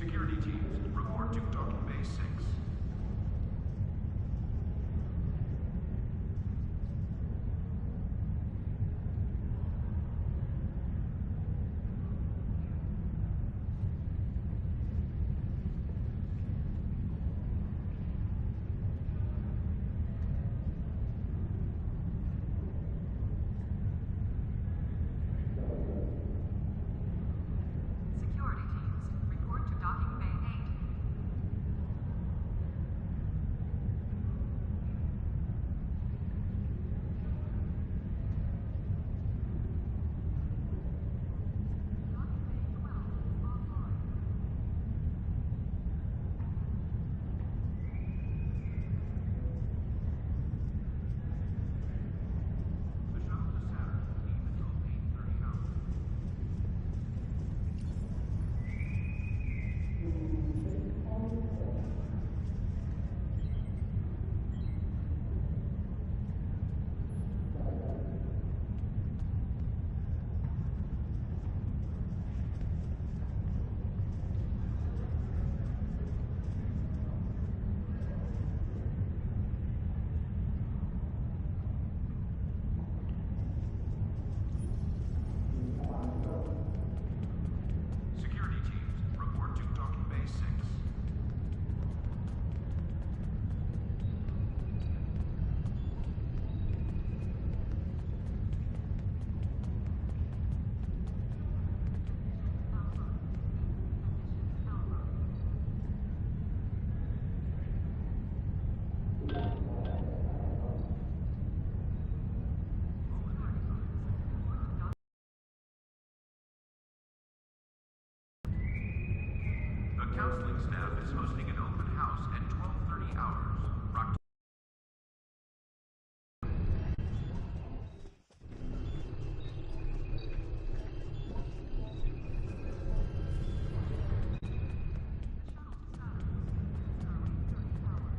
Security teams, report to Docking Bay 6. Security teams, report to Docking Bay 8. Docking Bay 12 is offline. The shuttle to Saturn will leave until 8:30 hours. Security teams, report to Docking Bay 6. Alpha. Condition Alpha. Security teams, report to Docking The counseling staff is hosting an open house at 12:30 hours. Rock The shuttle to Saturn will leave temporarily 30 hours.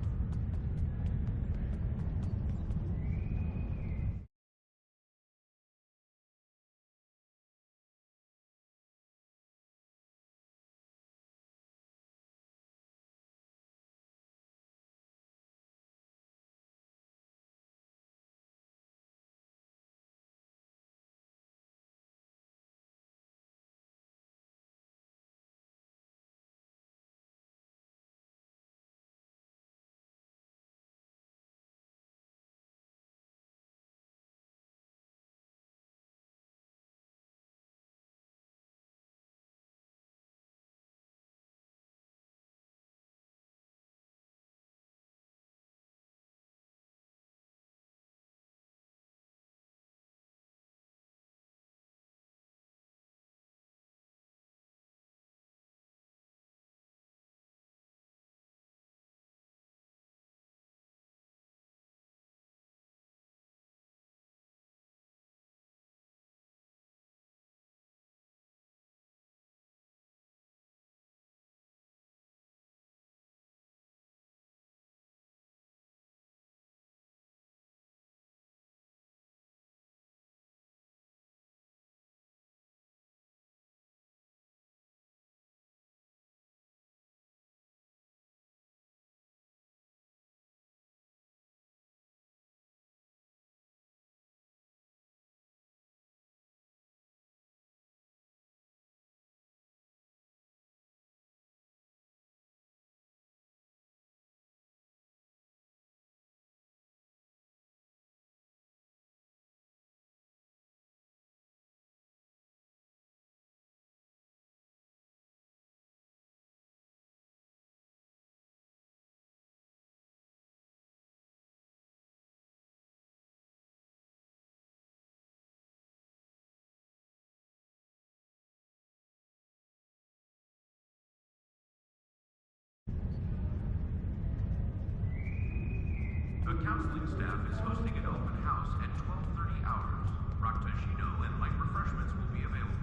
The counseling staff is hosting an open house at 12:30 hours. Rakta-Shino and light refreshments will be available.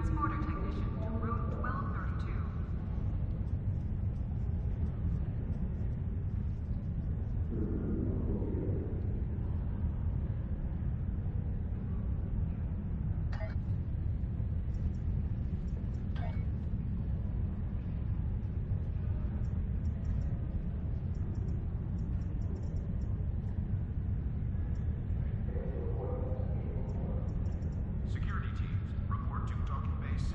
Transporter technician to room 1232. Security teams, report to docking bay 6.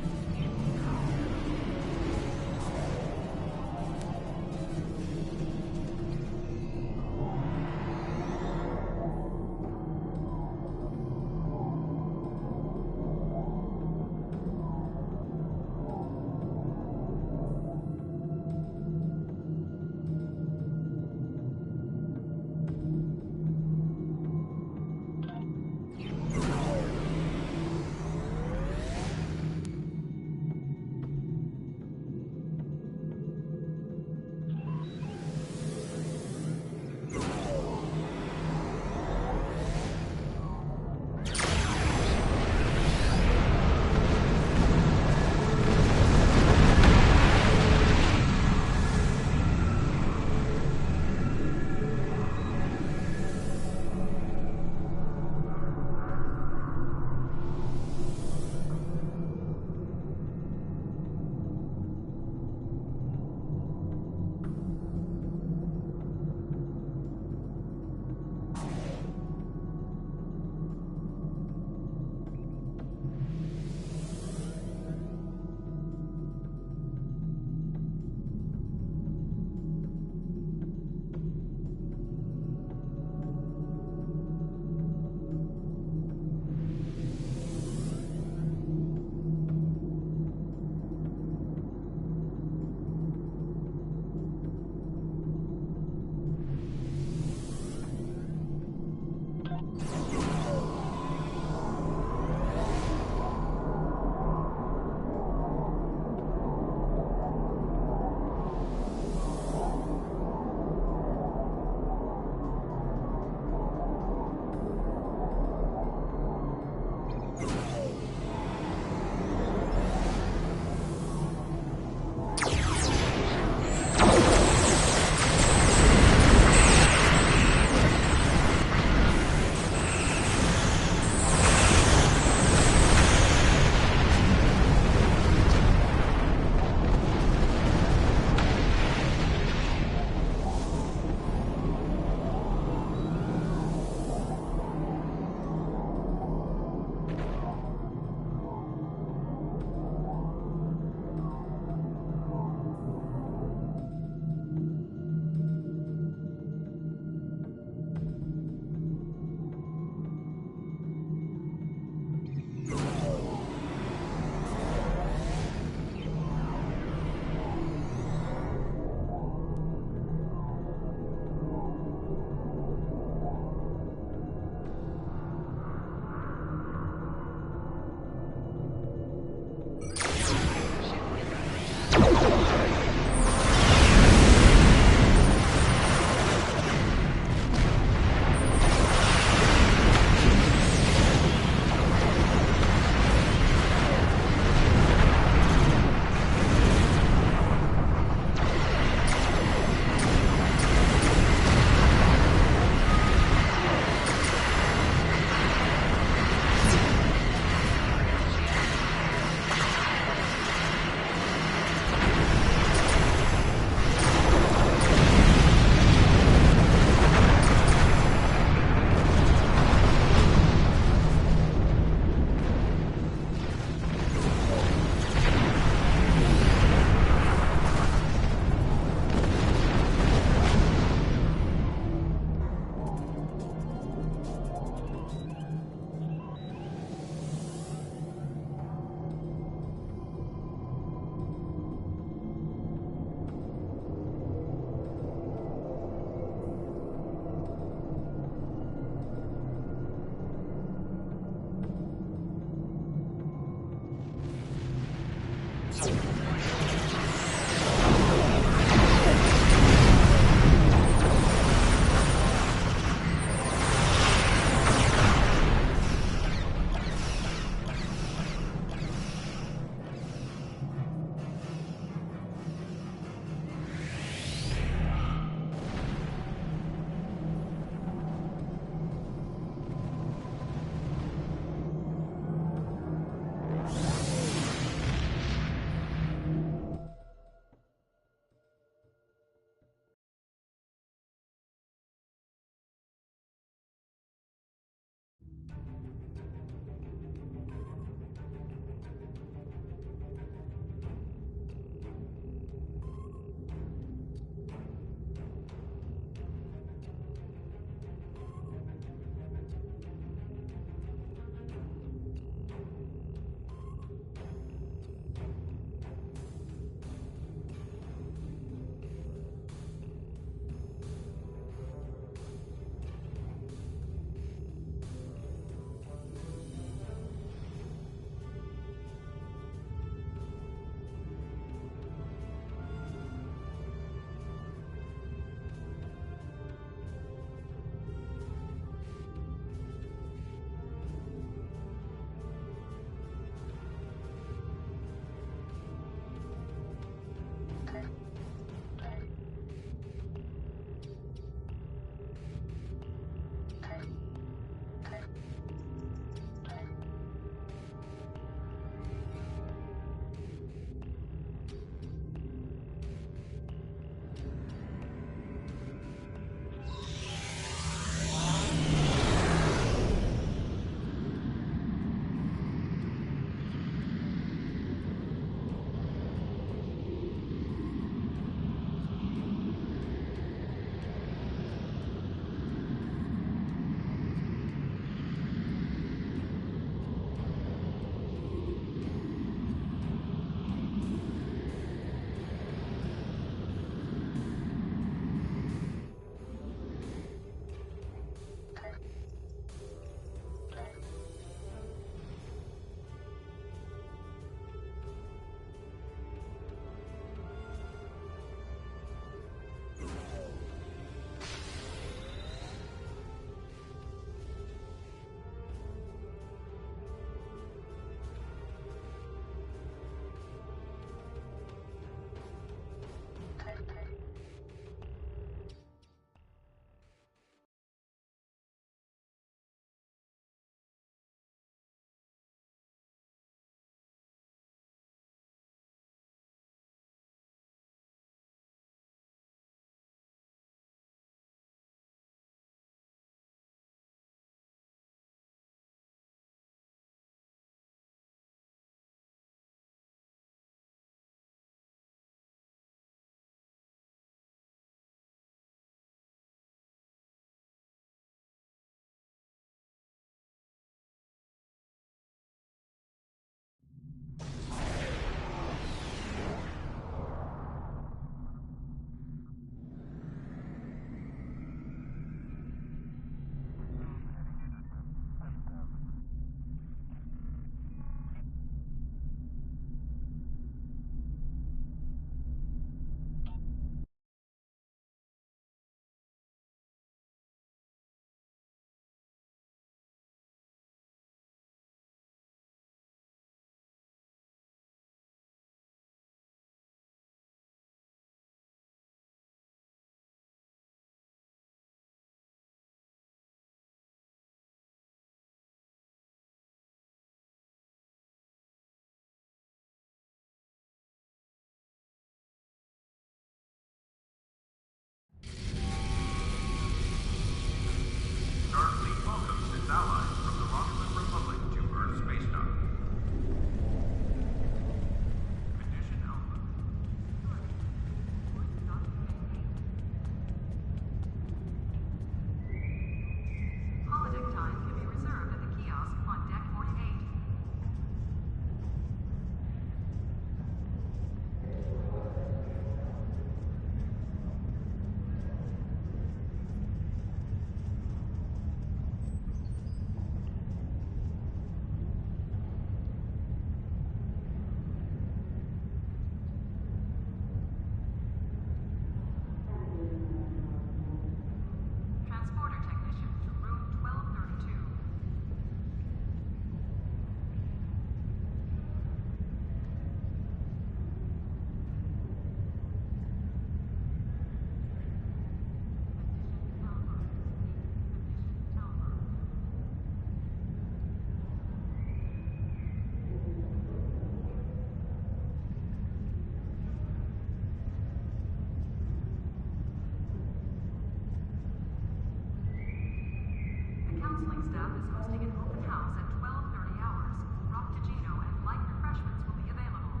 staff is hosting an open house at 12:30 hours. Rock-to-Gino and light refreshments will be available.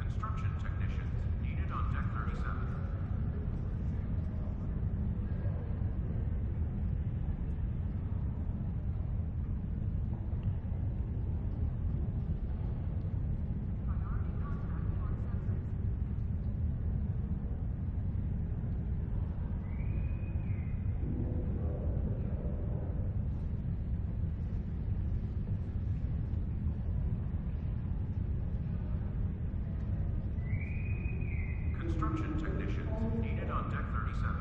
Construction technicians needed on deck 37. Priority contact for acceptance. Construction technicians needed on deck 37.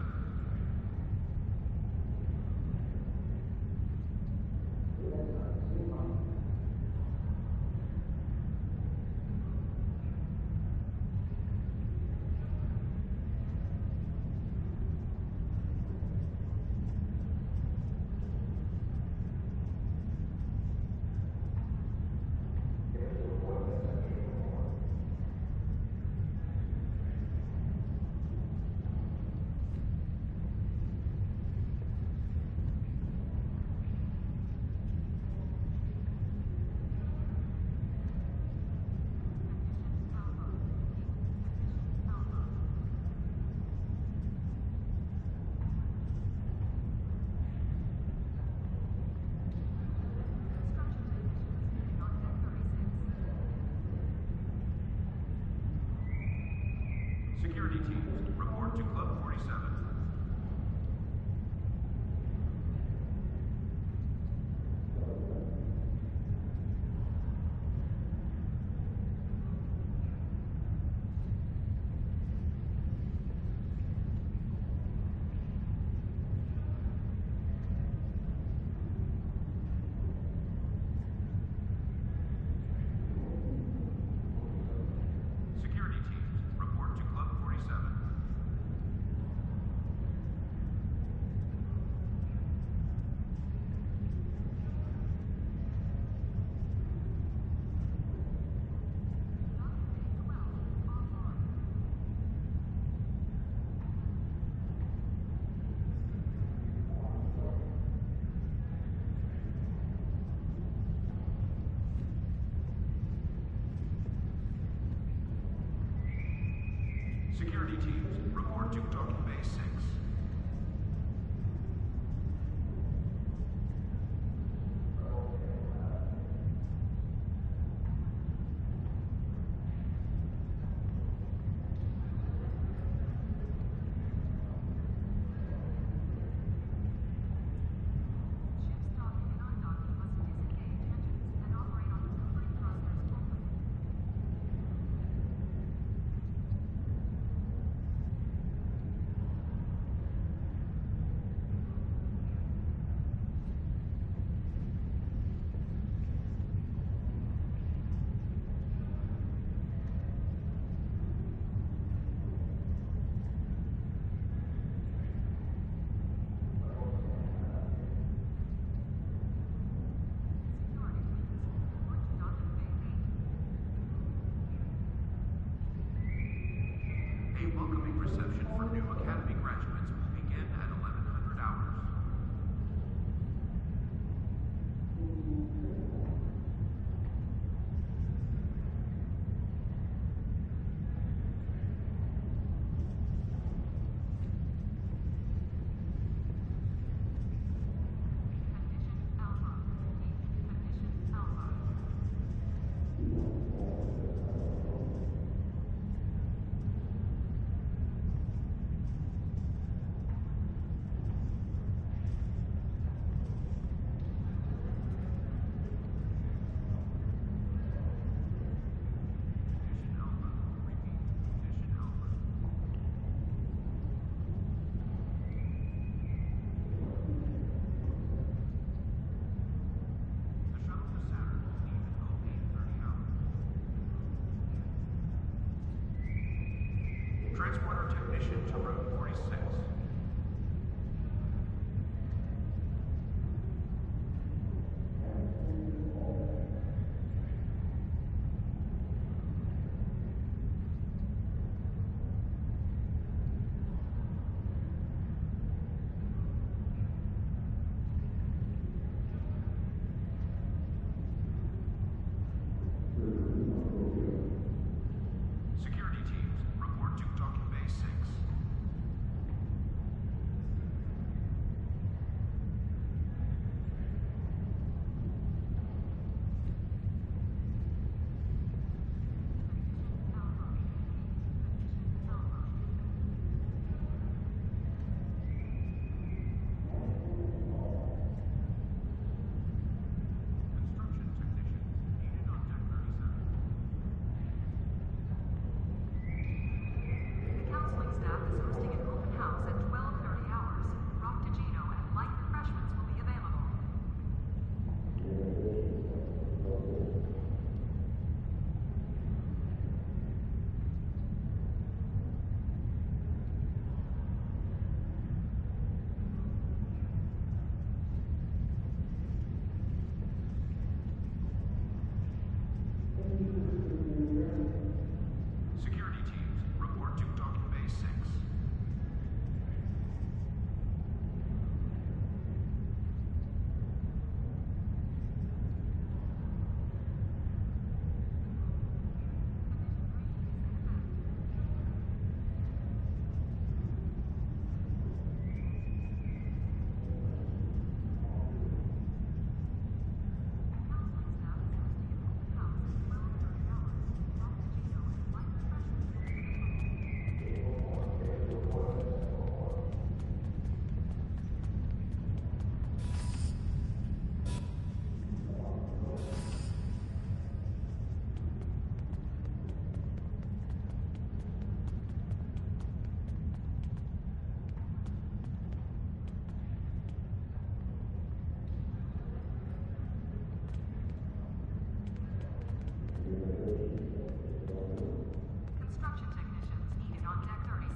Security teams, report to Club 47. Security teams, report to Club 47. Security teams, report to Docking Bay 6. Ships docking and undocking must disengage engines and operate on maneuvering thrusters only. to room 46. Security teams, report to Docking Bay 6. Construction technicians needed on deck 37. The counseling staff is hosting an open house at 12:30 hours. Rock-to-Gino and light refreshments will be available. Security teams, report to Docking Bay 6. Counseling staff is hosting an open house at 12:30 hours. Rock-to-Gino and light refreshments will be available. Construction technicians needed on deck 36.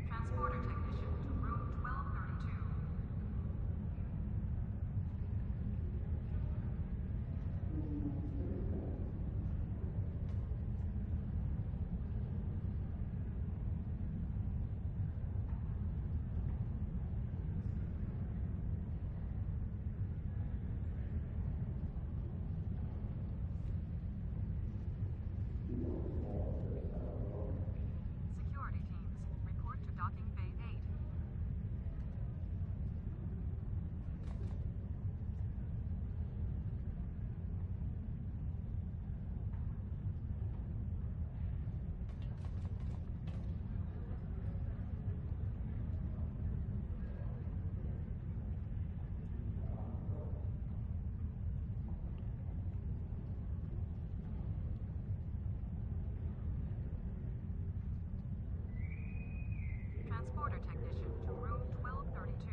Transporter technician to room 1232. Security teams, report to Docking Bay 8. Transporter technician to room 1232.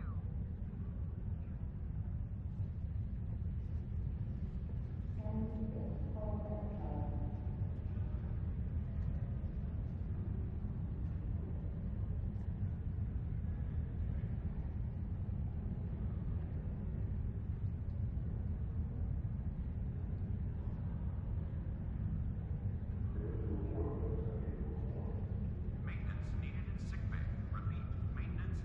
Maintenance needed in sickbay. Repeat, maintenance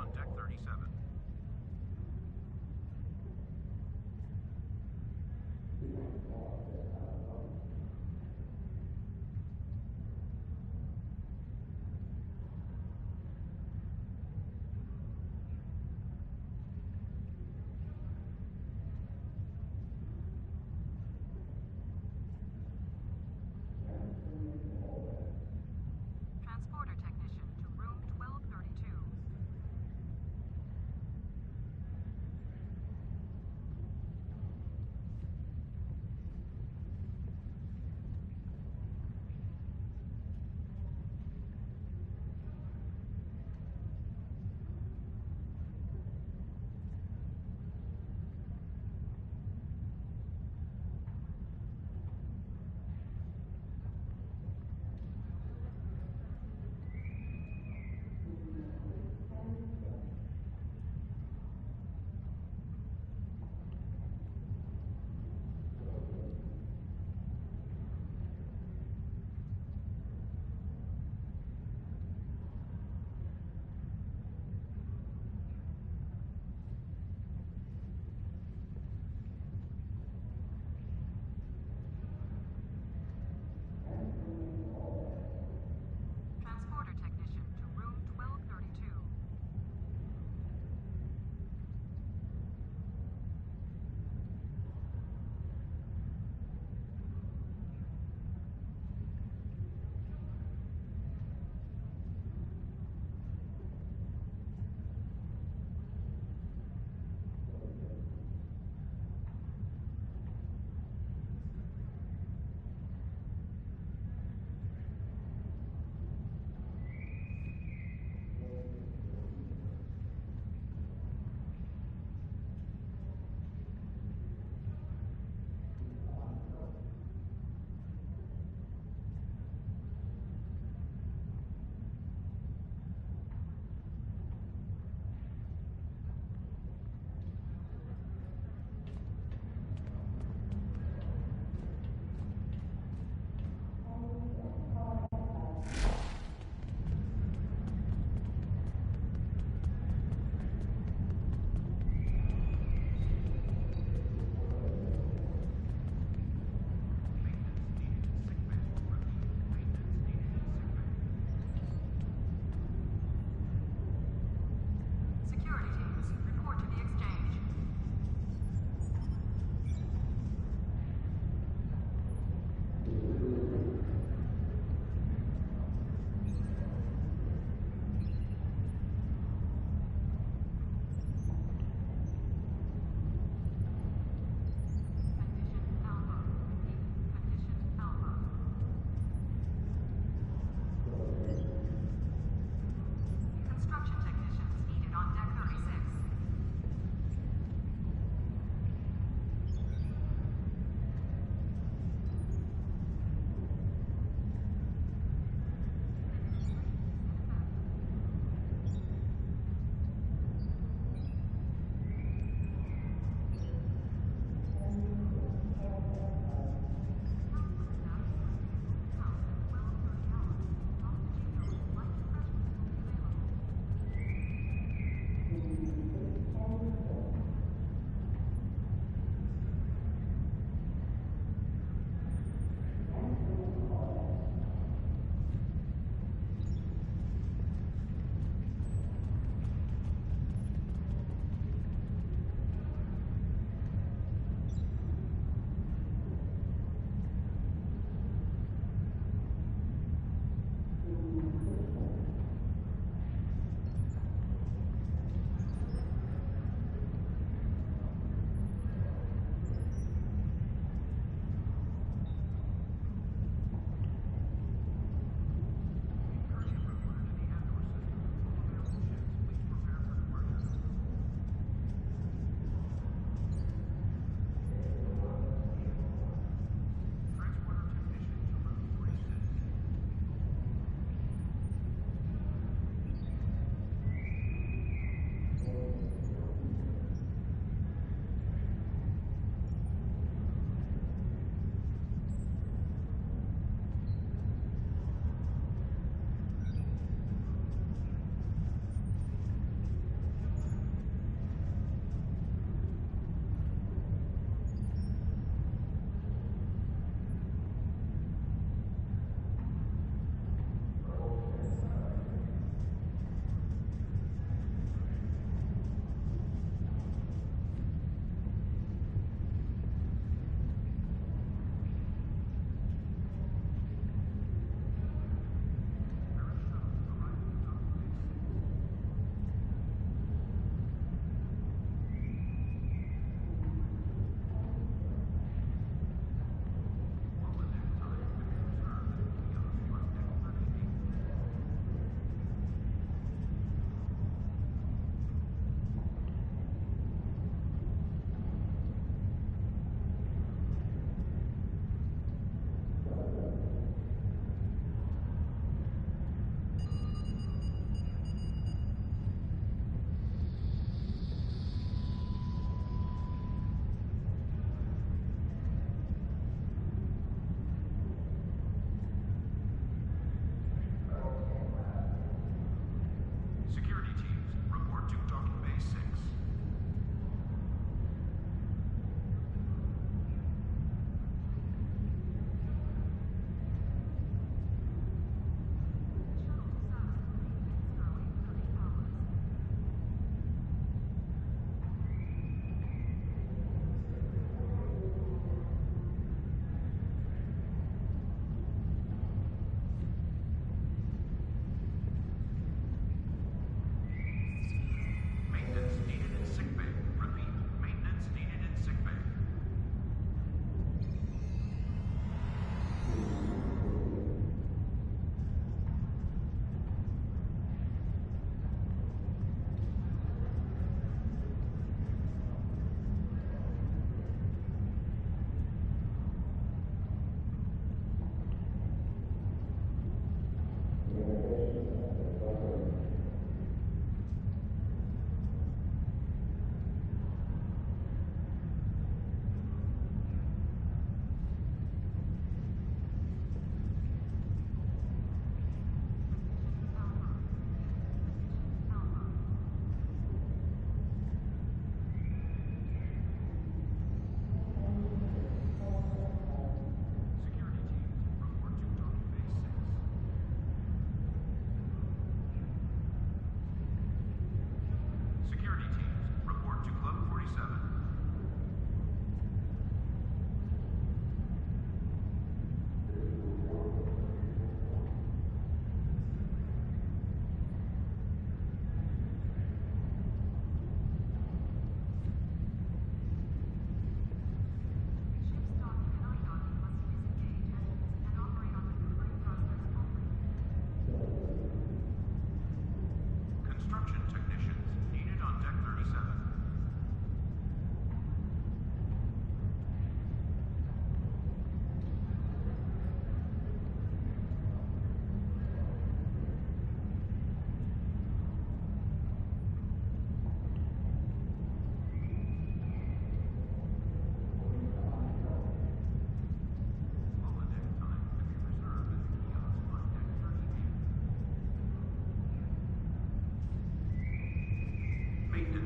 on deck 37. Transporter technician to room 1232.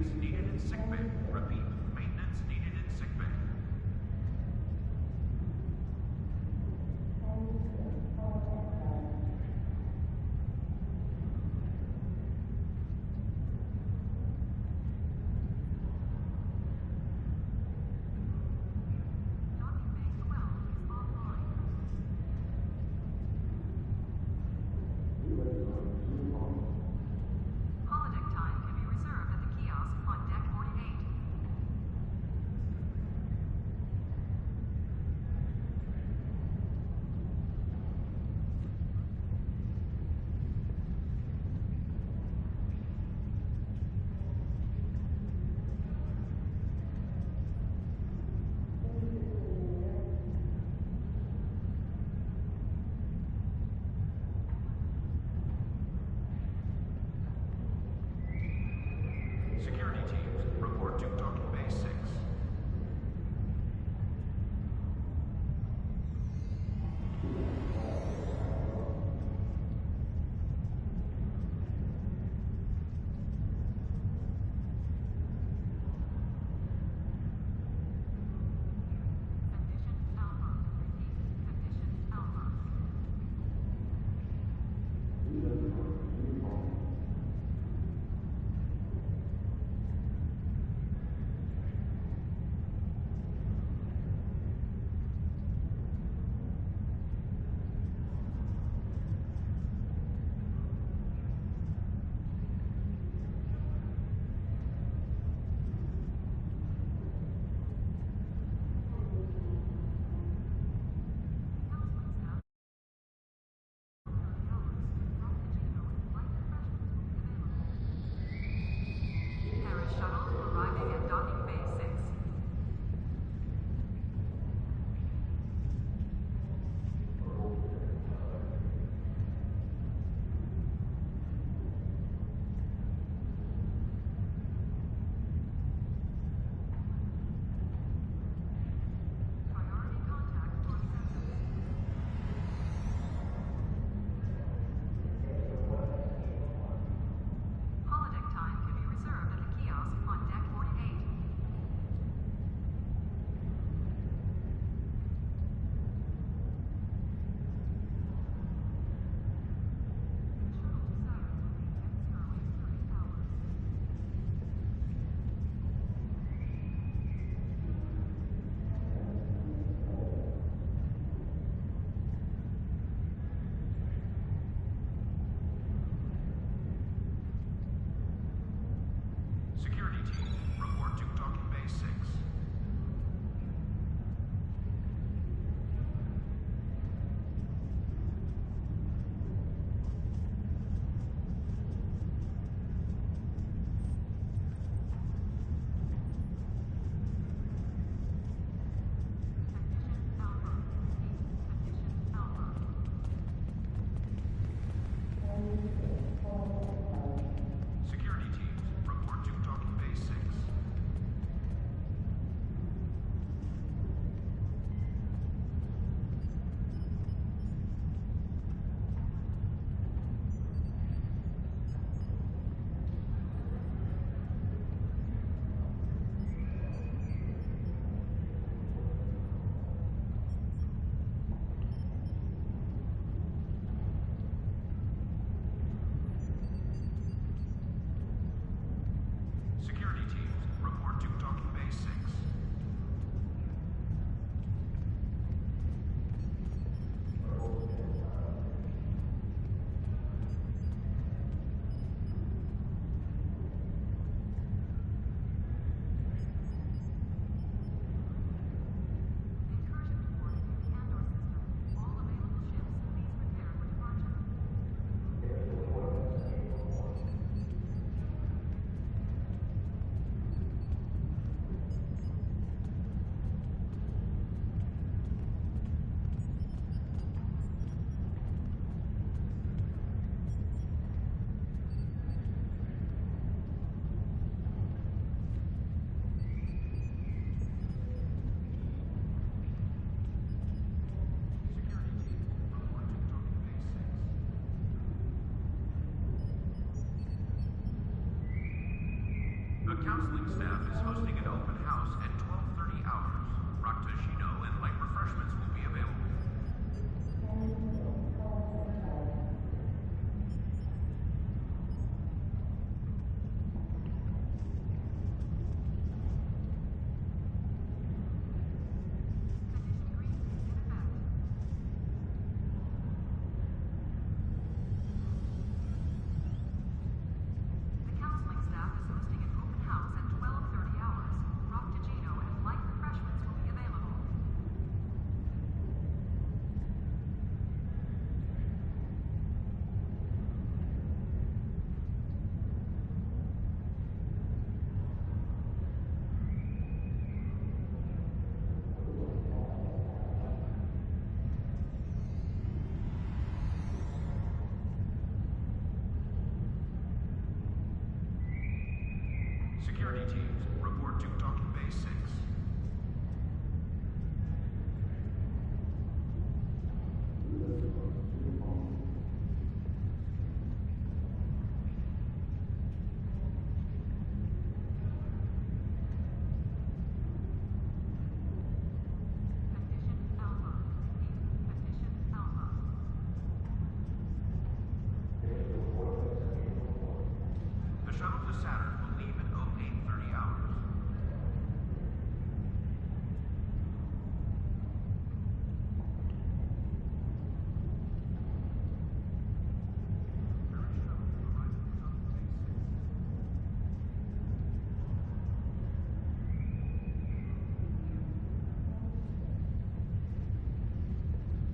Maintenance needed in sickbay. Repeat, maintenance needed in sickbay. Docking Bay 12 is offline. Holodeck time can be reserved at the kiosk on deck 48. Security teams, report to Docking Bay 6. Condition Alpha. Repeat. Condition Alpha. Counseling staff. 30 hours. Frappuccino and light refreshments will be available. Paris shuttle arriving at Docking Bay 6. Priority contact on sensors. Holodeck time can be reserved at the kiosk on deck 48. The shuttle to Saturn will be 10 early 30 hours. Security teams, report to Docking Bay 6. Condition Alpha. Repeat. Condition Alpha. Security teams, report to Docking Bay 6. counseling staff is hosting an open house at 12:30 hours. Raktoshino and light refreshments will be available. Condition green in effect. The counseling staff is hosting an open house at 12:30 hours. Raktajino and light refreshments will be available. Security teams, report to Docking Bay 6. Condition Alpha. Condition Alpha. The shuttle to Saturn will leave at 08:30 hours. Current shuttle arriving at Docking Bay 6.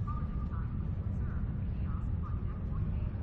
Holodeck time will be reserved at the kiosk on deck 48.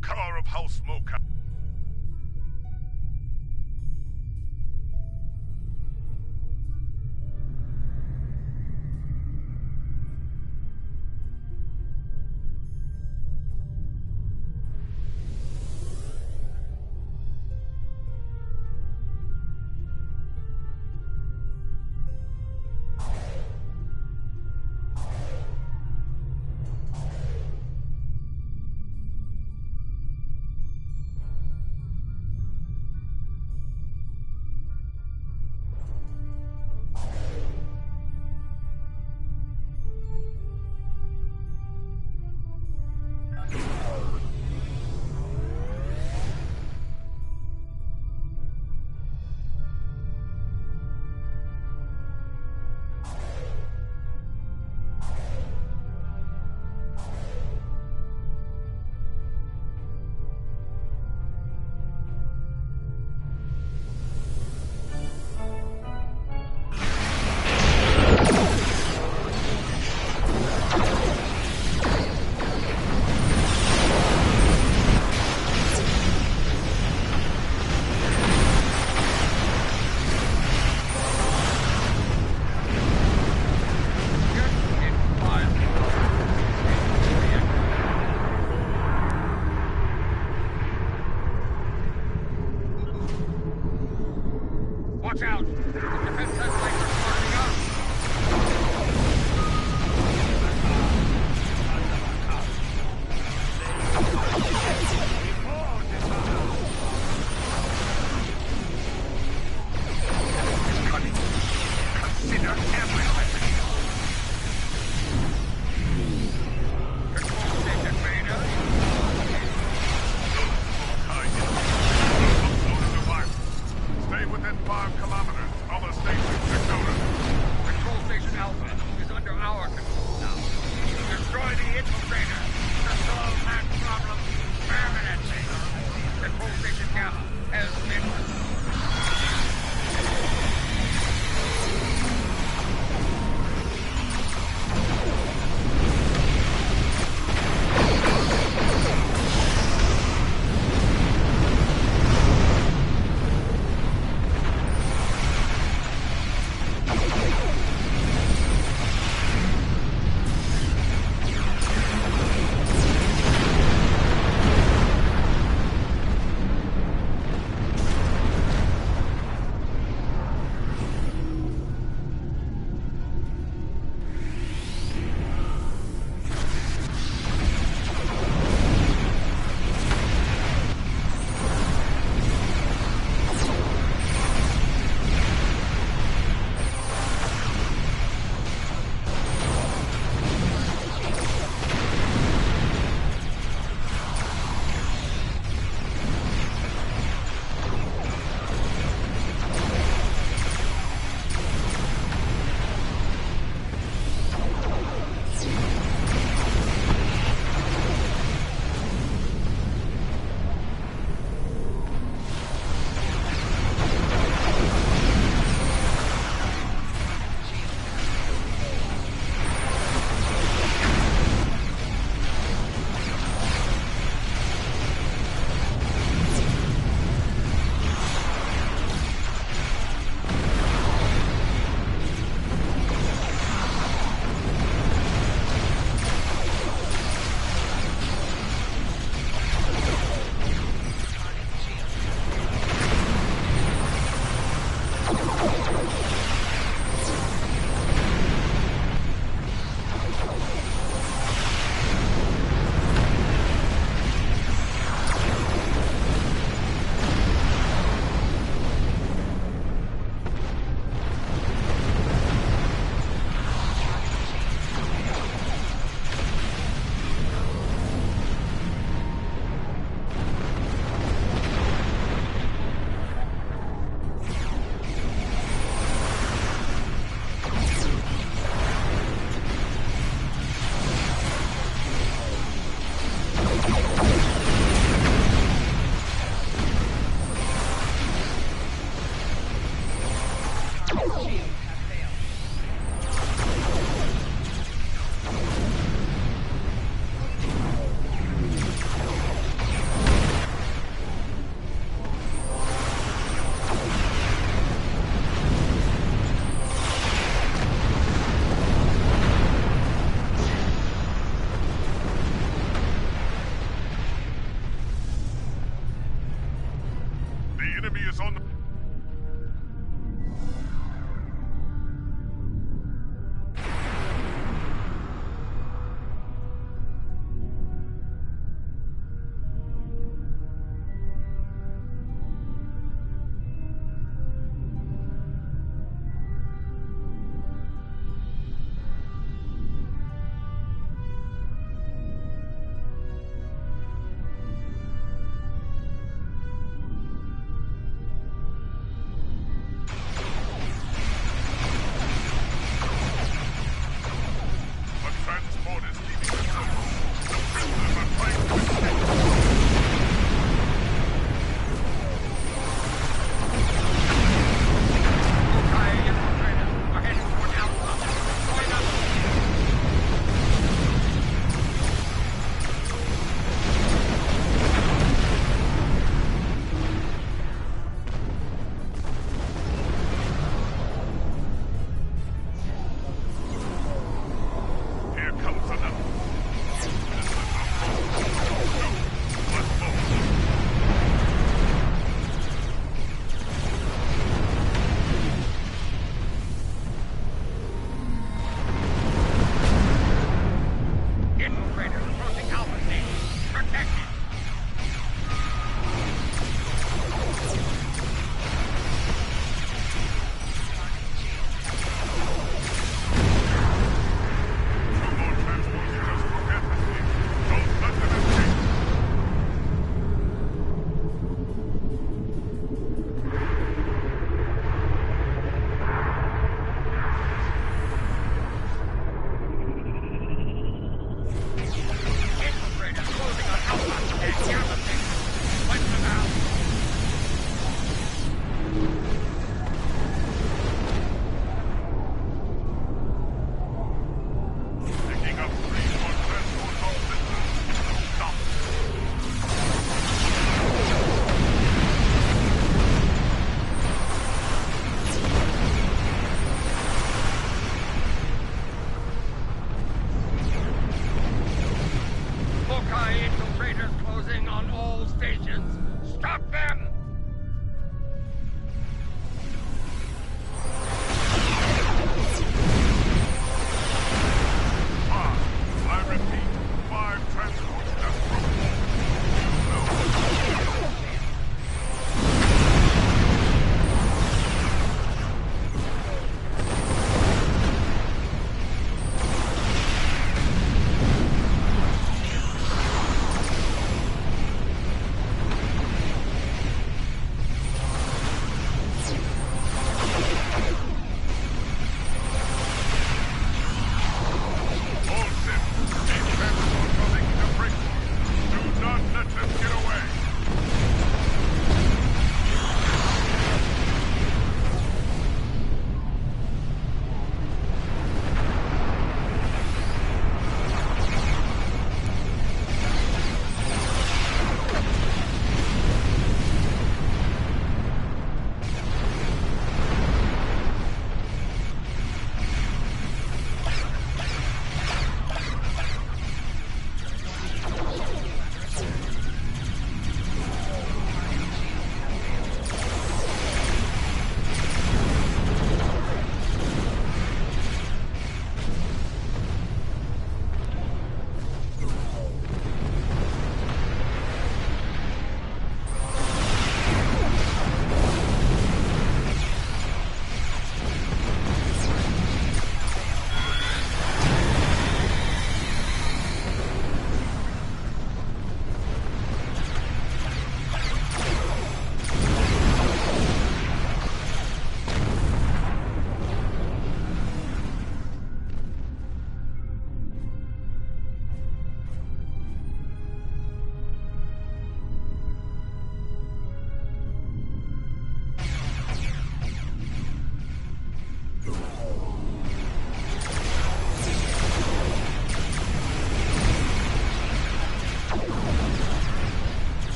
car of House Mocha. Watch out! Defense satellites are smarting up! Consider every weapon. Control station Vader. Stay within 5 kilometers. Other stations checked over. Control station Alpha is under our control now. Destroy the infiltrator to solve that problem permanently. Control station Gamma has been... enemy is on the...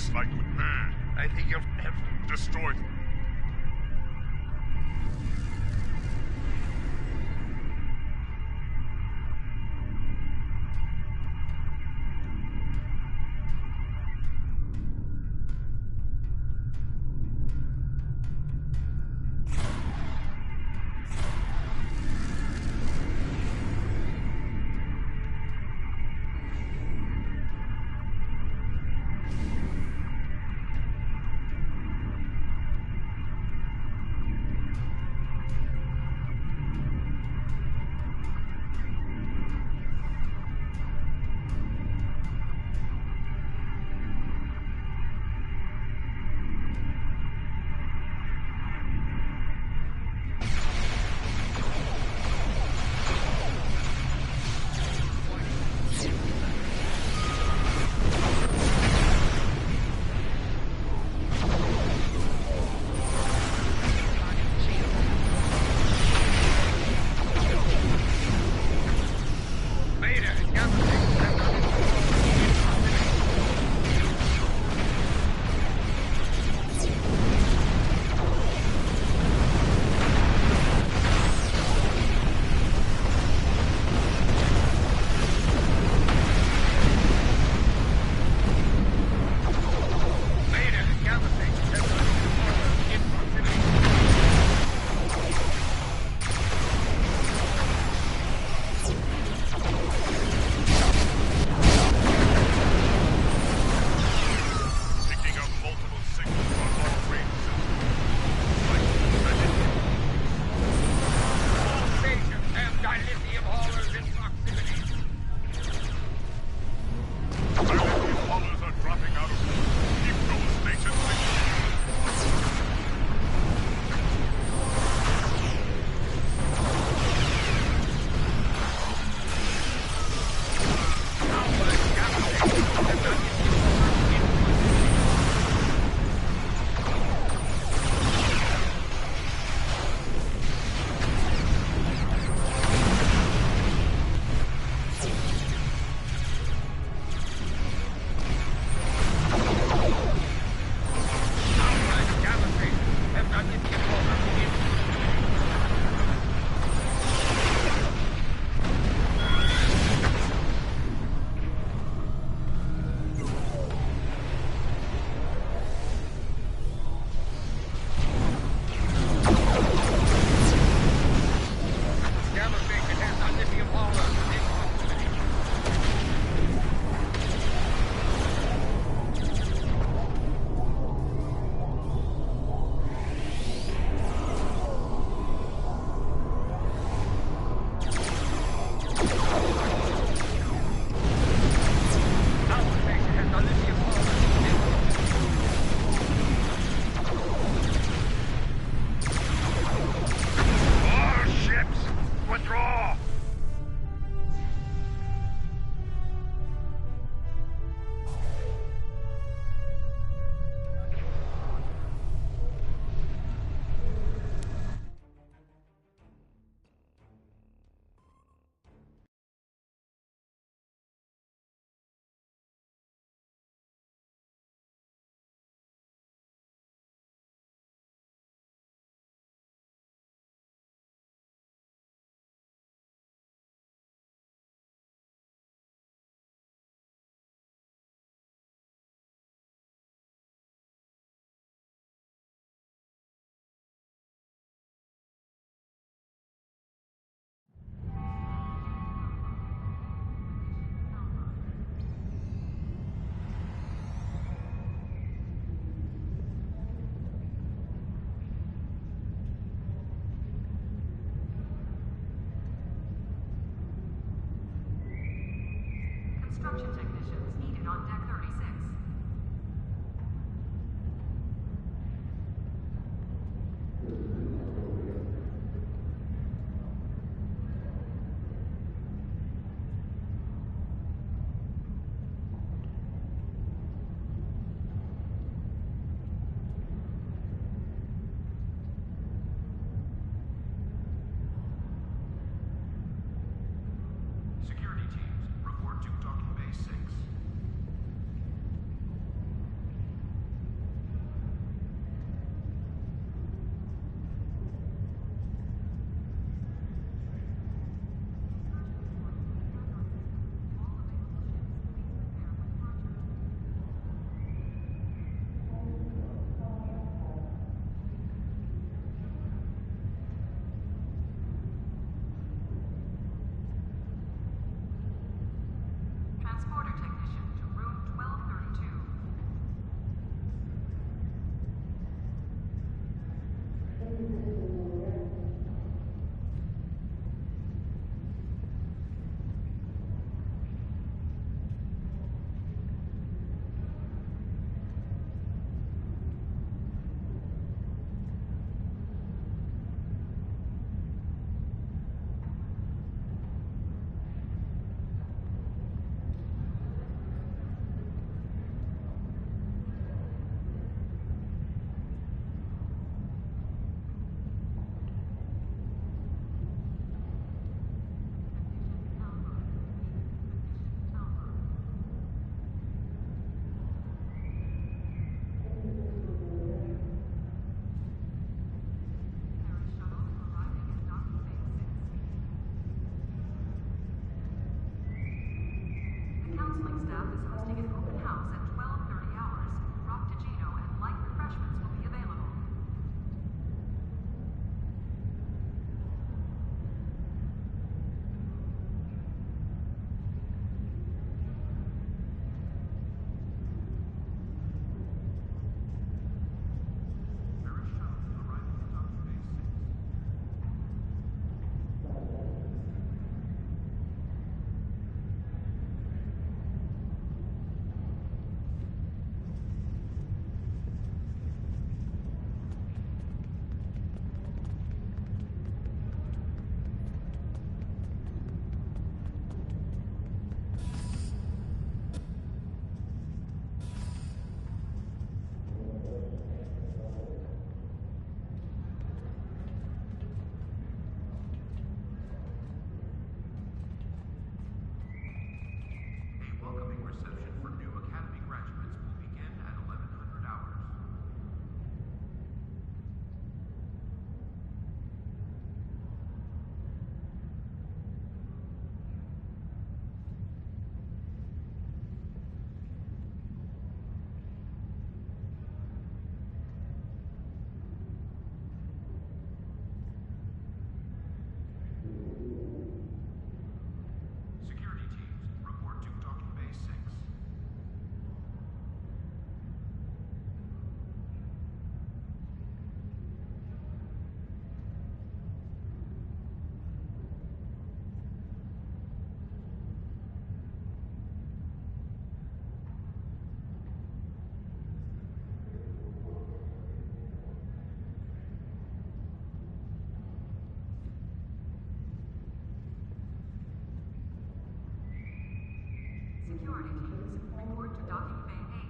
Looks like we mad. I think you'll have to Destroy them. Construction technicians needed on deck 36. Security teams, report to docking bay 6. staff is hosting an open house at 12:30 hours. Rock-to-Gino and light refreshments will be available. Paris shuttle arriving at Docking Bay 6. A welcoming reception for new Academy graduates will begin at 1100 hours. Security teams, report to Docking Bay 6. Security teams, report to Docking Bay 8.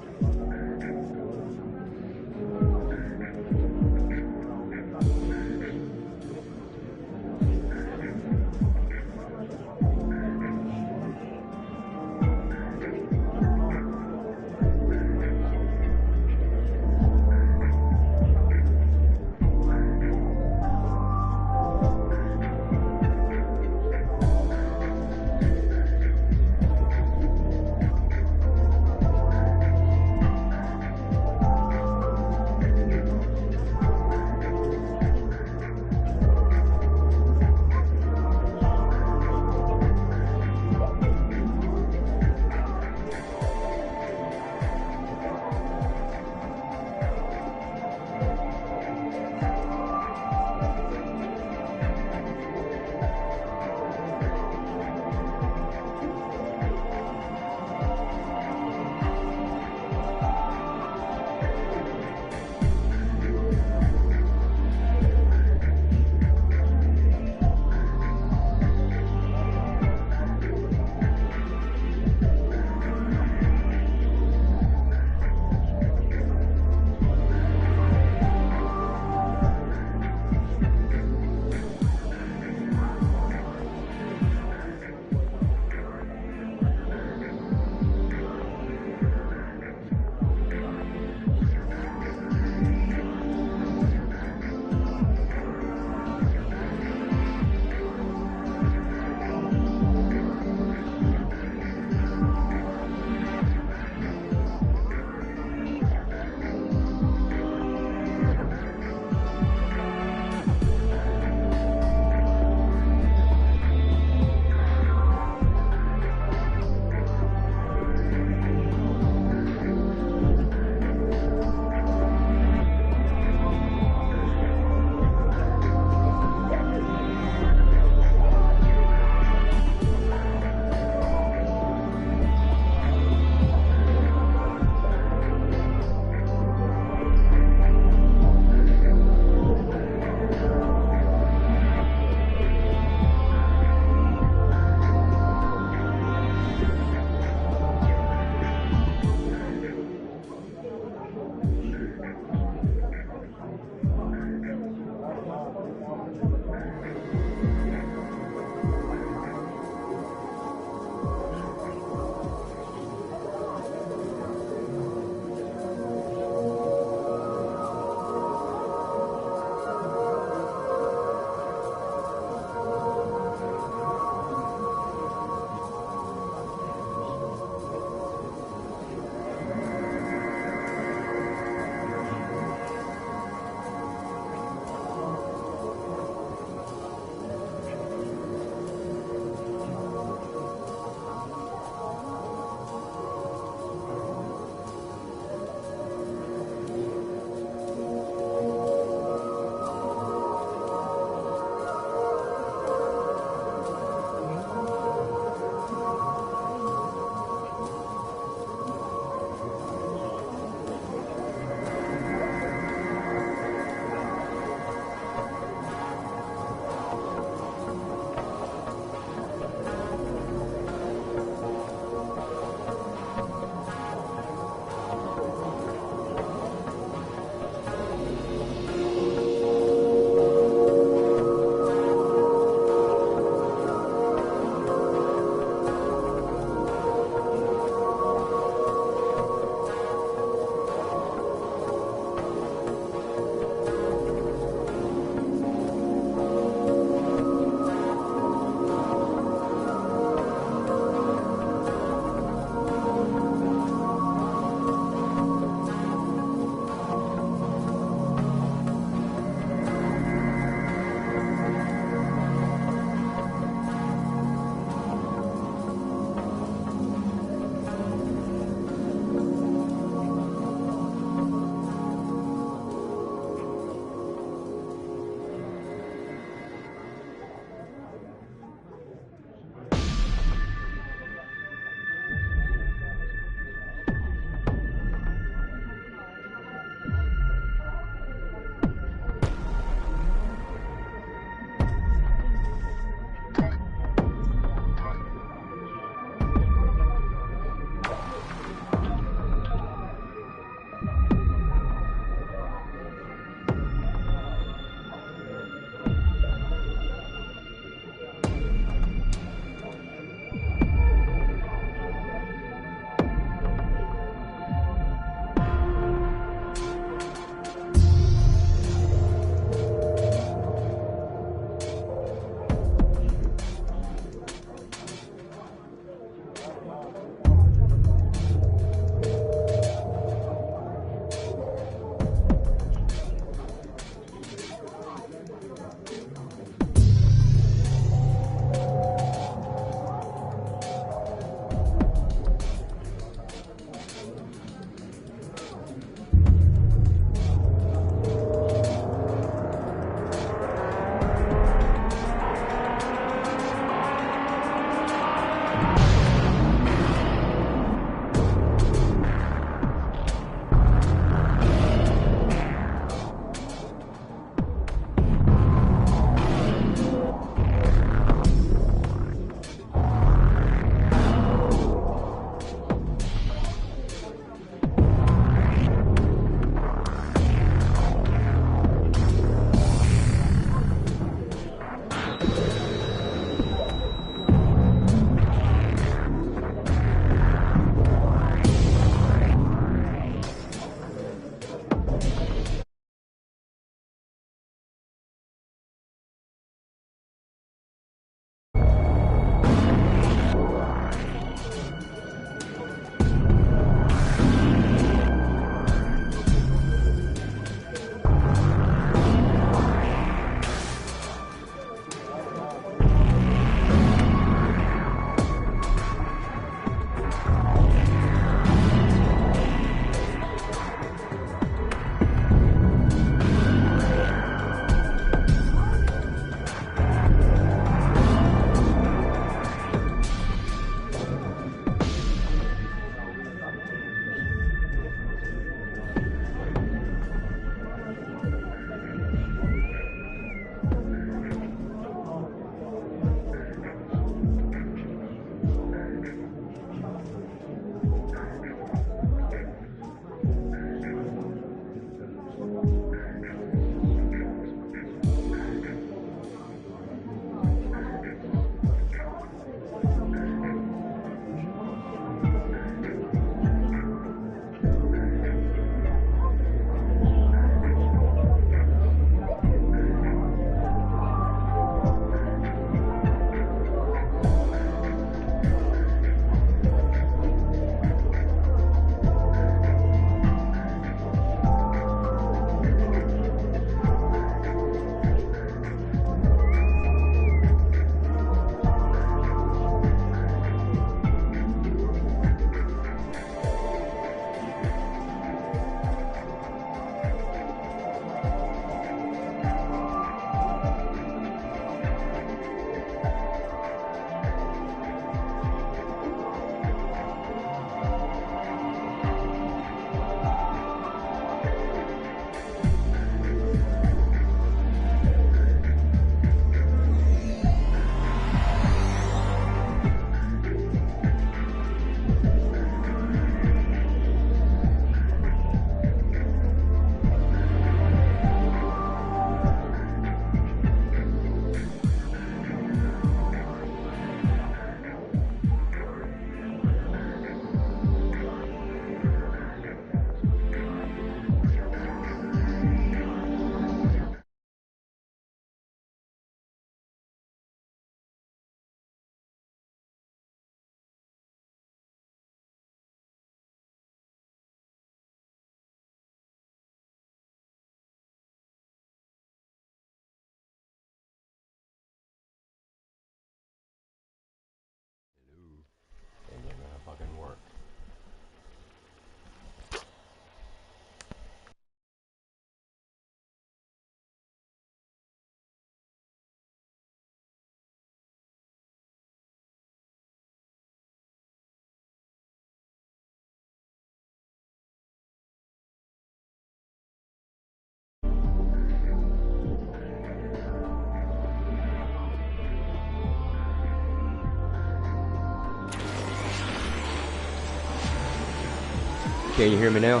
Can you hear me now?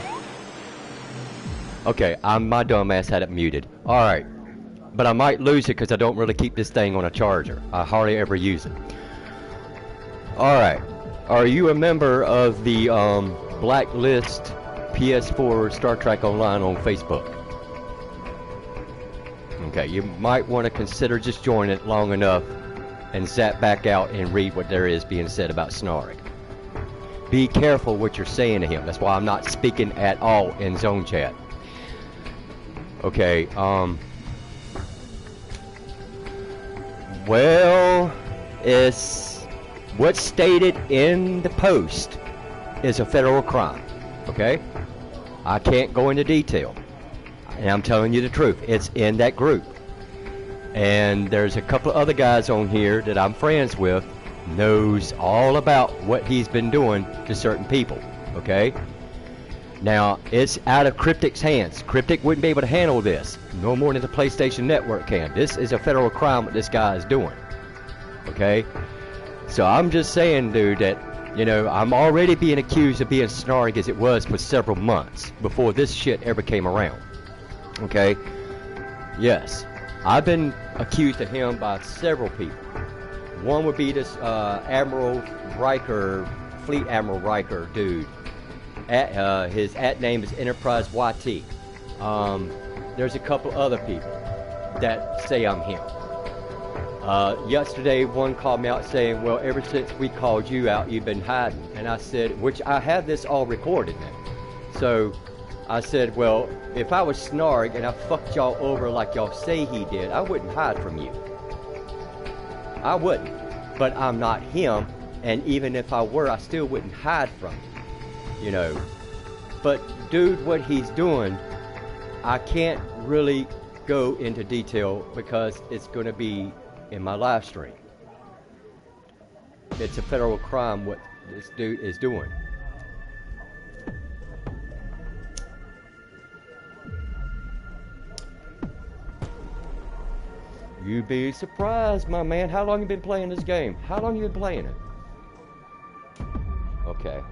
Okay, my dumb ass had it muted. Alright. But I might lose it because I don't really keep this thing on a charger. I hardly ever use it. Alright. Are you a member of the Blacklist PS4 Star Trek Online on Facebook? Okay, you might want to consider just joining it long enough and zap back out and read what there is being said about Snarg. Be careful what you're saying to him. That's why I'm not speaking at all in zone chat. Okay, well, it's what's stated in the post is a federal crime, okay? I can't go into detail, and I'm telling you the truth. It's in that group. And there's a couple of other guys on here that I'm friends with, knows all about what he's been doing to certain people, okay? Now, it's out of Cryptic's hands. Cryptic wouldn't be able to handle this, no more than the PlayStation Network can. This is a federal crime what this guy is doing, okay? So I'm just saying, dude, that, you know, I'm already being accused of being Snarg as it was for several months before this shit ever came around, okay? Yes, I've been accused of him by several people. One would be this Admiral Riker, Fleet Admiral Riker dude. His @name is Enterprise YT. There's a couple other people that say I'm him. Yesterday, one called me out saying, well, ever since we called you out, you've been hiding. And I said, which I have this all recorded now. So I said, well, if I was Snarg and I fucked y'all over like y'all say he did, I wouldn't hide from you. I wouldn't. But I'm not him, and even if I were, I still wouldn't hide from you. You know. But dude, what he's doing, I can't really go into detail because it's going to be in my live stream. It's a federal crime what this dude is doing. You'd be surprised, my man. How long you been playing this game? How long you been playing it? Okay.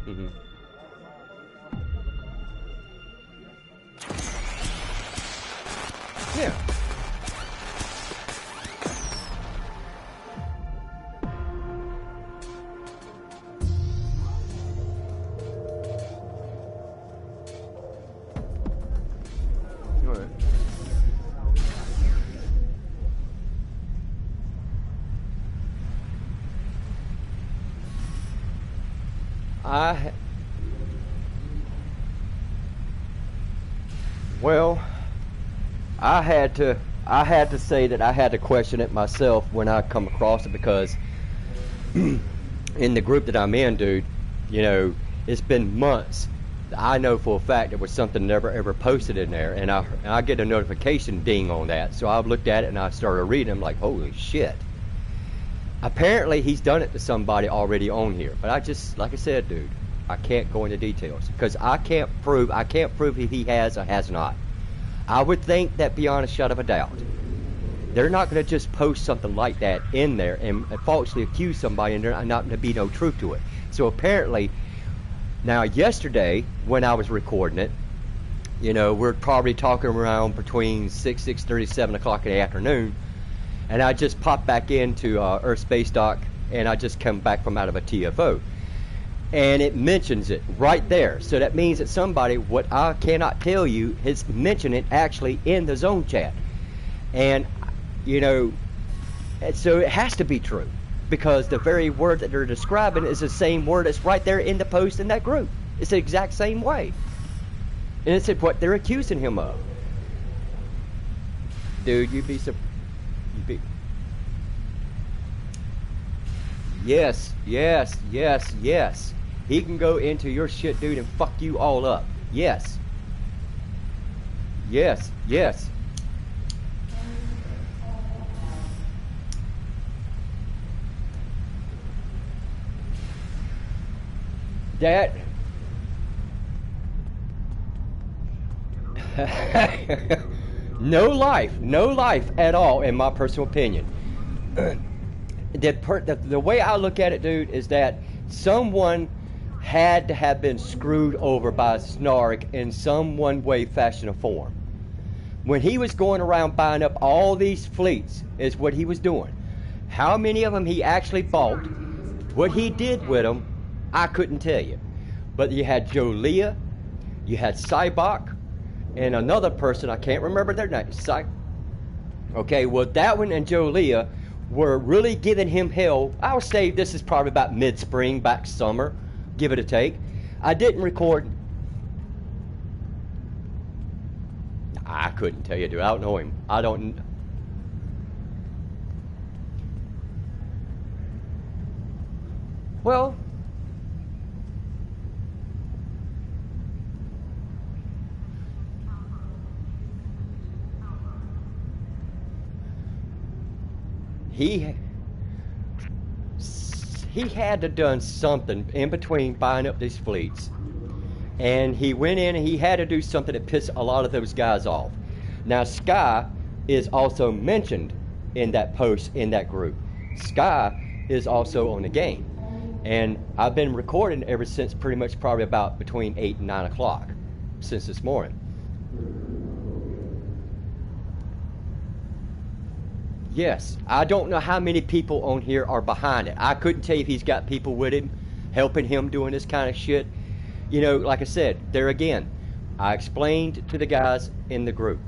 Mm-hmm. Yeah. Well, I had to say that I had to question it myself when I come across it, because in the group that I'm in, dude, you know, it's been months. I know for a fact there was something never ever posted in there, and I get a notification ding on that. So I looked at it and I started reading. I'm like, holy shit. Apparently he's done it to somebody already on here, but I just, like I said, dude, I can't go into details because I can't prove if he has or has not. I would think that beyond a shadow of a doubt, they're not going to just post something like that in there and falsely accuse somebody and there's not going to be no truth to it. So apparently, now yesterday when I was recording it, you know, we're probably talking around between 6:30, 7 o'clock in the afternoon, and I just popped back into Earth Space Dock, and I just come back from out of a TFO. And it mentions it right there. So that means that somebody, what I cannot tell you, has mentioned it actually in the zone chat. And, you know, so it has to be true. Because the very word that they're describing is the same word that's right there in the post in that group. It's the exact same way. And it's what they're accusing him of. Dude, you'd be... Yes, yes, yes, yes. He can go into your shit, dude, and fuck you all up. Yes. Yes, yes. That... no life at all, in my personal opinion. The way I look at it, dude, is that someone had to have been screwed over by Snark in some one way, fashion, or form. When he was going around buying up all these fleets, is what he was doing. How many of them he actually bought, what he did with them, I couldn't tell you. But you had Joe Leah, you had Cybok, and another person, I can't remember their name. Okay, well, that one and Joe Leah were really giving him hell. I would say this is probably about mid-spring, back summer, give it a take. I didn't record. I couldn't tell you, dude. I don't know him. I don't. Well, he had to done something in between buying up these fleets, and he went in and he had to do something that pissed a lot of those guys off. Now Sky is also mentioned in that post in that group. Sky is also on the game, and I've been recording ever since pretty much probably about between 8 and 9 o'clock since this morning. Yes, I don't know how many people on here are behind it. I couldn't tell you if he's got people with him, helping him doing this kind of shit. You know, like I said, there again, I explained to the guys in the group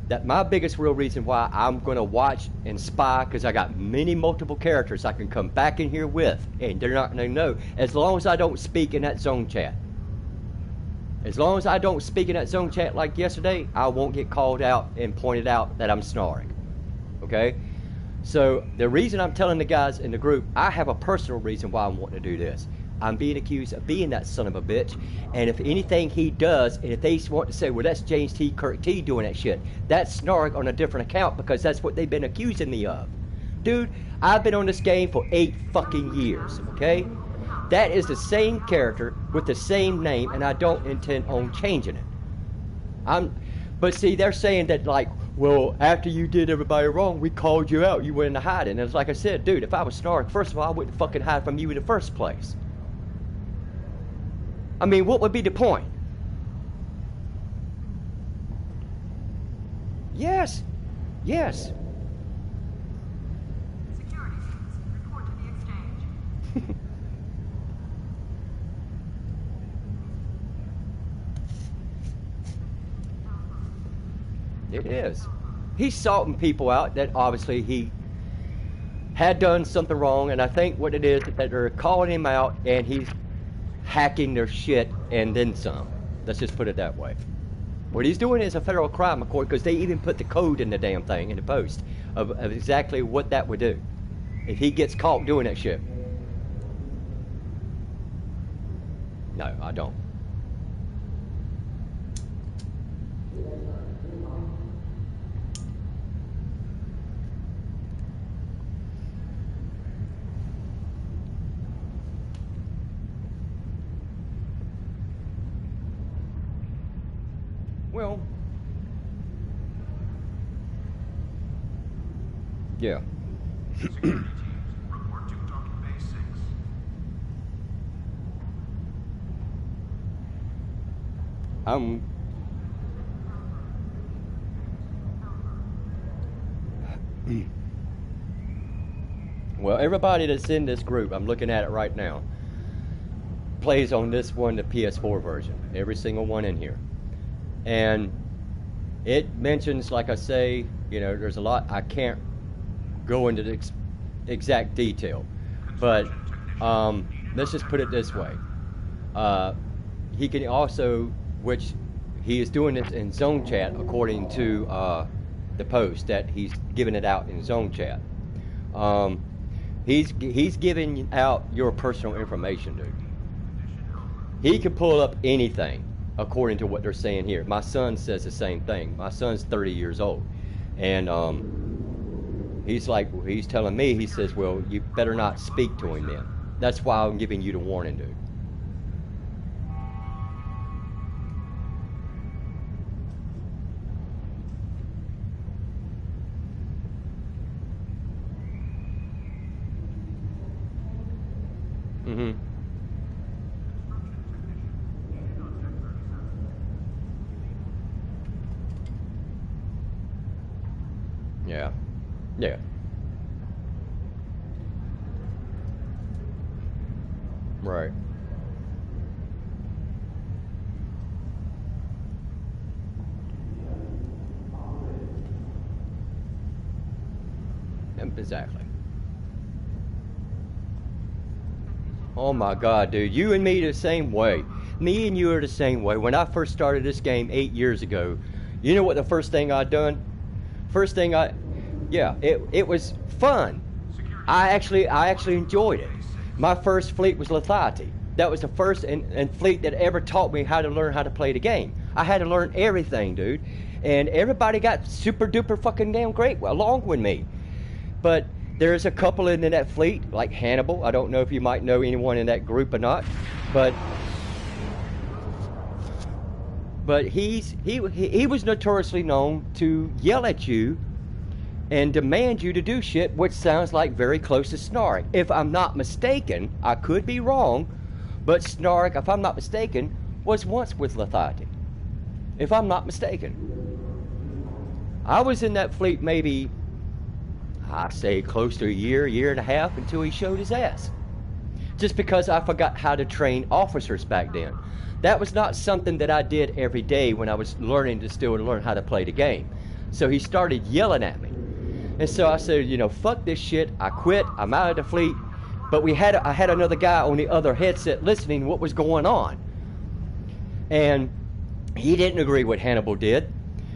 that my biggest real reason why I'm going to watch and spy, because I got many multiple characters I can come back in here with, and they're not going to know, as long as I don't speak in that zone chat. As long as I don't speak in that zone chat like yesterday, I won't get called out and pointed out that I'm snoring. Okay? So the reason I'm telling the guys in the group, I have a personal reason why I'm wanting to do this. I'm being accused of being that son of a bitch, and if anything he does, and if they want to say, well, that's James T. Kirk T doing that shit, that's Snark on a different account, because that's what they've been accusing me of. Dude, I've been on this game for 8 fucking years, okay? That is the same character with the same name, and I don't intend on changing it. But see, they're saying that, like, well, after you did everybody wrong, we called you out, you went into hiding. And it's like I said, dude, if I was Snark, first of all, I wouldn't fucking hide from you in the first place. I mean, what would be the point? Yes. Yes. Security teams, report to the exchange. It is. He's salting people out that obviously he had done something wrong, and I think what it is that they're calling him out and he's hacking their shit and then some. Let's just put it that way. What he's doing is a federal crime, of course, because they even put the code in the damn thing in the post of exactly what that would do if he gets caught doing that shit. No, I don't. Well, yeah. Security teams, report to Docking Bay 6. Well, everybody that's in this group, I'm looking at it right now, plays on this one, the PS4 version. Every single one in here. And it mentions, like I say, you know, there's a lot, I can't go into the exact detail, but let's just put it this way. He can also, which he is doing this in zone chat according to the post that he's giving it out in zone chat. He's giving out your personal information, dude. He can pull up anything. According to what they're saying here. My son says the same thing. My son's 30 years old. And he's telling me, he says, well, you better not speak to him then. That's why I'm giving you the warning, dude. Yeah. Yeah. Right. Exactly. Oh my God, dude. You and me the same way. Me and you are the same way. When I first started this game 8 years ago, you know what the first thing I done? First thing yeah, it was fun. I actually enjoyed it. My first fleet was Lethargy. That was the first and fleet that ever taught me how to learn how to play the game. I had to learn everything, dude. And everybody got super duper fucking damn great along with me. But there's a couple in that fleet, like Hannibal. I don't know if you might know anyone in that group or not, but he was notoriously known to yell at you and demand you to do shit, which sounds like very close to Snark. If I'm not mistaken, I could be wrong, but Snark, if I'm not mistaken, was once with Lethargy. If I'm not mistaken. I was in that fleet maybe, I say close to a year and a half until he showed his ass. Just because I forgot how to train officers back then. That was not something that I did every day when I was learning to still learn how to play the game. So he started yelling at me. And so I said, you know, fuck this shit. I quit. I'm out of the fleet. But I had another guy on the other headset listening to what was going on. And he didn't agree what Hannibal did.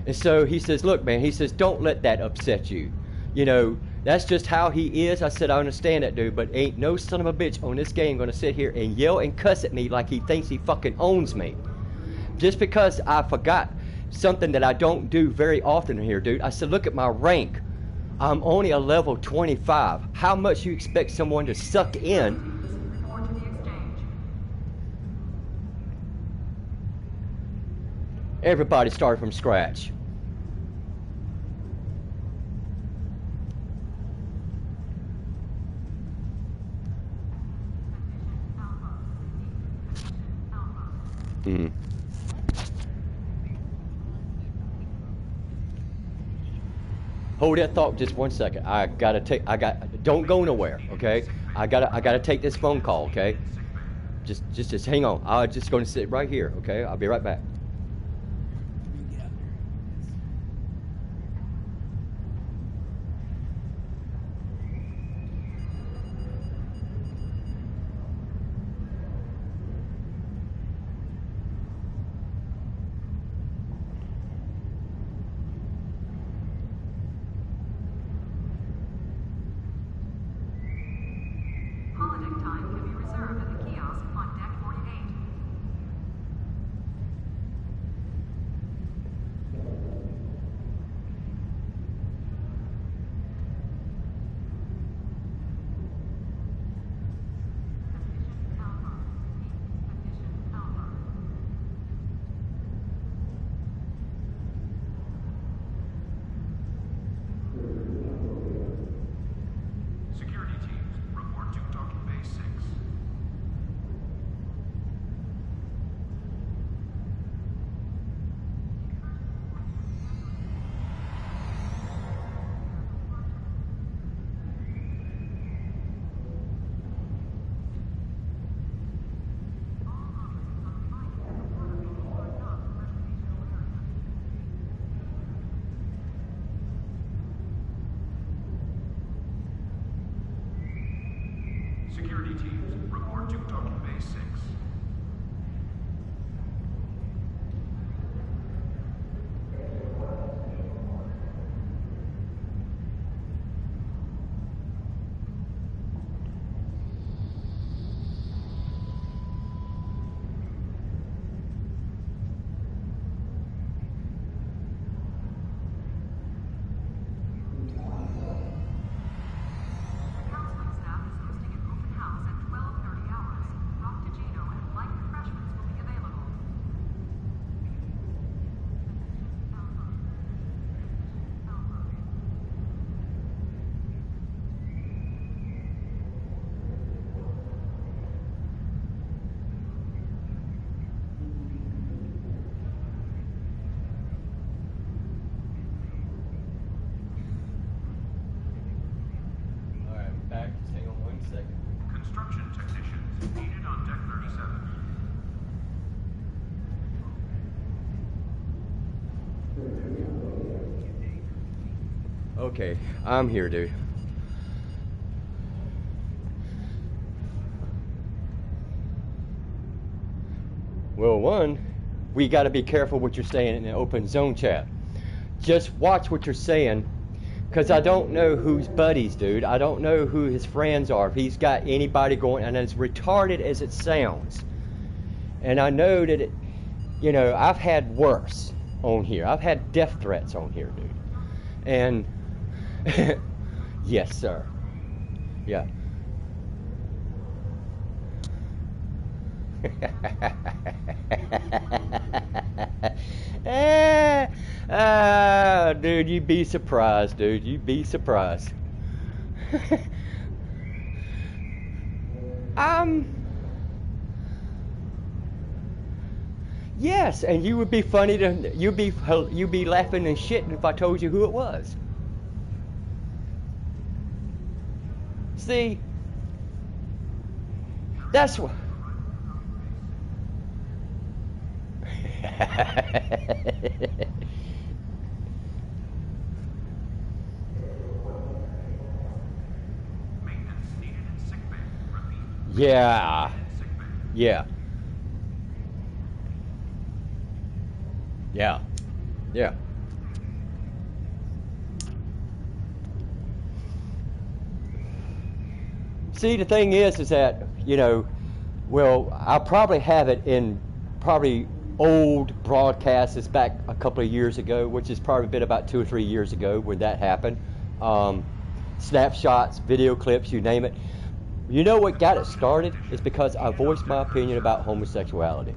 And so he says, look, man, he says, don't let that upset you. You know, that's just how he is. I said, I understand that, dude, but ain't no son of a bitch on this game gonna sit here and yell and cuss at me like he thinks he fucking owns me. Just because I forgot something that I don't do very often here, dude. I said, look at my rank. I'm only a level 25. How much you expect someone to suck in? Report to the exchange. Everybody started from scratch. Mm. Hold that thought just 1 second. Don't go nowhere, okay? I gotta take this phone call, okay? Just hang on. I'm just gonna sit right here, okay? I'll be right back. Holodeck time can be reserved at the kiosk on deck 48. Position Alpha. Position Alpha. Security teams, report to Docking Bay 6. Security teams, report to Docking Bay 6. Counseling staff is hosting an open house at 12:30 hours. Rock to Gino at second. Construction technicians needed on deck 37. Okay, I'm here, dude. Well, one, we got to be careful what you're saying in the open zone chat. Just watch what you're saying, because I don't know who's buddies, dude. I don't know who his friends are. If he's got anybody going, and as retarded as it sounds, and I know that it, you know, I've had worse on here. I've had death threats on here, dude. And yes, sir. Yeah. Dude, you'd be surprised, dude. You'd be surprised. Yes, and you would be funny to you'd be laughing and shitting if I told you who it was. See, that's what. Maintenance needed in sick bay. Repeat. Yeah. Sick bay. Yeah. Yeah. Yeah. See, the thing is that, you know, well, I'll probably have it in probably old broadcasts back a couple of years ago, which has probably been about 2 or 3 years ago when that happened. Snapshots, video clips, you name it. You know what got it started? It's because I voiced my opinion about homosexuality.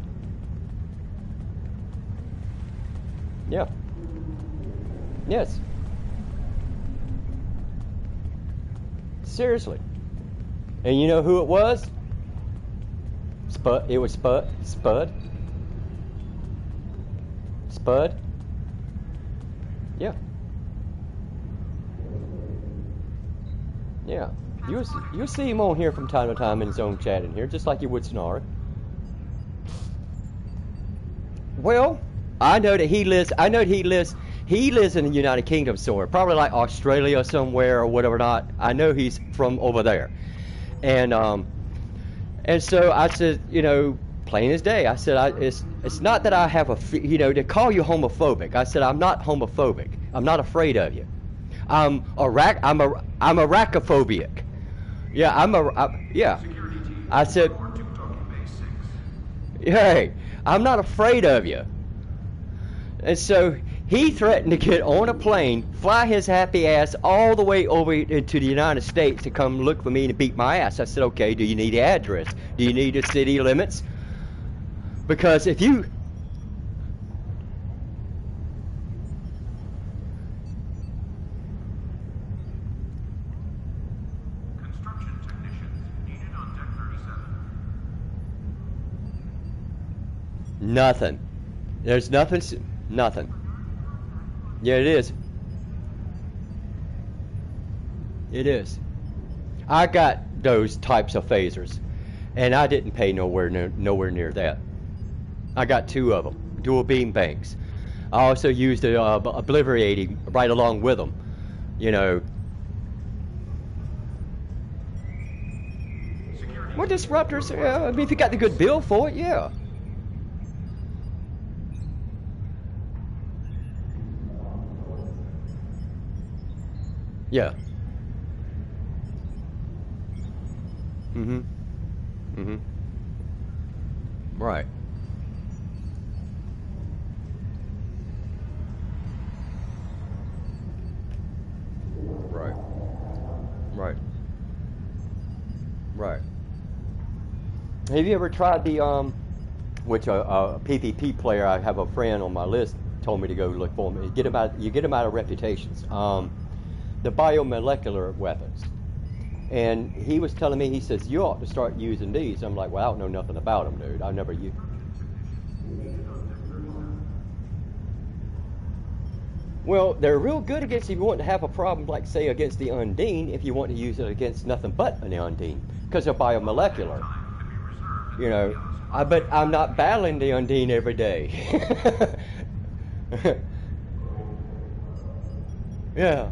Yeah. Yes. Seriously. And you know who it was? Spud. It was Spud. Spud. Spud. Yeah. Yeah. You'll see him on here from time to time in his own chat in here, just like you would Sonara. Well, I know that he lives. He lives in the United Kingdom somewhere, probably like Australia somewhere or whatever. Not. I know he's from over there, and so I said, you know, plain as day. I said, it's not that I have you know, to call you homophobic. I said I'm not homophobic. I'm not afraid of you. I'm arachophobic. Yeah, yeah. Security team. I said, Report to Tokyo Bay 6. hey, I'm not afraid of you. And so he threatened to get on a plane, fly his happy ass all the way over into the United States to come look for me and beat my ass. I said, okay, do you need the address? Do you need the city limits? Because if you... Construction technicians needed on deck 37. Nothing. There's nothing. Nothing. Yeah, it is. It is. I got those types of phasers, and I didn't pay nowhere near that. I got 2 of them, dual beam banks. I also used a obliterating right along with them. You know. Security What disruptors? I mean, if you got the good bill for it, yeah. Yeah. Mm-hmm. Mm-hmm. Right. Right. Right. Right. Have you ever tried the which a PvP player? I have a friend on my list told me to go look for them. You get them out of reputations. The biomolecular weapons. And he was telling me, he says, you ought to start using these. I'm like, well, I don't know nothing about them, dude. I've never used. Well, they're real good against if you want to have a problem, like say against the Undine, if you want to use it against nothing but an Undine, because they're biomolecular. You know, but I'm not battling the Undine every day. Yeah.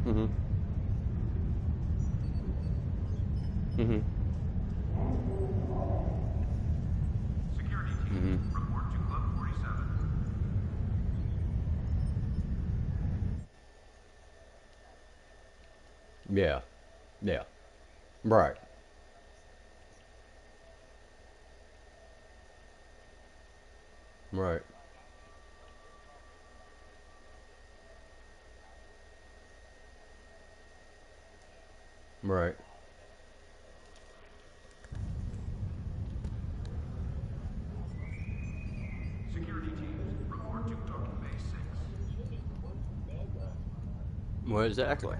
Mhm. Mhm. Security team, Mhm. report to Club 47. Yeah. Yeah. Right. Right. Right. Security teams, report to Docking Bay 6. Well, exactly.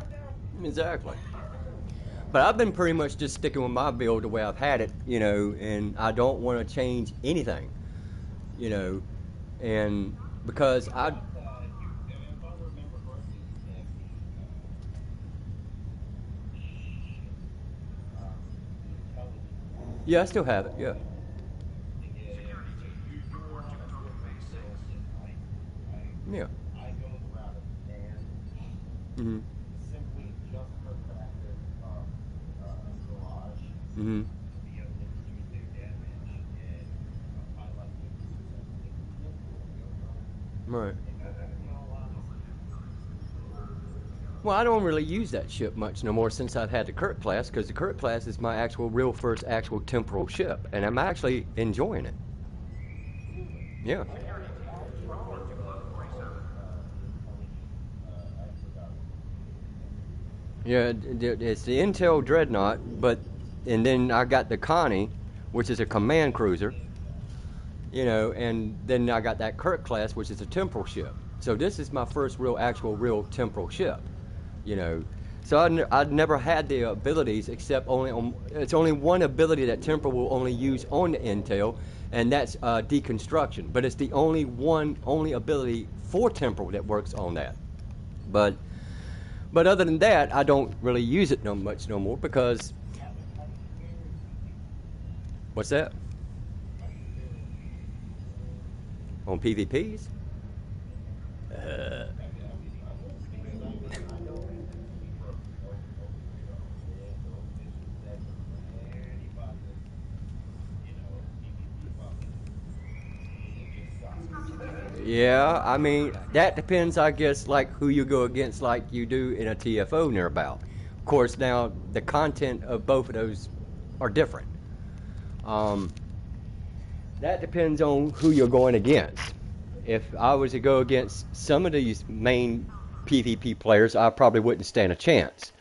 Exactly. But I've been pretty much just sticking with my build the way I've had it, you know, and I don't want to change anything, you know, and because yeah, I still have it, yeah. Security team, report to Docking Bay 6. Yeah. Mhm. Mhm. Right. Well, I don't really use that ship much no more since I've had the Kirk class, because the Kirk class is my actual, real first actual temporal ship, and I'm actually enjoying it. Yeah. Security team, report to Club 47. Yeah, it's the Intel Dreadnought, but and then I got the Connie, which is a command cruiser, you know, and then I got that Kirk class, which is a temporal ship. So this is my first real, actual, real temporal ship, you know. So I'd never had the abilities except only on. It's only one ability that temporal will only use on the Intel, and that's deconstruction. But it's the only ability for temporal that works on that. But But other than that, I don't really use it no much no more because what's that? On PvPs? Uh, yeah, I mean that depends, I guess, like who you go against, like you do in a TFO nearbout. Of course, now the content of both of those are different. Um, that depends on who you're going against. If I was to go against some of these main PvP players, I probably wouldn't stand a chance.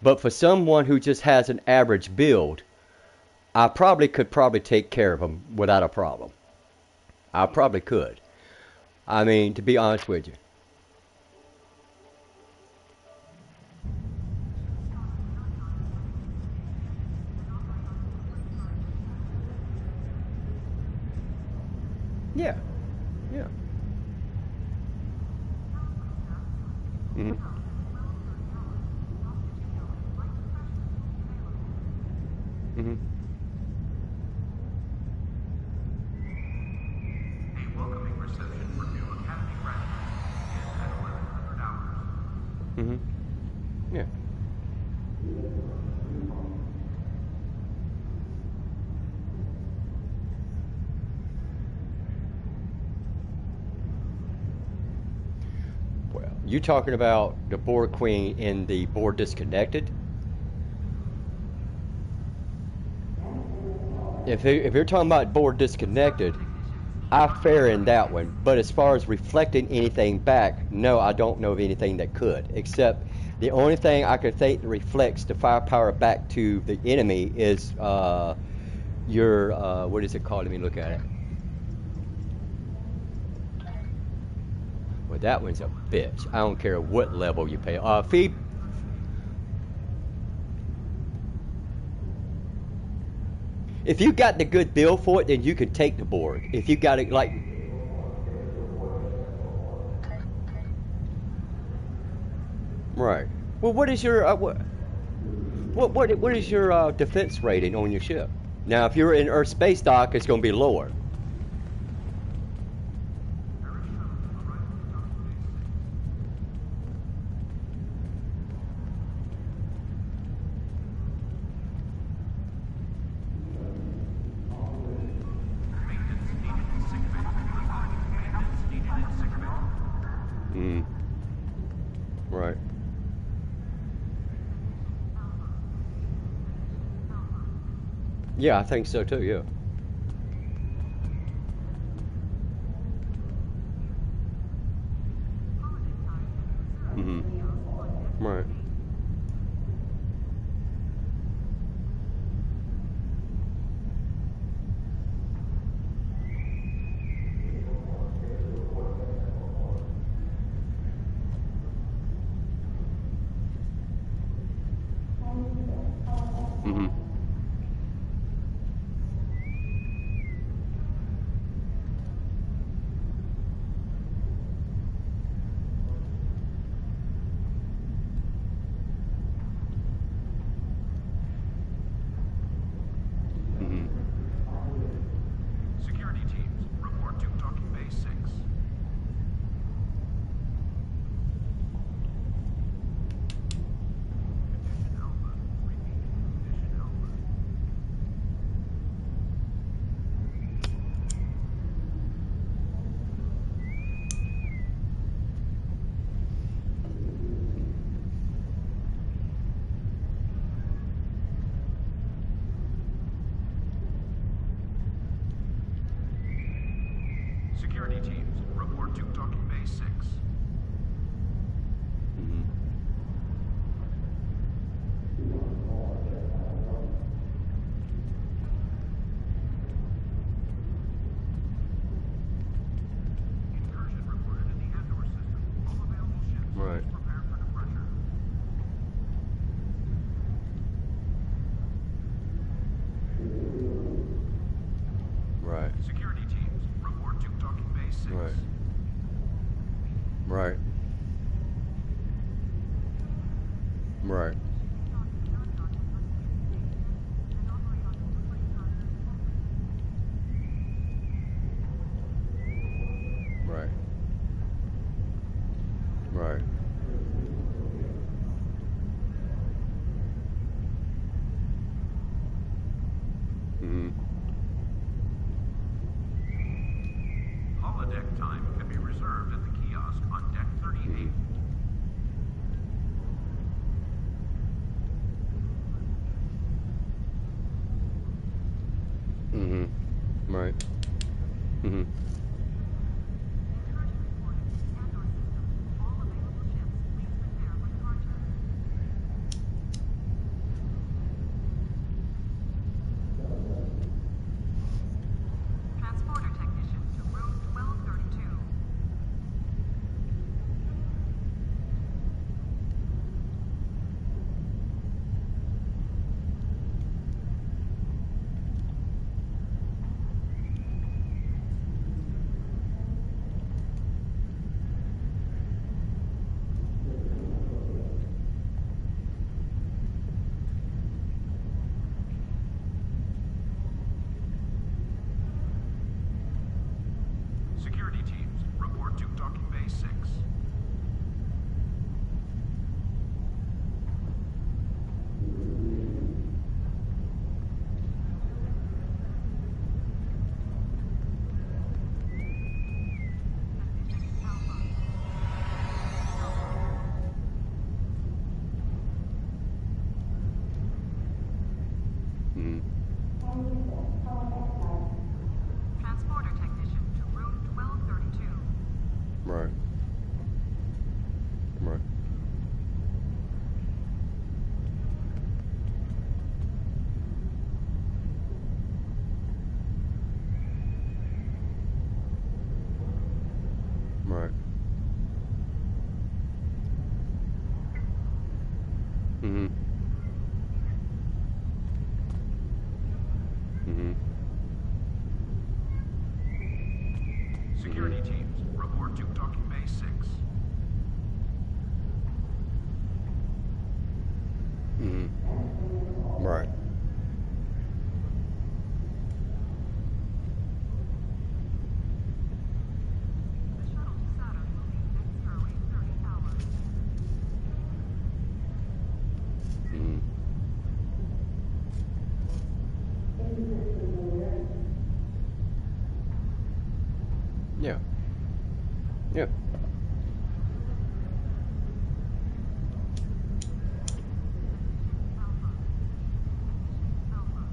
But for someone who just has an average build, I probably take care of them without a problem. I probably could. I mean, to be honest with you. Yeah. Yeah. Hmm. Hmm. A welcoming reception for new Academy graduates will begin at 1100 hours. Hmm. Yeah. Well, you talking about the Board Queen in the Board Disconnected? If you're talking about Board Disconnected, I fare in that one. But as far as reflecting anything back, no, I don't know of anything that could. Except the only thing I could think that reflects the firepower back to the enemy is your what is it called? Let me look at it. Well, that one's a bitch. I don't care what level you pay. Feed. if you got the good bill for it, then you could take the board. If you got it like. Right. Well, what is your what is your defense rating on your ship? Now, if you're in Earth space dock, it's going to be lower. Maintenance needed in sick bay. Maintenance needed in sick bay. Mm. Right. Yeah, I think so too. Yeah. Mhm. Right. Mhm. Mhm. Security teams, report to docking bay 6. Condition Alpha. Repeat. Condition Alpha. Security teams, report to docking bay 6. Mhm. Incursion reported in the Andor system. All available ships, Right. please prepare for departure. Right. Security teams, report to docking bay 6. Right. Right. Right. Right. Right. Mhm. Holodeck time can be reserved at the kiosk on deck 38. Mhm. Right. Mhm. Transporter technician to room 1232. Security teams, report to docking bay 6. Mhm. Transporter technician to room 1232. Right. Security teams, report to Docking Bay 6. Right. The shuttle to Saturn will leave at 0830 hours. Yeah. Yeah. Alpha. Alpha.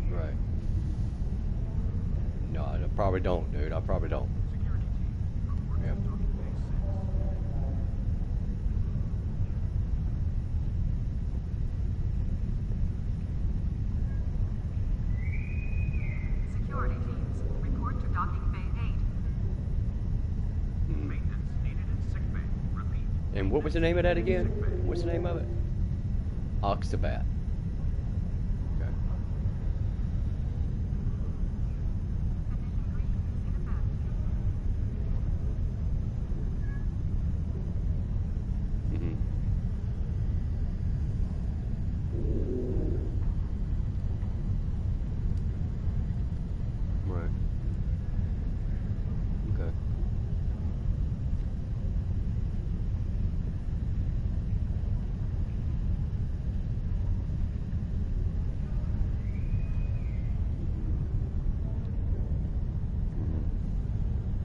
Right. No, I probably don't, dude. I probably don't. Security teams, report Yeah. to Docking Bay 6. Security teams, report to Docking Bay 8. Maintenance needed in sick bay. Repeat. And what was the name of that again? Sick bay. What's the name of it? Oxabat. Okay. Condition green. See the bed. Mm-hmm. Right. Okay.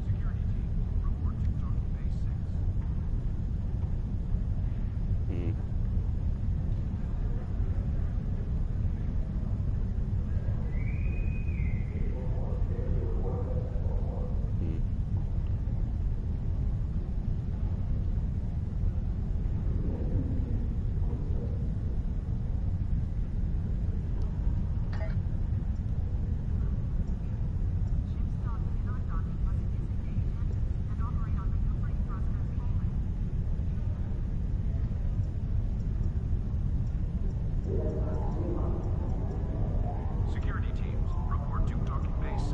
Security teams, report to Docking Bay 6. Mm-hmm. Ships docking and undocking must disengage engines and operate on maneuvering thrusters only. Security teams, report to Docking Bay 6.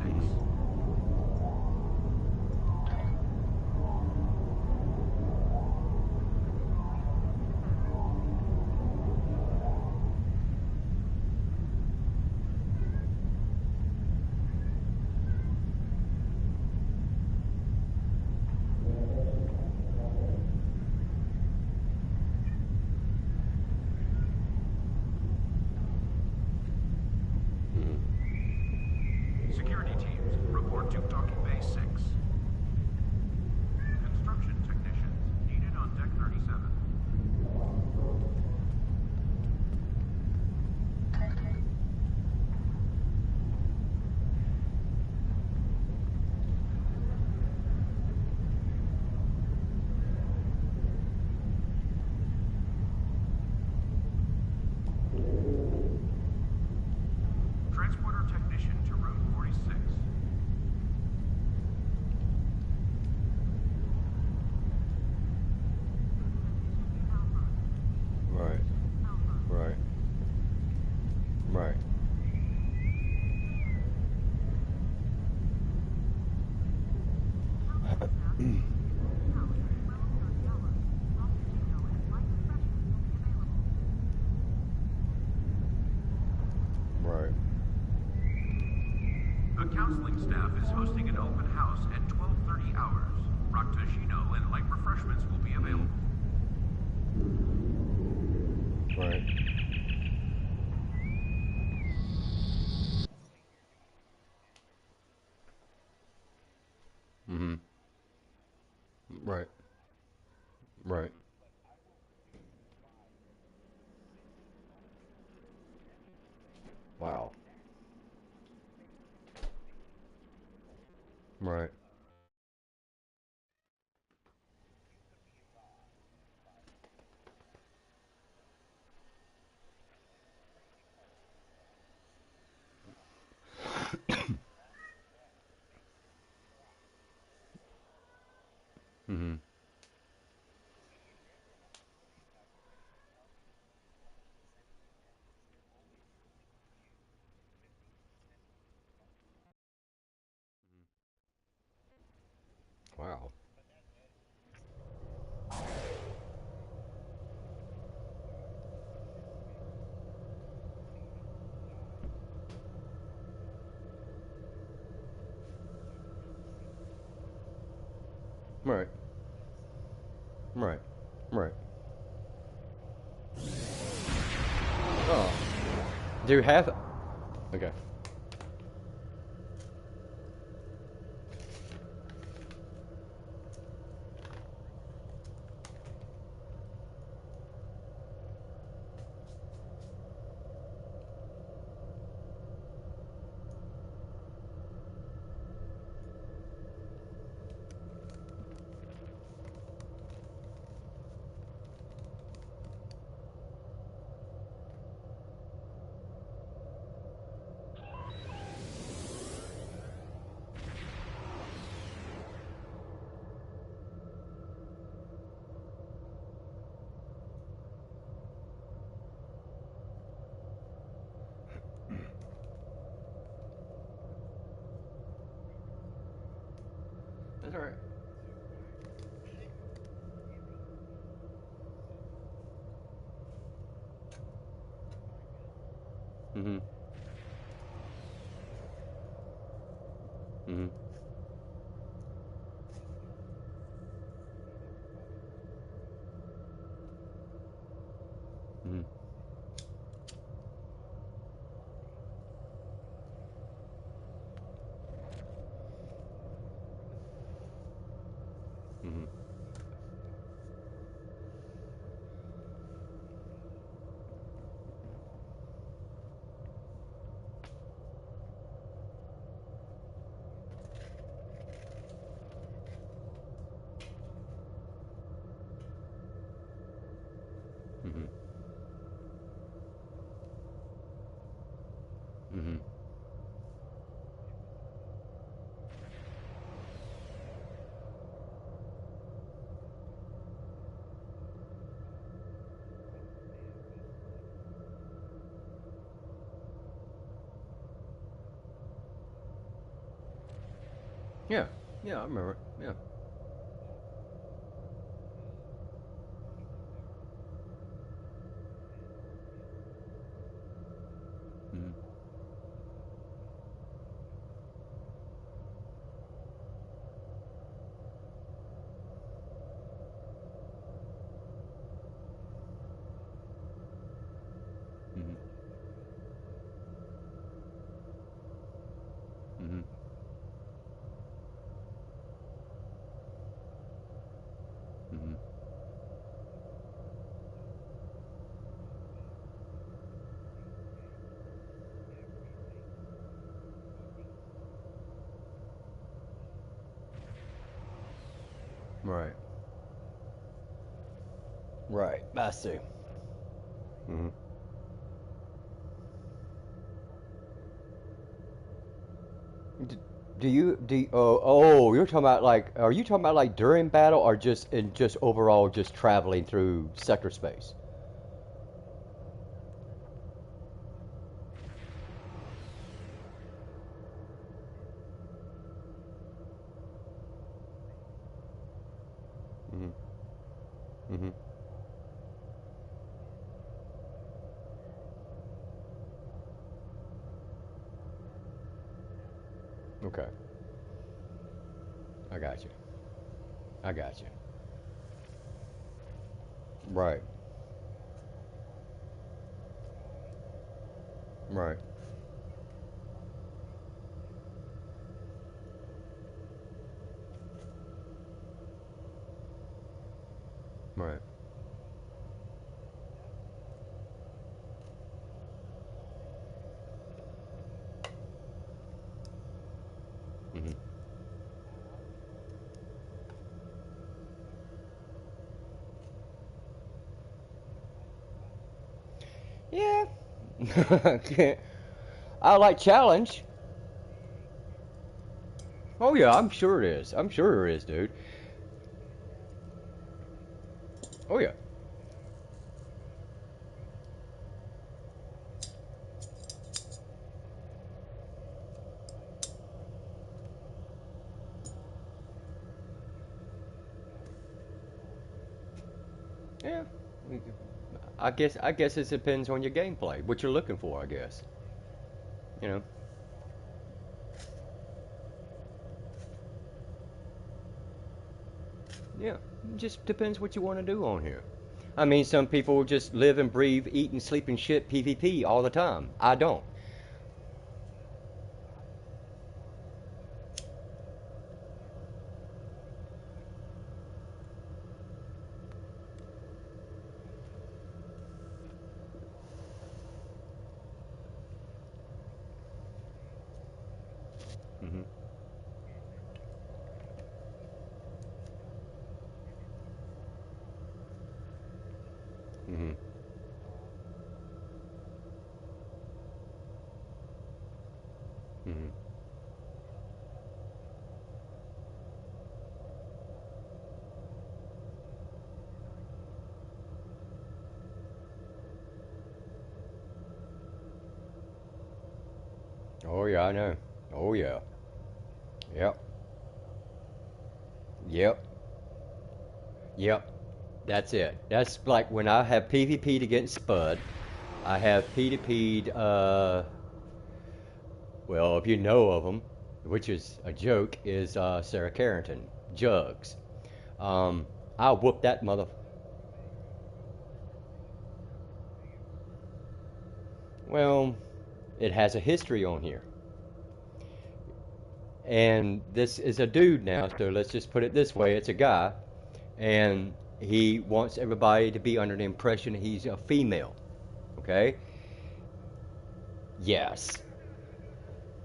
Security teams, report to Docking Bay 6. Construction technicians needed on Deck 37. Transporter technician to room 46. Alpha. Right. Alpha. Right. Right. House staff will leave the house at 12:30 hours. Frappuccino and light refreshments will be available. Right. The counseling staff is hosting an open house at 12:30 hours. Raktajino and light refreshments will be available. Right. Mm-hmm. Right. Right. Wow. Right. Mm-hmm. Wow. Right. Right. Right. Oh. Do you have? Okay. That's all right. Mm-hmm. Mm-hmm. Mm-hmm. Mm-hmm. Mm-hmm. Mm-hmm. Yeah. Yeah, I remember. Yeah. Mm-hmm. Mm-hmm. Mm-hmm. Mm-hmm. Right. Right. I see. Mm-hmm. D- you're talking about like, are you talking about like during battle or just in just overall just traveling through sector space? Mm-hmm. Mm-hmm. Okay. I got you. I got you. Right. Right. Right. Mm-hmm. Yeah. I like challenge. Oh yeah, I'm sure it is. I'm sure it is, dude. Oh yeah. Yeah. I guess it depends on your gameplay, what you're looking for, I guess. You know. Yeah. It just depends what you want to do on here. I mean, some people just live and breathe, eat and sleep and shit PvP all the time. I don't. Mhm. Mhm. Mhm. Oh yeah, I know. Oh yeah. Yep. Yep. Yep. That's it. That's like when I have PvP'd against Spud. I have PvP'd, well, if you know of them, which is a joke, is Sarah Carrington, Jugs. Um, I whooped that mother. Well, it has a history on here. And this is a dude now, so let's just put it this way, it's a guy, and he wants everybody to be under the impression he's a female. Okay? Yes.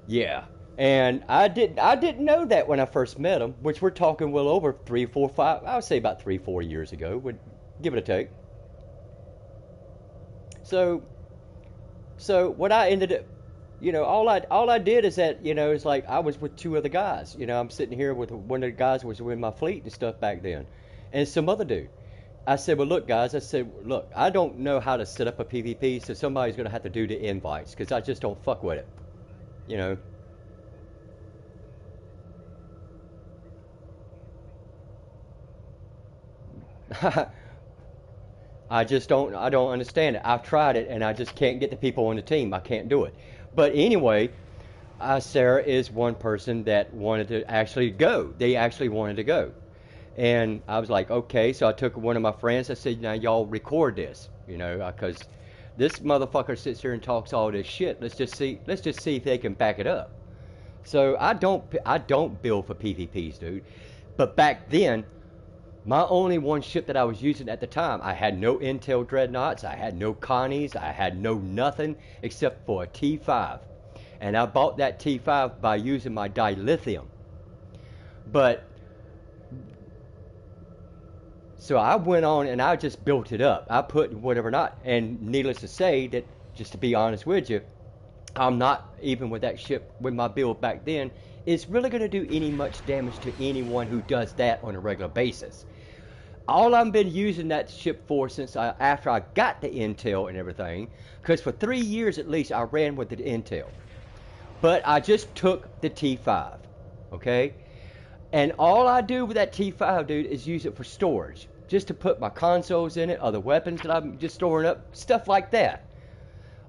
Yeah. And I didn't know that when I first met him, which we're talking well over 3, 4, 5, I would say about 3, 4 years ago, would give it a take. So so what I ended up, all I did is that, it's like I was with two other guys. I'm sitting here with one of the guys who was with my fleet and stuff back then, and some other dude. I said, well, look, guys. I said, look, I don't know how to set up a PvP, so somebody's gonna have to do the invites because I just don't fuck with it. You know. I don't understand it. I've tried it and I just can't get the people on the team. I can't do it. But anyway, Sarah is one person that wanted to actually go. They actually wanted to go. And I was like, okay. So I took one of my friends. I said, now y'all record this, because this motherfucker sits here and talks all this shit. Let's just see if they can back it up. So I don't build for PvPs, dude. But back then, my only one ship that I was using at the time, I had no Intel Dreadnoughts, I had no Connies, I had no nothing except for a T5. And I bought that T5 by using my dilithium. But so I went on and I just built it up. I put whatever not, and needless to say that, just to be honest with you, I'm not even with that ship with my build back then. It's really going to do any much damage to anyone who does that on a regular basis. All I've been using that ship for since after I got the intel and everything, because for 3 years at least I ran with the intel. But I just took the T5, okay? And all I do with that T5, dude, is use it for storage. Just to put my consoles in it, other weapons that I'm just storing up, stuff like that.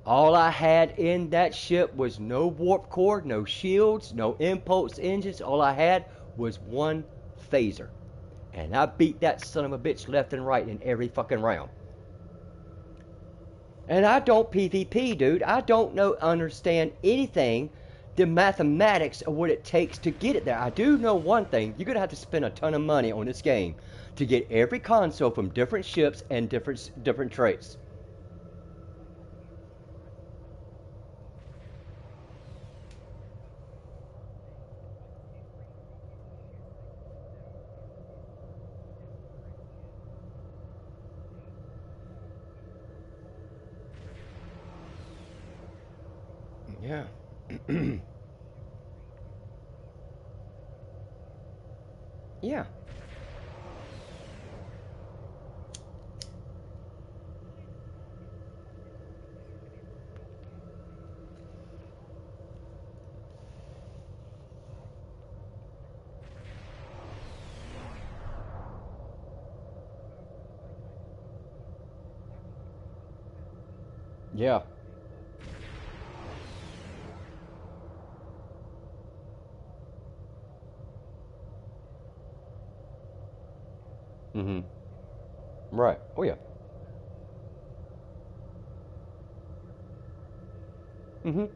All I had in that ship was no warp core, no shields, no impulse engines. All I had was one phaser. And I beat that son of a bitch left and right in every fucking round. And I don't PvP, dude. I don't understand anything, the mathematics of what it takes to get it there. I do know one thing. You're going to have to spend a ton of money on this game to get every console from different ships and different traits. Yeah. Yeah. Yeah. Mm-hmm. Right. Oh yeah. Mm-hmm.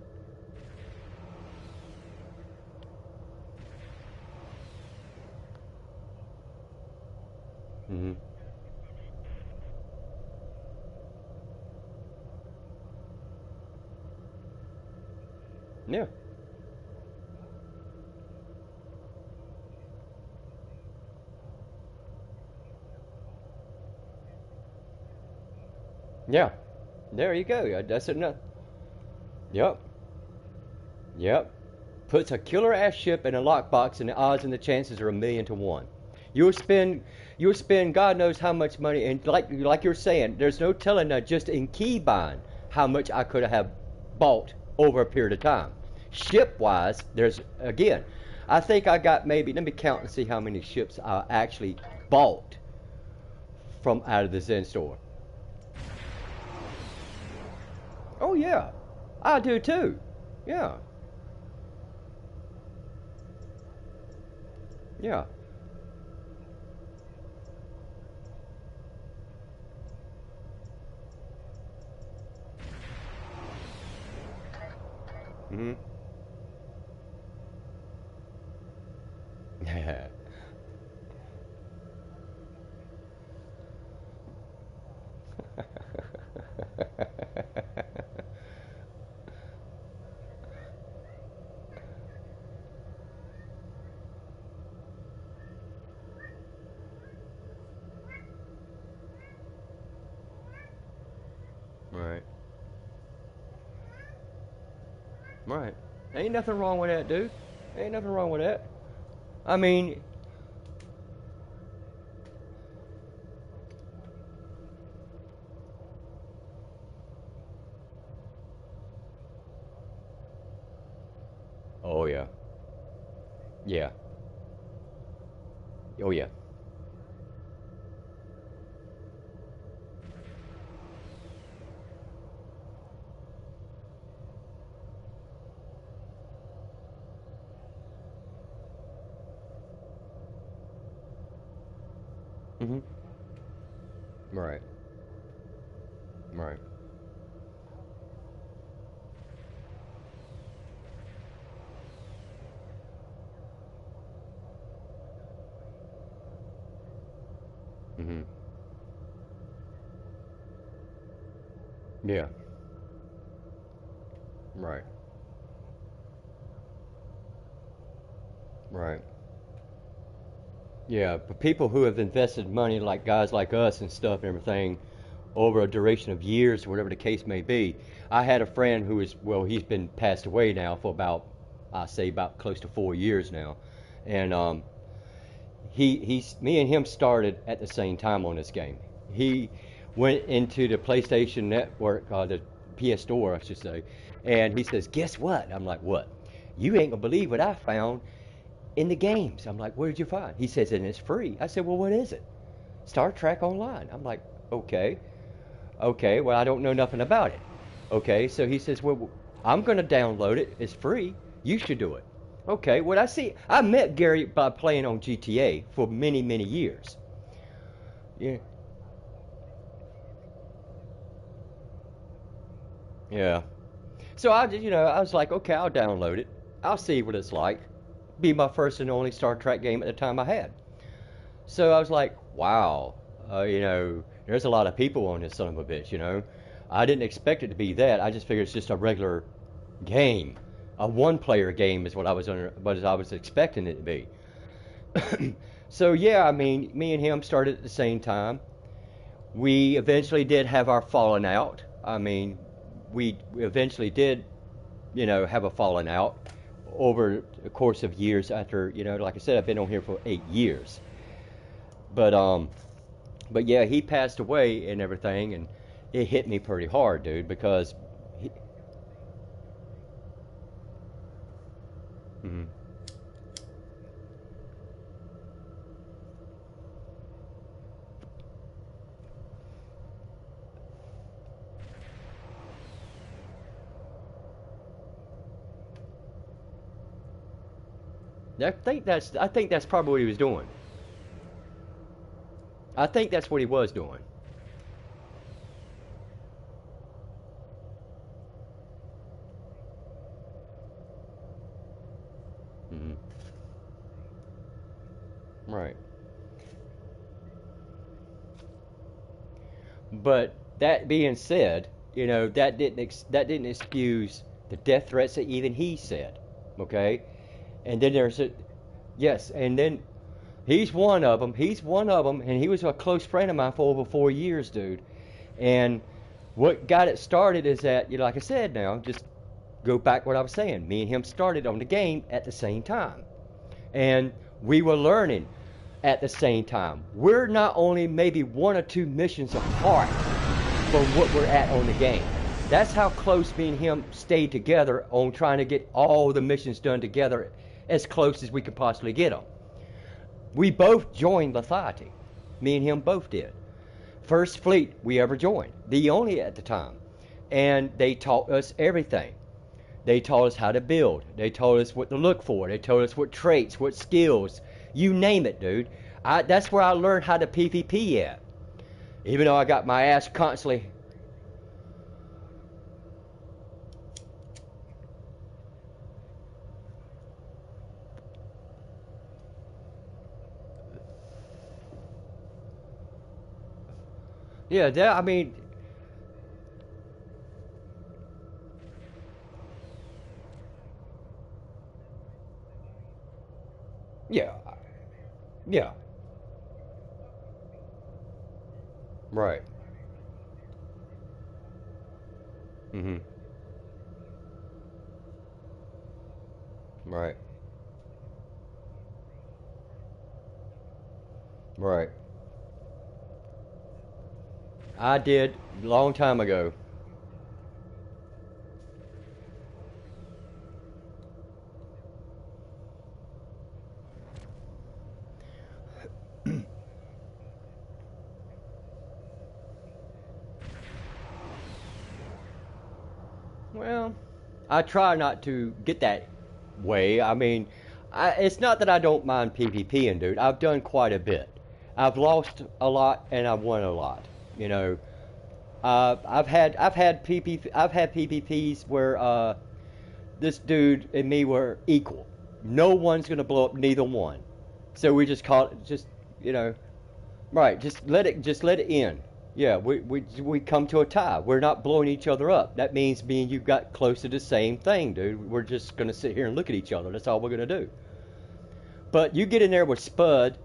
Mm-hmm. Yeah. Yeah. There you go. That's enough. Yep. Yep. Puts a killer ass ship in a lockbox, and the odds and the chances are 1,000,000 to 1. You'll spend you'll spend God knows how much money, and like you're saying, there's no telling just in Keybind how much I could have bought over a period of time. Ship wise, there's again, I think I got maybe let me count and see how many ships I actually bought from out of the Zen store. Oh yeah, I do too. Yeah, yeah. Mhm. Right. Right. Ain't nothing wrong with that, dude. Ain't nothing wrong with that. I mean, oh yeah. Yeah. Oh yeah. Mhm. Right. Right. Mhm. Yeah. Right. Right. Yeah, but people who have invested money, like guys like us and stuff and everything, over a duration of years, or whatever the case may be. I had a friend who is, well, he's been passed away now for about, I say about close to 4 years now, and me and him started at the same time on this game. He went into the PlayStation Network, the PS Store, I should say, and he says, "Guess what?" I'm like, "What?" "You ain't gonna believe what I found in the games." I'm like, "What did you find?" He says, "And it's free." I said, "Well, what is it?" "Star Trek Online." I'm like, "Okay, okay. Well, I don't know nothing about it." Okay, so he says, "Well, I'm gonna download it. It's free. You should do it." Okay, well, I see. I met Gary by playing on GTA for many, many years. Yeah, yeah. So I just, I was like, okay, I'll download it. I'll see what it's like. Be my first and only Star Trek game at the time I had. So I was like, wow, there's a lot of people on this son of a bitch. I didn't expect it to be that. I just figured it's just a regular game. A one-player game is what I was expecting it to be. So yeah, I mean, me and him started at the same time. We eventually did have our falling out. I mean, we eventually did, have a falling out over the course of years after, like I said, I've been on here for 8 years. But but yeah, he passed away and everything, and it hit me pretty hard, dude, because he, mhm. I think that's probably what he was doing. I think that's what he was doing. Hmm. Right. But that being said, you know that didn't excuse the death threats that even he said. Okay, and then there's a yes, and then he's one of them. He's one of them, and he was a close friend of mine for over 4 years, dude. And what got it started is that, you know, like I said, now just go back what I was saying. Me and him started on the game at the same time, and we were learning at the same time. We're not only maybe one or two missions apart from what we're at on the game. That's how close me and him stayed together on trying to get all the missions done together as close as we could possibly get them. We both joined Lethargy. Me and him both did. First fleet we ever joined. The only at the time. And they taught us everything. They taught us how to build. They told us what to look for. They told us what traits, what skills. You name it, dude. That's where I learned how to PvP at. Even though I got my ass constantly... Yeah, I mean... Yeah. Yeah. Right. Mm-hmm. Right. Right. I did a long time ago. Well, I try not to get that way. I mean, it's not that I don't mind PvPing, dude. I've done quite a bit. I've lost a lot and I've won a lot. You know, I've had PvPs where this dude and me were equal. No one's gonna blow up neither one. So we just call it just you know right. Just let it end. Yeah, we come to a tie. We're not blowing each other up. That means me and you got close to the same thing, dude. We're just gonna sit here and look at each other. That's all we're gonna do. But you get in there with Spud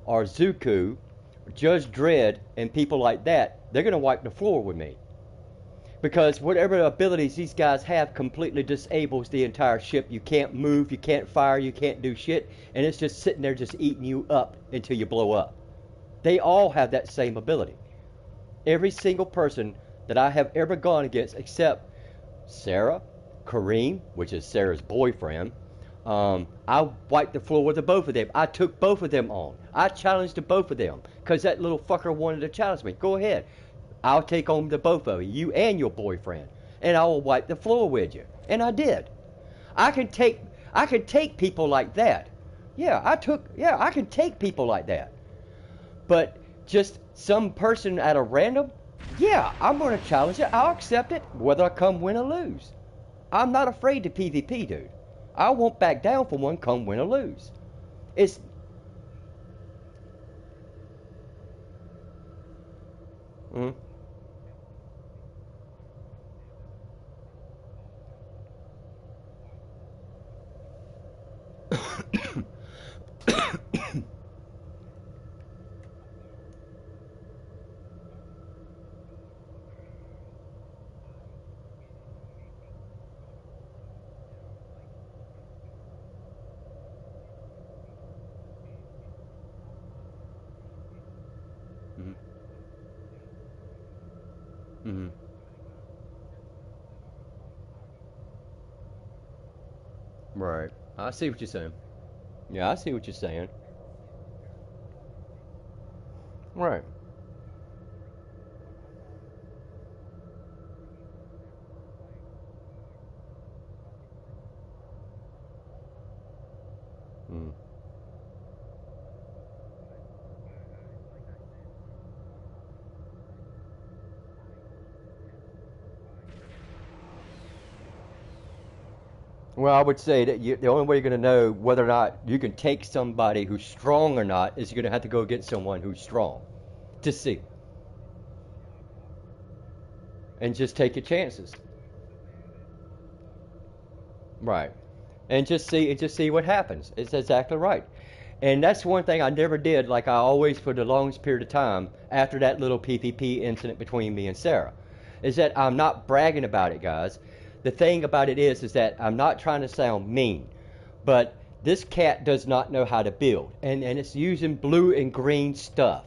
or Zuku, or Judge Dredd, and people like that, they're gonna wipe the floor with me. Because whatever abilities these guys have completely disables the entire ship. You can't move, you can't fire, you can't do shit, and it's just sitting there just eating you up until you blow up. They all have that same ability. Every single person that I have ever gone against, except Sarah, Kareem, which is Sarah's boyfriend, I wiped the floor with the both of them. I took both of them on. I challenged the both of them because that little fucker wanted to challenge me. Go ahead. I'll take on the both of you and your boyfriend, and I will wipe the floor with you. And I did. I can take people like that. I can take people like that. But just some person at a random, yeah, I'm going to challenge it. I'll accept it, whether I come win or lose. I'm not afraid to PvP, dude. I won't back down for one, come win or lose. It's... Mm, mm, mm. Right. I see what you're saying. Yeah, I see what you're saying. Right. Mm. Well, I would say that the only way you're going to know whether or not you can take somebody who's strong or not is you're going to have to go get someone who's strong to see. And just take your chances. Right. And just see what happens. It's exactly right. And that's one thing I never did, like I always for the longest period of time after that little PvP incident between me and Sarah, is that I'm not bragging about it, guys. The thing about it is that I'm not trying to sound mean, but this cat does not know how to build, and it's using blue and green stuff.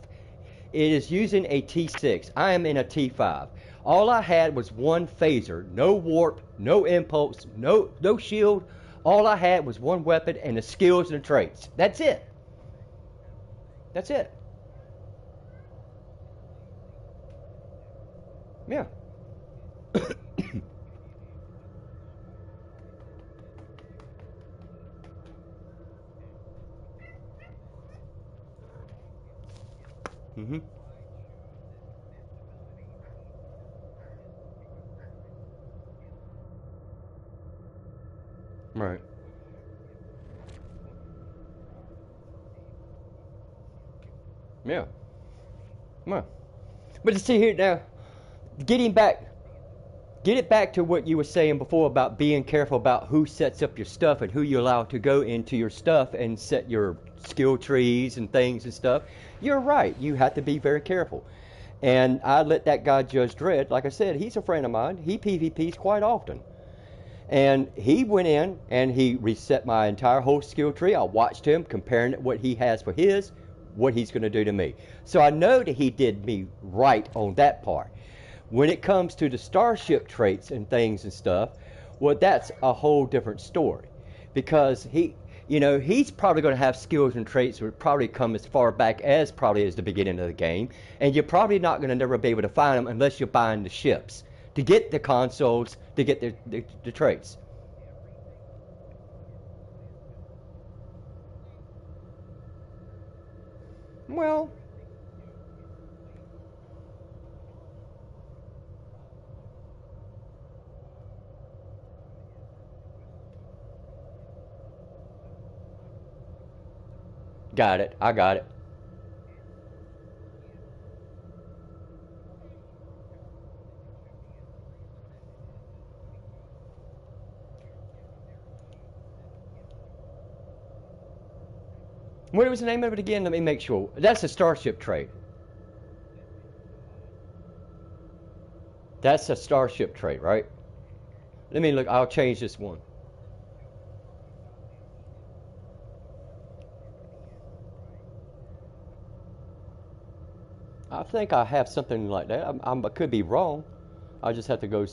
It is using a T6. I am in a T5. All I had was one phaser, no warp, no impulse, no shield. All I had was one weapon and the skills and the traits. That's it. That's it. Yeah. Mm-hmm. Right. Yeah. Well, but to see here now, getting back, get it back to what you were saying before about being careful about who sets up your stuff and who you allow to go into your stuff and set your skill trees and things and stuff. You're right. You have to be very careful. And I let that guy Judge Dredd, like I said, he's a friend of mine. He PvPs quite often. And he went in and he reset my entire whole skill tree. I watched him comparing what he has for his, what he's going to do to me. So I know that he did me right on that part. When it comes to the starship traits and things and stuff, well, that's a whole different story. Because he's probably going to have skills and traits that would probably come as far back as probably as the beginning of the game. And you're probably not going to never be able to find them unless you're buying the ships to get the consoles, to get the traits. Well, got it. I got it. What was the name of it again? Let me make sure. That's a starship trait. That's a starship trait, right? Let me look. I'll change this one. I think I have something like that. I could be wrong. I just have to go. I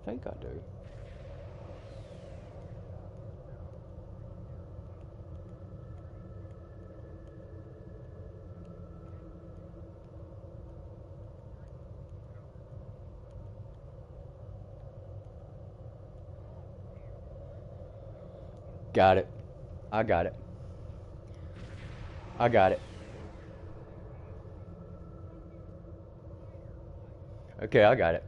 think I do. Got it. I got it. I got it. Okay, I got it.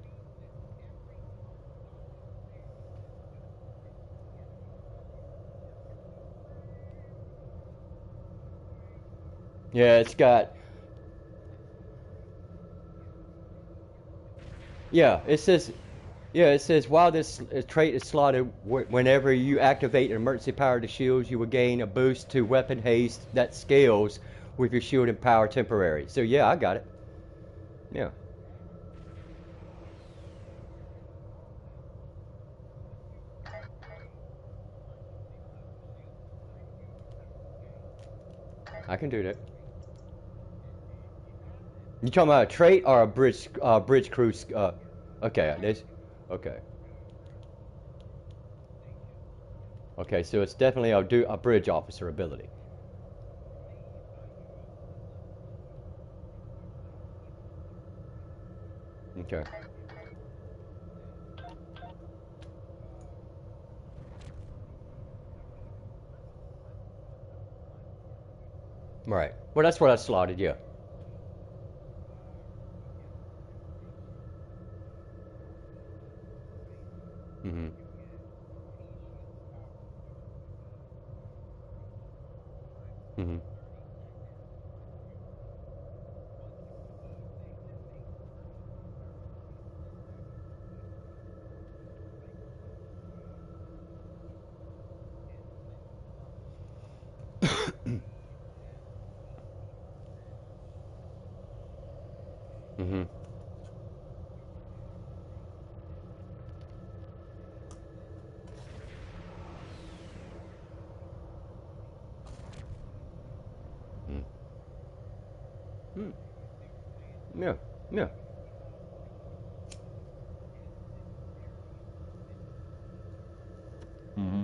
Yeah, it's got. Yeah, it says. Yeah, it says while this trait is slotted, whenever you activate an emergency power to shields, you will gain a boost to weapon haste that scales with your shield and power temporary. So yeah, I got it. Yeah. I can do that. You talking about a trait or a bridge crew? Okay, this. Okay. Okay, so it's definitely a bridge officer ability. Okay. Right. Well, that's what I slotted. Yeah. Mm-hmm. Mm-hmm. Mm. Yeah. Yeah. Mm-hmm.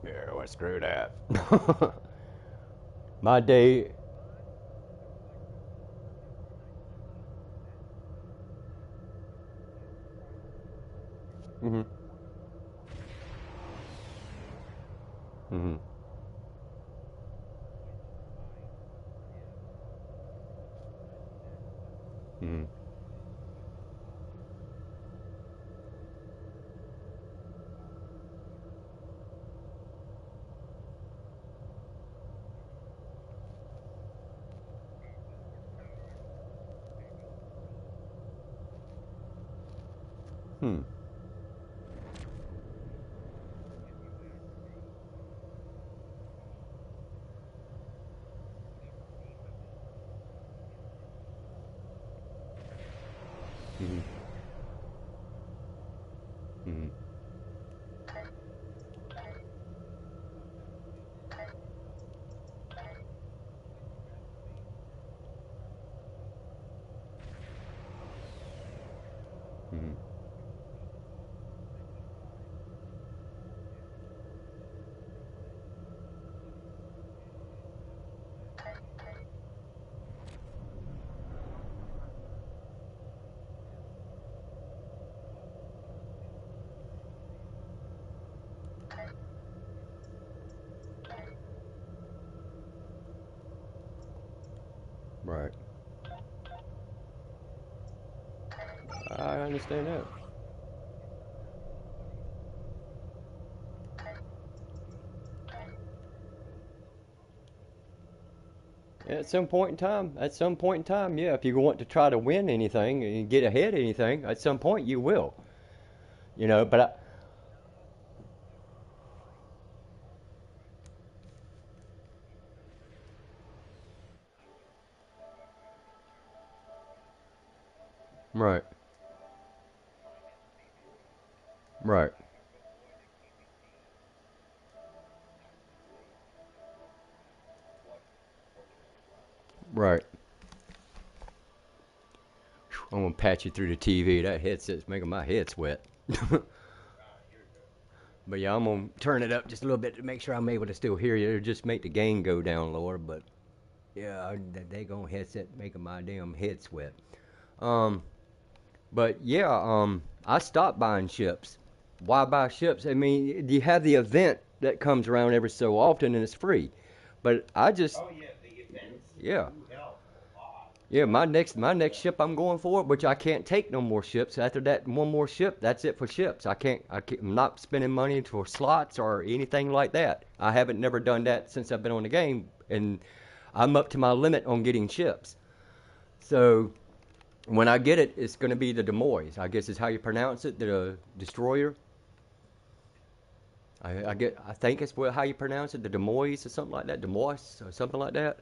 Yeah, well, screw that. My day. Mm-hmm. Mm-hmm. Mm-hmm. Hmm. Mm-hmm. Mm-hmm. Mm-hmm. Right. I understand that. At some point in time, yeah, if you want to try to win anything and get ahead of anything, at some point you will. But right, right, right. I'm gonna patch you through the TV. That headset's making my head sweat. But yeah, I'm gonna turn it up just a little bit to make sure I'm able to still hear you. It'll just make the gain go down lower. But yeah, that they gonna headset making my damn head sweat. Um, but yeah, I stopped buying ships. Why buy ships? I mean, you have the event that comes around every so often and it's free. But I just, yeah, yeah. My next ship I'm going for, which I can't take no more ships. After that, one more ship, that's it for ships. I'm not spending money for slots or anything like that. I haven't never done that since I've been on the game, and I'm up to my limit on getting ships. So when I get it, it's going to be the Des Moines. I guess is how you pronounce it, the destroyer. I think it's how you pronounce it, the Des Moines or something like that, Des Moines or something like that.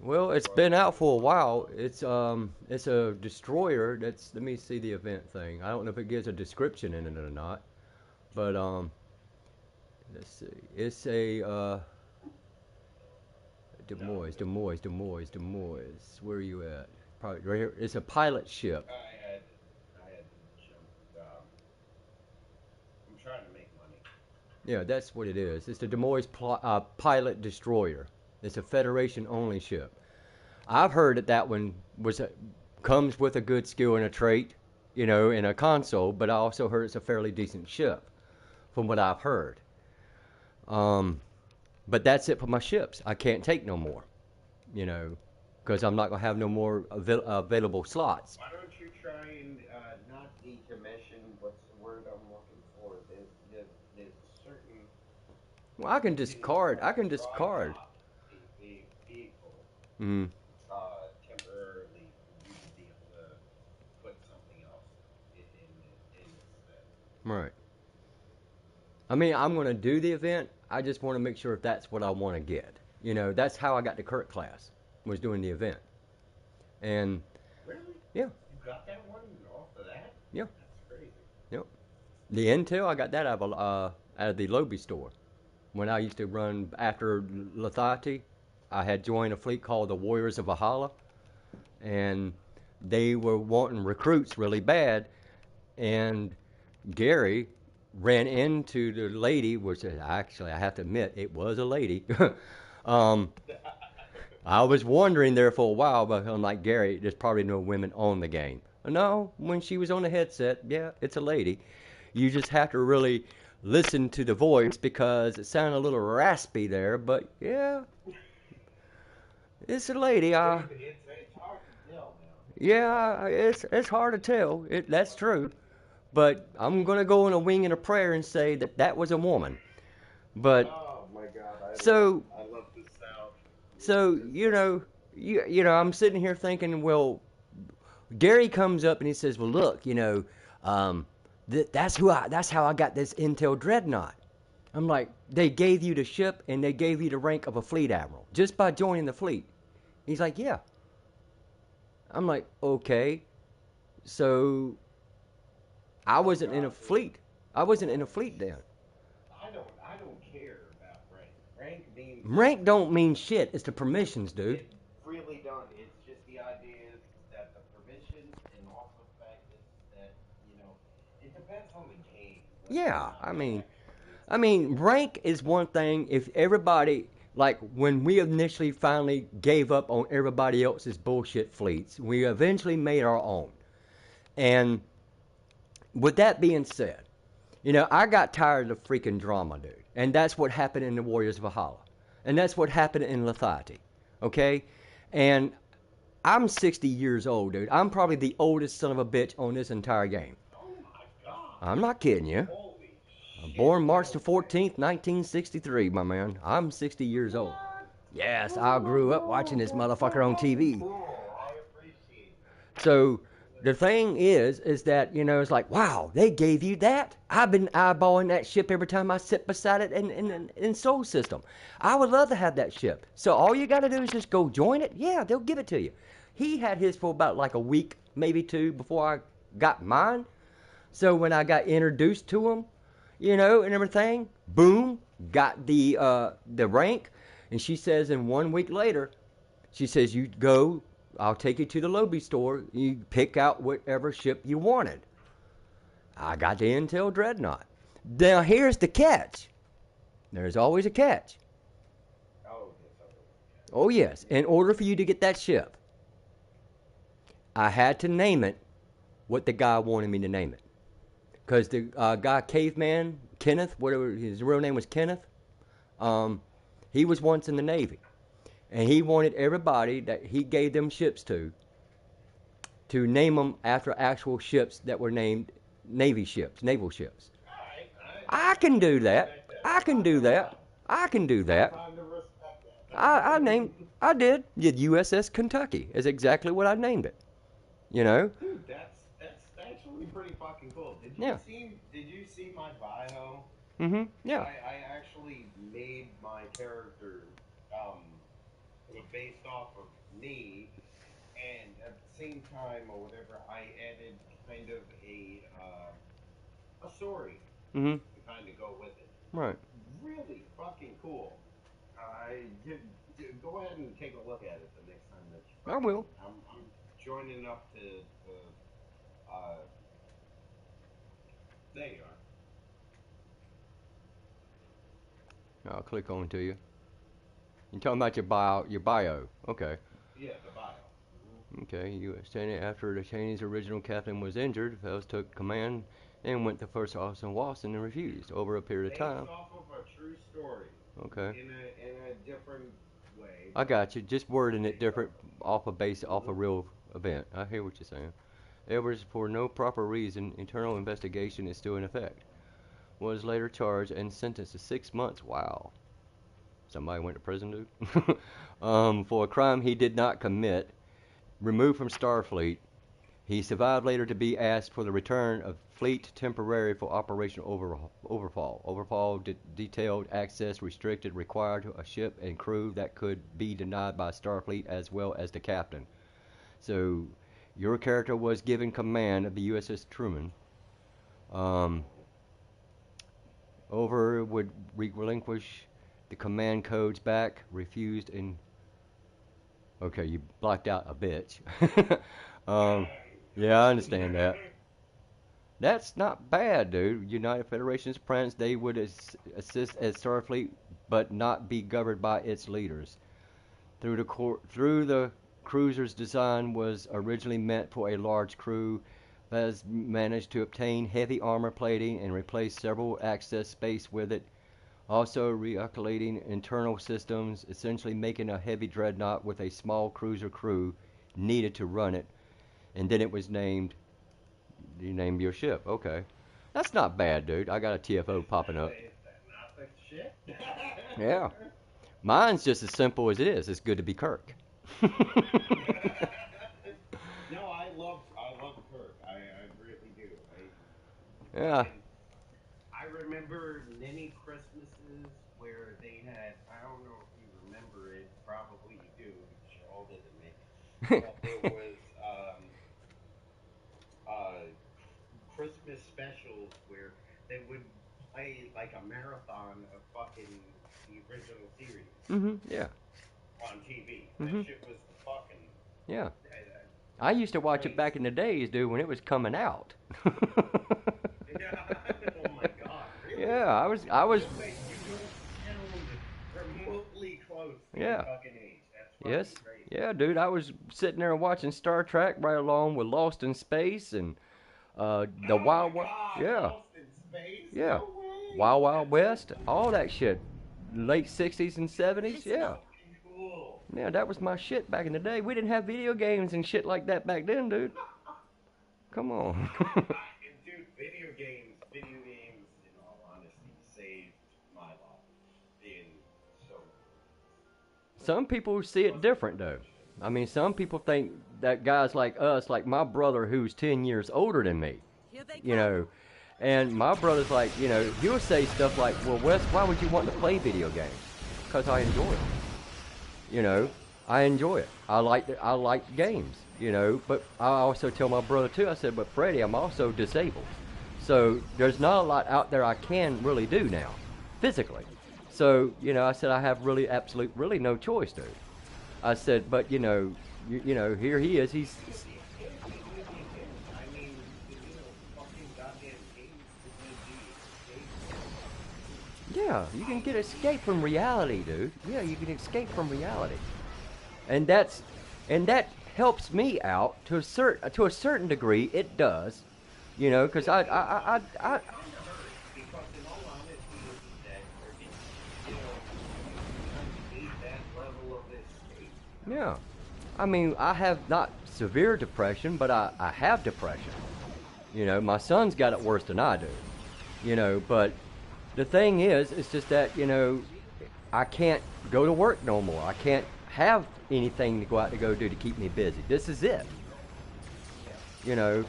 Well, it's been out for a while. It's a destroyer. Let me see the event thing. I don't know if it gives a description in it or not, but let's see. It's a Des Moines, Des Moines, Des Moines, Des Moines. Where are you at? Probably right here. It's a pilot ship. Yeah, that's what it is. It's the Des Moines pilot destroyer. It's a Federation only ship. I've heard that one comes with a good skill and a trait. you know, in a console, but I also heard it's a fairly decent ship, from what I've heard. But that's it for my ships. I can't take no more, you know, because I'm not gonna have no more available slots. Why don't you try and not decommission? What's the word I'm looking for? There's certain. Well, I can discard. I can discard. A vehicle Mm. temporarily for you to be able to put something else in instead. Right. I mean, I'm gonna do the event. I just want to make sure if that's what I want to get. You know, that's how I got to Kirk class, was doing the event. And Really? yeah, You got that one off of that? yeah, That's crazy. yep. The intel I got that out of the Lobby store. When I used to run after Lethargy, I had joined a fleet called the Warriors of Valhalla, and they were wanting recruits really bad, and Gary ran into the lady, which actually I have to admit it was a lady. I was wondering there for a while, but I'm like, Gary, there's probably no women on the game. No, when she was on the headset, yeah, it's a lady. You just have to really listen to the voice because it sounded a little raspy there, but yeah, it's a lady. It's hard to tell now. Yeah, it's hard to tell. That's true. But I'm going to go in a wing and a prayer and say that that was a woman. But Oh my God! I love the sound. so you know, I'm sitting here thinking, well, Gary comes up and he says, well, look, you know, that's how I got this Intel Dreadnought. I'm like, they gave you the ship and they gave you the rank of a fleet admiral just by joining the fleet. He's like, yeah. I'm like, okay. So I wasn't in a fleet. I wasn't in a fleet then. I don't care about rank. Rank means Rank don't mean shit. It's the permissions, dude. it really don't. It's just the idea that the permissions and also the fact that you know it depends on the game. Yeah, I mean, rank is one thing. If everybody, like when we initially finally gave up on everybody else's bullshit fleets, we eventually made our own. And with that being said, you know, I got tired of the freaking drama, dude. And that's what happened in the Warriors of Valhalla. And that's what happened in Lethargy. Okay? And I'm 60 years old, dude. I'm probably the oldest son of a bitch on this entire game. Oh my God! I'm not kidding you. Holy I'm shit. born March the 14th, 1963, my man. I'm 60 years old. Yes, I grew up watching this motherfucker on TV. Cool. I appreciate it. So the thing is that, you know, it's like, wow, they gave you that? I've been eyeballing that ship every time I sit beside it in Soul System. I would love to have that ship. So all you got to do is just go join it. Yeah, they'll give it to you. He had his for about like a week, maybe two, before I got mine. So when I got introduced to him, you know, and everything, boom, got the rank. And she says, and 1 week later, she says, you go, I'll take you to the Lobby store. You pick out whatever ship you wanted. I got the Intel Dreadnought. Now here's the catch. There's always a catch. Oh, yes, okay. Oh yes, in order for you to get that ship, I had to name it what the guy wanted me to name it. Because the guy, Caveman, Kenneth, whatever his real name was, Kenneth, he was once in the Navy. And he wanted everybody that he gave them ships to name them after actual ships that were named Navy ships, naval ships. I can do that. I can do that. I can do that. Time to respect that. I did. The USS Kentucky is exactly what I named it. You know? Dude, that's actually pretty fucking cool. Yeah. Did you see my bio? Yeah. I actually made my character based off of me, and at the same time or whatever, I added kind of a story to kind of go with it. Right. Really fucking cool. Go ahead and take a look at it the next time that you. I will. I'm joining up to there you are. I'll click on to you. You're talking about your bio. Okay. Yeah, the bio. Okay, U.S. Navy. After the Chinese original captain was injured, Phelps took command and went to First Officer Watson and refused. Over a period of time. Based off of a true story. Okay. In a different way. I got you. Just wording it different off a real event. I hear what you're saying. Edwards, for no proper reason, internal investigation is still in effect. Was later charged and sentenced to 6 months. Wow. Somebody went to prison, dude. For a crime he did not commit. Removed from Starfleet. He survived later to be asked for the return of fleet temporary for Operation Overfall. Overfall detailed access restricted required to a ship and crew that could be denied by Starfleet as well as the captain. So your character was given command of the USS Truman. Over would relinquish the command codes back, refused, and okay, you blacked out a bitch. Yeah, I understand that. That's not bad, dude. United Federation's plans, they would assist as Starfleet, but not be governed by its leaders. Through the cruiser's design was originally meant for a large crew, but has managed to obtain heavy armor plating and replace several access space with it. Also recalculating internal systems, essentially making a heavy dreadnought with a small cruiser crew needed to run it. And then it was named, you named your ship. Okay. That's not bad, dude. I got a TFO popping up. Not the shit. Yeah. Mine's just as simple as it is. It's good to be Kirk. No, I love Kirk. I really do. Yeah. I remember many Christmases where they had, I don't know if you remember it, probably you do, you're older than me, but there was Christmas specials where they would play like a marathon of fucking the original series Yeah. on TV. That shit was fucking... Yeah. I used to watch it back in the days, dude, when it was coming out. Oh my god, really? Yeah, I was. You don't remotely close to Yeah. your fucking age. That's fucking Yes. crazy. Yeah, dude, I was sitting there watching Star Trek right along with Lost in Space and the Wild Wild. God, Yeah. Lost in Space? Yeah. No way. Wild Wild West, all that shit. Late 60s and 70s, yeah. Fucking cool. Yeah, that was my shit back in the day. We didn't have video games and shit like that back then, dude. Come on. Dude, video games, in all honesty, saved my life. Some people see it different, though. I mean, some people think that guys like us, like my brother who's 10 years older than me, you know, and my brother's like, you know, he'll say stuff like, well, Wes, why would you want to play video games? Because I enjoy it. You know, I enjoy it. I like games, you know, but I also tell my brother too, I said, but Freddie, I'm also disabled. So there's not a lot out there I can really do now, physically. So, you know, I said, I have really no choice, dude. I said, but, you know, here he is, he's... I mean, fucking goddamn games Yeah, you can get escape from reality, dude. Yeah, you can escape from reality. And that helps me out to a certain degree. It does, you know, because I because in all honesty, that need that level of escape. yeah. I mean, I have not severe depression, but I have depression. You know, my son's got it worse than I do. You know, but the thing is, it's just that, you know, I can't go to work no more. I can't have anything to go out to go do to keep me busy. This is it. You know.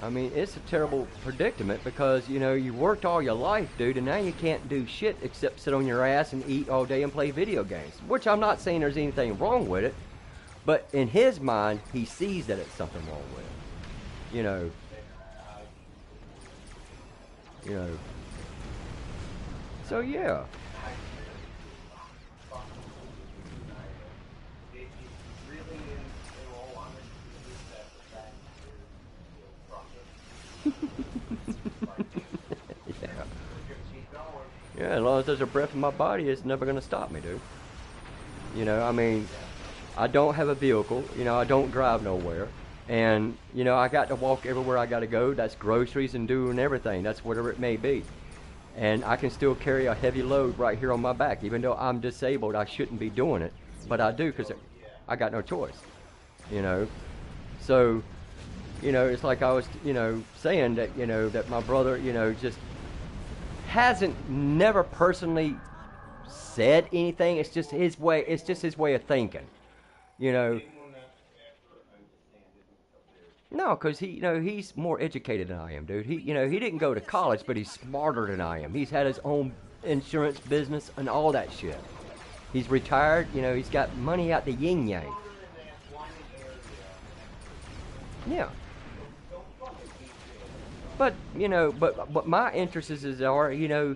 I mean, it's a terrible predicament because, you know, you worked all your life, dude, and now you can't do shit except sit on your ass and eat all day and play video games. Which I'm not saying there's anything wrong with it, but in his mind, he sees that it's something wrong with it. You know. You know. So, yeah. It really is, in all honesty, that the fact Yeah, as long as there's a breath in my body, it's never going to stop me, dude. You know, I mean, I don't have a vehicle. You know, I don't drive nowhere. And, you know, I got to walk everywhere I got to go. That's groceries and doing everything. That's whatever it may be. And I can still carry a heavy load right here on my back. Even though I'm disabled, I shouldn't be doing it. But I do because I got no choice, you know. So, you know, it's like I was, you know, saying that, you know, that my brother, you know, just never personally said anything. It's just his way. It's just his way of thinking, you know. No, because he, you know, he's more educated than I am, dude. He, you know, he didn't go to college, but he's smarter than I am. He's had his own insurance business and all that shit. He's retired, you know. He's got money out the yin yang. Yeah. But you know, but my interests are, you know.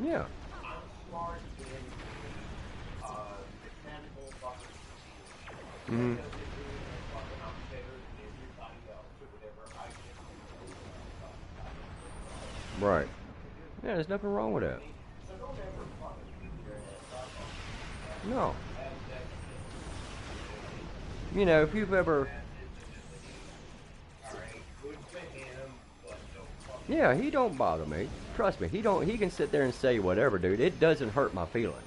Yeah. Mm-hmm. Right. Yeah, there's nothing wrong with that. No. You know, if you've ever... Yeah, he don't bother me. Trust me, he can sit there and say whatever, dude. It doesn't hurt my feelings.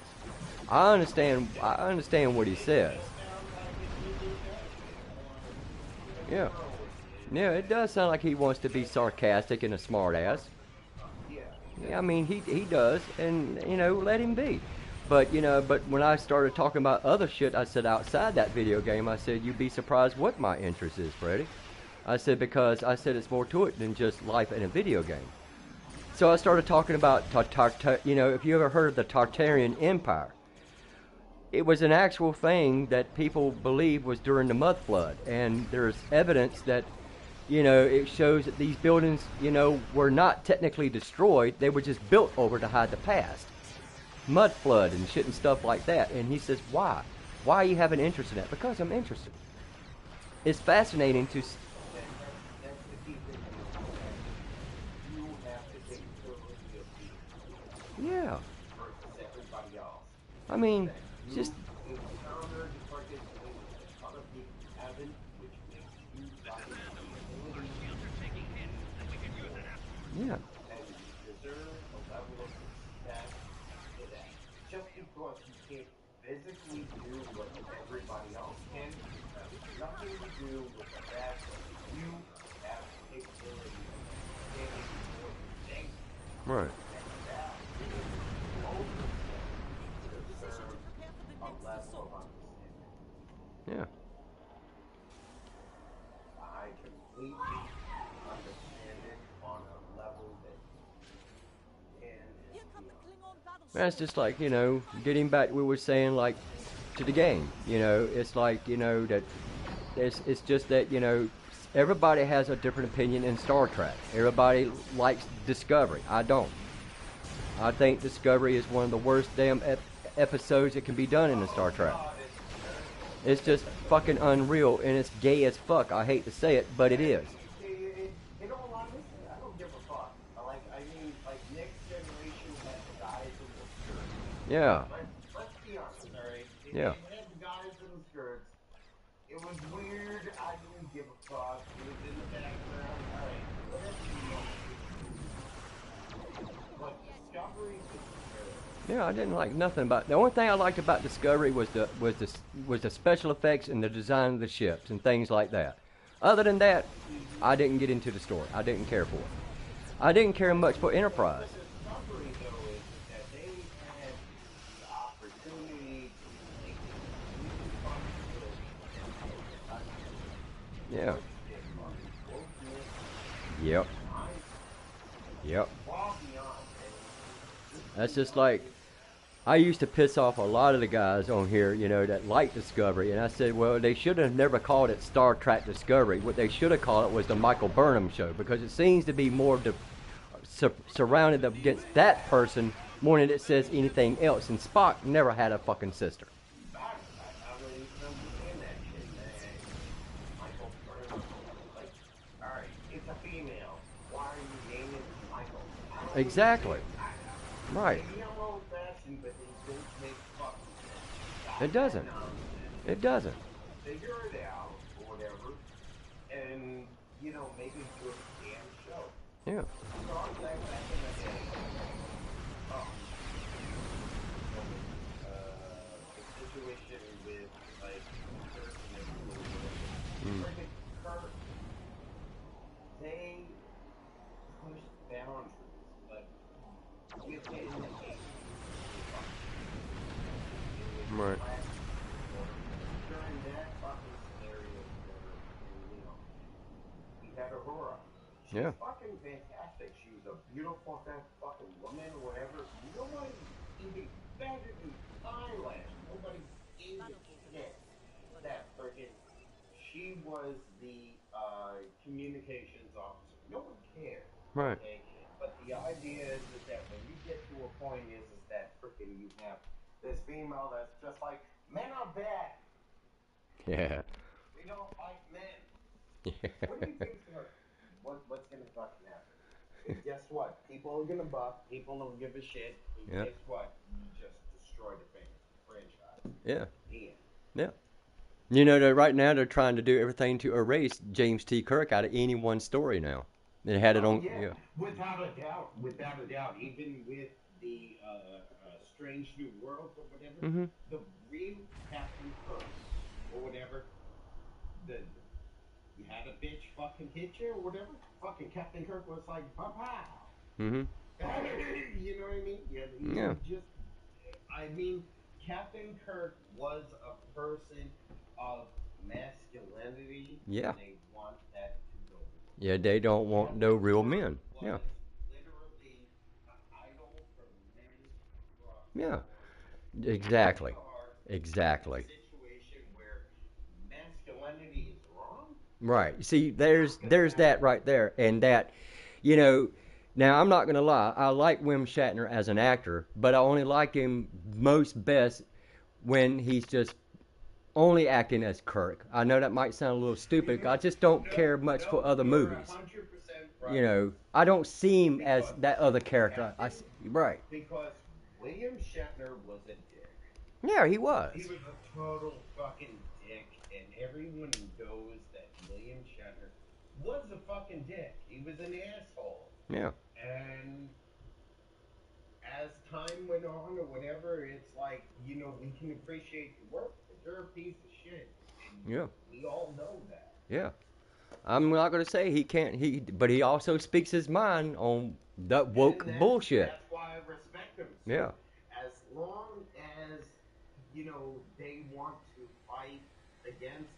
I understand what he says. Yeah. Yeah, it does sound like he wants to be sarcastic and a smart ass. Yeah, I mean, he does, and, you know, let him be. But, you know, but when I started talking about other shit, I said outside that video game, I said, you'd be surprised what my interest is, Freddie. I said, because I said it's more to it than just life in a video game. So I started talking about, you know, if you ever heard of the Tartarian Empire, it was an actual thing that people believe was during the mud flood. And there's evidence that, you know, it shows that these buildings, you know, were not technically destroyed. They were just built over to hide the past. Mud flood and shit and stuff like that. And he says, why? Why you have an interest in that? Because I'm interested. It's fascinating to... Yeah. I mean, just... Yeah. Just because you can't physically do what everybody else can, has nothing to do with the fact that you have the capability of getting what you think. Right. Yeah. I completely understand it on a level that That's just like, you know, getting back, we were saying, like, to the game. You know, it's like, you know, that it's just that, you know, everybody has a different opinion in Star Trek. Everybody likes Discovery. I don't. I think Discovery is one of the worst damn episodes that can be done in a Star Trek. It's just fucking unreal, and it's gay as fuck. I hate to say it, but it is. In all honesty, I don't give a fuck. I mean, Next Generation had the guys in the skirts. Yeah. Let's be honest, alright? Yeah. They had the guys in the skirts. It was weird. I didn't give a fuck. It was in the background. Alright, let's be honest. But Discovery is Discovery. Yeah, I didn't like nothing about. The only thing I liked about Discovery was the special effects and the design of the ships and things like that. Other than that, I didn't get into the story. I didn't care for it. I didn't care much for Enterprise. Discovery, though, is that they had the opportunity to take responsibility. Yeah. Yep. Yep. That's just like, I used to piss off a lot of the guys on here, you know, that like Discovery, and I said, well, they should have never called it Star Trek Discovery. What they should have called it was the Michael Burnham Show, because it seems to be more surrounded against that person more than it says anything else, and Spock never had a fucking sister. I really don't understand that shit, man. Michael Burnham, alright, it's a female. Why are you naming it Michael? Exactly. I Right. Maybe I'm old-fashioned, but it don't make fucking sense. Stop It that doesn't. nonsense. It doesn't. Figure it out, or whatever, and, make it your damn show. Yeah. So I'm saying back in the day, um, the situation with, like, Kirk and everything, friggin' Kirk, they pushed boundaries, like, within the age. Right. During that fucking scenario, we had Aurora. She's Yeah. fucking fantastic. She was a beautiful fucking woman or whatever. Nobody even better than eyelash. Nobody gave a shit that freaking. She was the communications officer. No one cared. Right. Okay? But the idea is that when you get to a point is that freaking you have this female that's just like, men are bad. Yeah. We don't like men. Yeah. What do you think's what's gonna fucking happen? And guess what? People are gonna buff. People don't give a shit. And Yeah. guess what? You just destroyed a franchise. Yeah. The end. Yeah. You know, right now they're trying to do everything to erase James T. Kirk out of any one story now. They had it on. Yeah. Without a doubt. Without a doubt. Even with the Strange New Worlds or whatever, Mm-hmm. the real Captain Kirk or whatever, you had a bitch fucking hit you or whatever. Fucking Captain Kirk was like, "Papa." Mm-hmm. You know what I mean? Yeah. Captain Kirk was a person of masculinity. Yeah. And they want that to go. Yeah, they don't want no real men. Was Yeah. literally an idol for men across Yeah. the board. Exactly. We are Exactly. in a situation where masculinity is wrong. Right. See, there's that right there, and that, you know. Now I'm not gonna lie. I like William Shatner as an actor, but I only like him most best when he's just only acting as Kirk. I know that might sound a little stupid. I just don't care much for other you're movies. 100% right. You know, I don't see him as that other character. Right. Because William Shatner was a dick. Yeah, he was. He was a total fucking dick, and everyone knows that William Shatner was a fucking dick. He was an asshole. Yeah. And as time went on or whatever, it's like, we can appreciate the work, but you're a piece of shit. And Yeah. we all know that. Yeah. I'm not gonna say he can't. But he also speaks his mind on that woke And bullshit. That's why I respect him. So Yeah. as long as, they want to fight against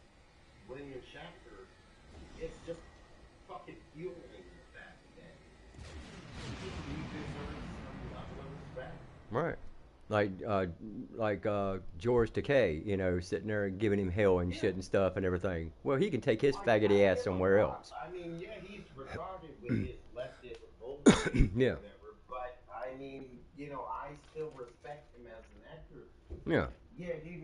William Shatner, it's just fucking fueling the fact that he deserves some level of respect. Right. Like George Takei, sitting there and giving him hell and shit and stuff and everything. Well, he can take his faggoty ass somewhere else. I mean, yeah, he's retarded with his leftist bullshit Yeah. or whatever, but I mean, I still respect him as an actor. Yeah. Yeah, he's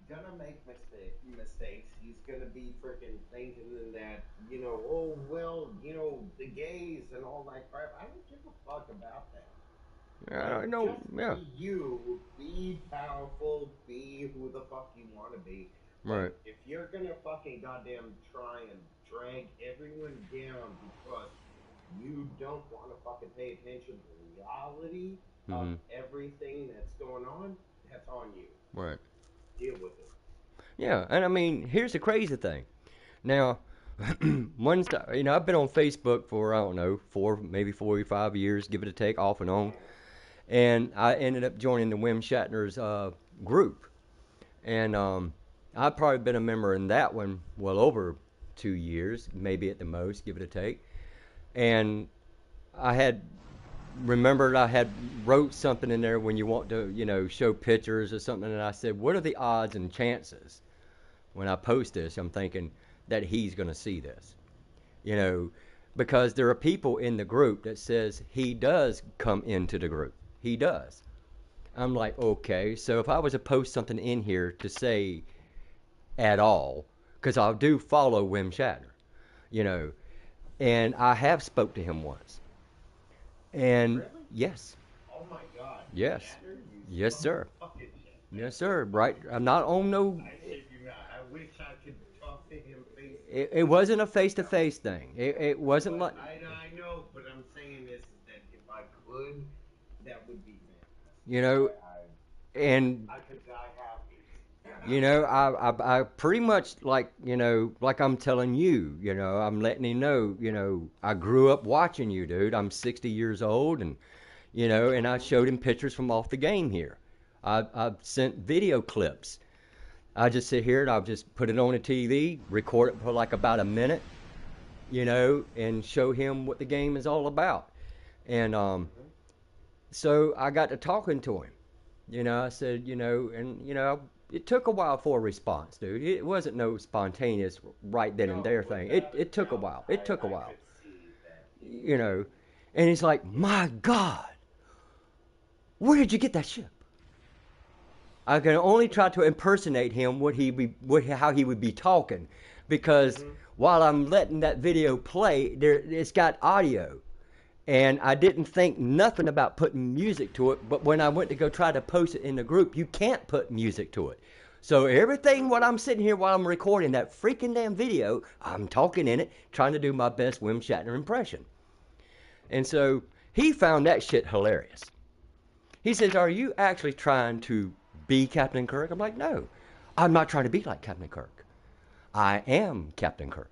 gonna make mistakes. He's gonna be freaking thinking that, oh, well, the gays and all that crap. I don't give a fuck about that. I know. Just Yeah. be you, be powerful, be who the fuck you want to be. Right. If you're gonna fucking goddamn try and drag everyone down because you don't want to fucking pay attention to the reality of everything that's going on, that's on you. Right. Deal with it. Yeah, and I mean, here's the crazy thing. Now, I've been on Facebook for, I don't know, 4 or 5 years, give it a take, off and on. And I ended up joining the Wim Shatner's group. And I've probably been a member in that one well over 2 years, maybe at the most, give it a take. And I had wrote something in there when you want to, show pictures or something, and I said, what are the odds and chances when I post this, I'm thinking that he's going to see this, because there are people in the group that says he does come into the group. He does. I'm like, okay, so if I was to post something in here to say at all, because I do follow Wim Shatner, and I have spoke to him once. And Really? yes, Oh my God. Yes. Shatter, you Yes, son sir. of a fucking shit. Yes, sir. Right. I'm not on no. I shit you not. I wish I could talk to him face. It wasn't a face-to-face thing. It wasn't like. I know, but I'm saying is that if I could, that would be fantastic. You know, and I could die happy. you know, I pretty much like, you know, like I'm telling you, you know, I'm letting him know, you know, I grew up watching you, dude. I'm 60 years old, and you know, and I showed him pictures from off the game here. I've sent video clips. I just sit here and I'll just put it on the TV, record it for like about a minute, you know, and show him what the game is all about. And so I got to talking to him. You know, I said, you know, and you know, it took a while for a response, dude. It wasn't no spontaneous right then and there thing. It took a while. It took a while. You know, and he's like, my God, where did you get that ship? I can only try to impersonate him how he would be talking, because while I'm letting that video play, it's got audio, and I didn't think nothing about putting music to it. But when I went to go try to post it in the group, you can't put music to it. So everything while I'm sitting here while I'm recording that freaking damn video, I'm talking in it, trying to do my best Wim Shatner impression. And so he found that shit hilarious. He says, "Are you actually trying to be Captain Kirk?" I'm like, "No, I'm not trying to be like Captain Kirk. I am Captain Kirk."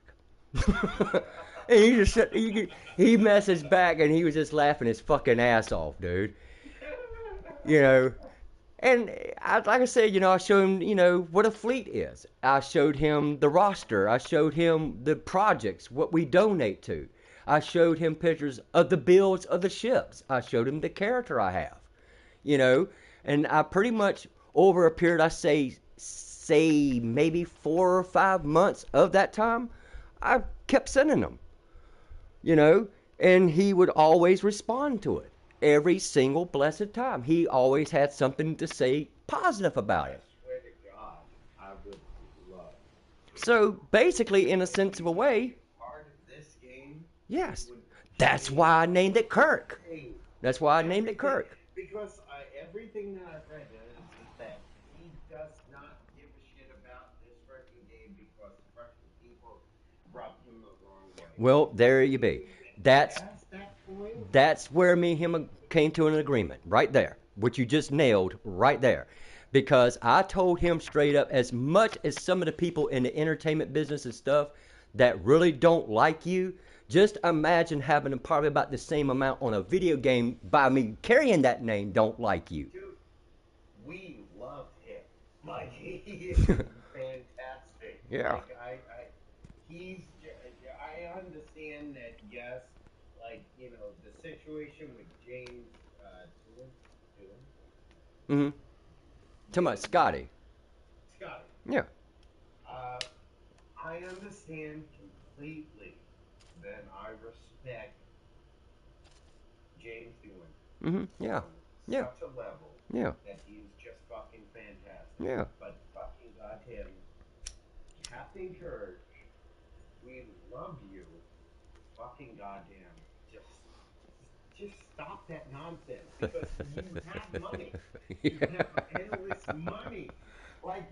And he just he messaged back, and he was just laughing his fucking ass off, dude. You know, and like I said, you know, I showed him, you know, what a fleet is. I showed him the roster. I showed him the projects, what we donate to. I showed him pictures of the builds of the ships. I showed him the character I have, you know, and I pretty much, over a period, I say maybe 4 or 5 months of that time, I kept sending them, you know, and he would always respond to it. Every single blessed time. He always had something to say positive about it. I swear to God, I would love. So basically, in a sense of a way, Part of this game. yes, that's why I named it Kirk. That's why I named it Kirk. Because everything that I've read is that he does not give a shit about this freaking game because freaking people rubbed him the wrong way. Well, there you be. That's Past that point, That's where me and him came to an agreement, right there, which you just nailed right there. Because I told him straight up, as much as some of the people in the entertainment business and stuff that really don't like you, just imagine having probably about the same amount on a video game by me carrying that name don't like you. dude, we love him. Like, he is fantastic. Yeah. Like, I understand that, yes, like, you know, the situation with James, Mm-hmm. Talking about Scotty. Scotty. Yeah. I understand completely that I respect James doing Mm-hmm. Yeah. on Yeah. such a level Yeah. that he's just fucking fantastic. Yeah. But fucking goddamn, Captain Kirk, we love you. Fucking goddamn, just stop that nonsense because you have money. You have endless money. Like,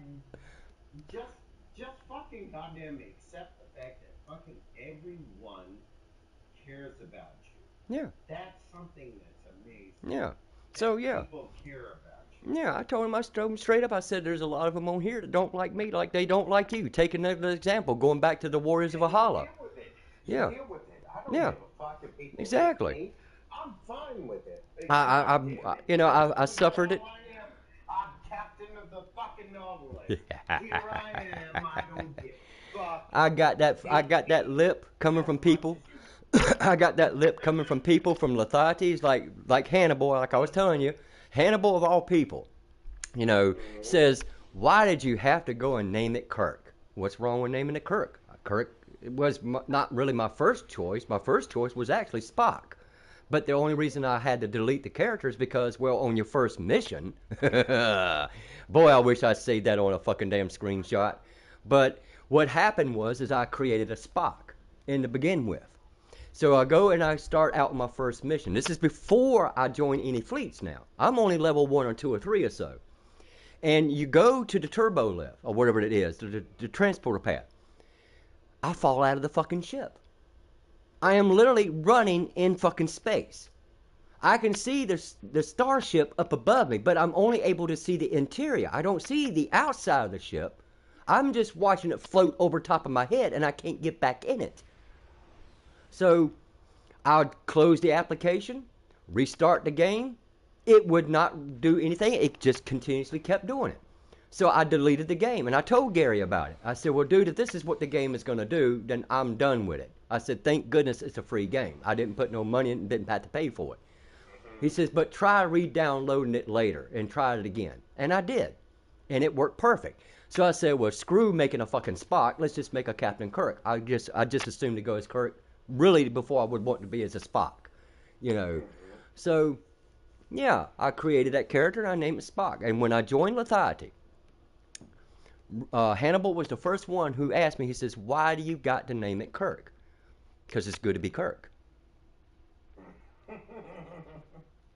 just fucking goddamn accept the fact that fucking everyone cares about you. Yeah. That's something that's amazing. Yeah. So, yeah. People care about you. Yeah, I told him straight up. I said, there's a lot of them on here that don't like me like they don't like you. Take another example, going back to the Warriors of Valhalla. Deal with it. Yeah. Deal with it. I don't Yeah. give a fuck if people Exactly. hate me. I'm fine with it. I suffered it. I'm captain of the fucking novelist. Here I am. I don't give a fuck. I got that lip coming from people. I got that lip coming from people from Lathates, like Hannibal, like I was telling you. Hannibal of all people, you know, says, why did you have to go and name it Kirk? What's wrong with naming it Kirk? Kirk was not really my first choice. My first choice was actually Spock. But the only reason I had to delete the character is because, well, on your first mission, boy, I wish I saved that on a fucking damn screenshot. But what happened was I created a Spock to begin with. So I go and I start out my first mission. This is before I join any fleets now. I'm only level 1 or 2 or 3 or so. And you go to the turbo lift, or whatever it is, the transporter pad. I fall out of the fucking ship. I am literally running in fucking space. I can see the starship up above me, but I'm only able to see the interior. I don't see the outside of the ship. I'm just watching it float over top of my head, and I can't get back in it. So I would close the application, restart the game. It would not do anything. It just continuously kept doing it. So I deleted the game, and I told Gary about it. I said, well, dude, if this is what the game is going to do, then I'm done with it. I said, thank goodness it's a free game. I didn't put no money in and didn't have to pay for it. He says, but try re-downloading it later and try it again. And I did. And it worked perfect. So I said, well, screw making a fucking Spock. Let's just make a Captain Kirk. I just assumed to go as Kirk, really, before I would want to be as a Spock. You know. So, yeah, I created that character and I named it Spock. And when I joined Lethiety, Hannibal was the first one who asked me, he says, why do you got to name it Kirk? Because it's good to be Kirk.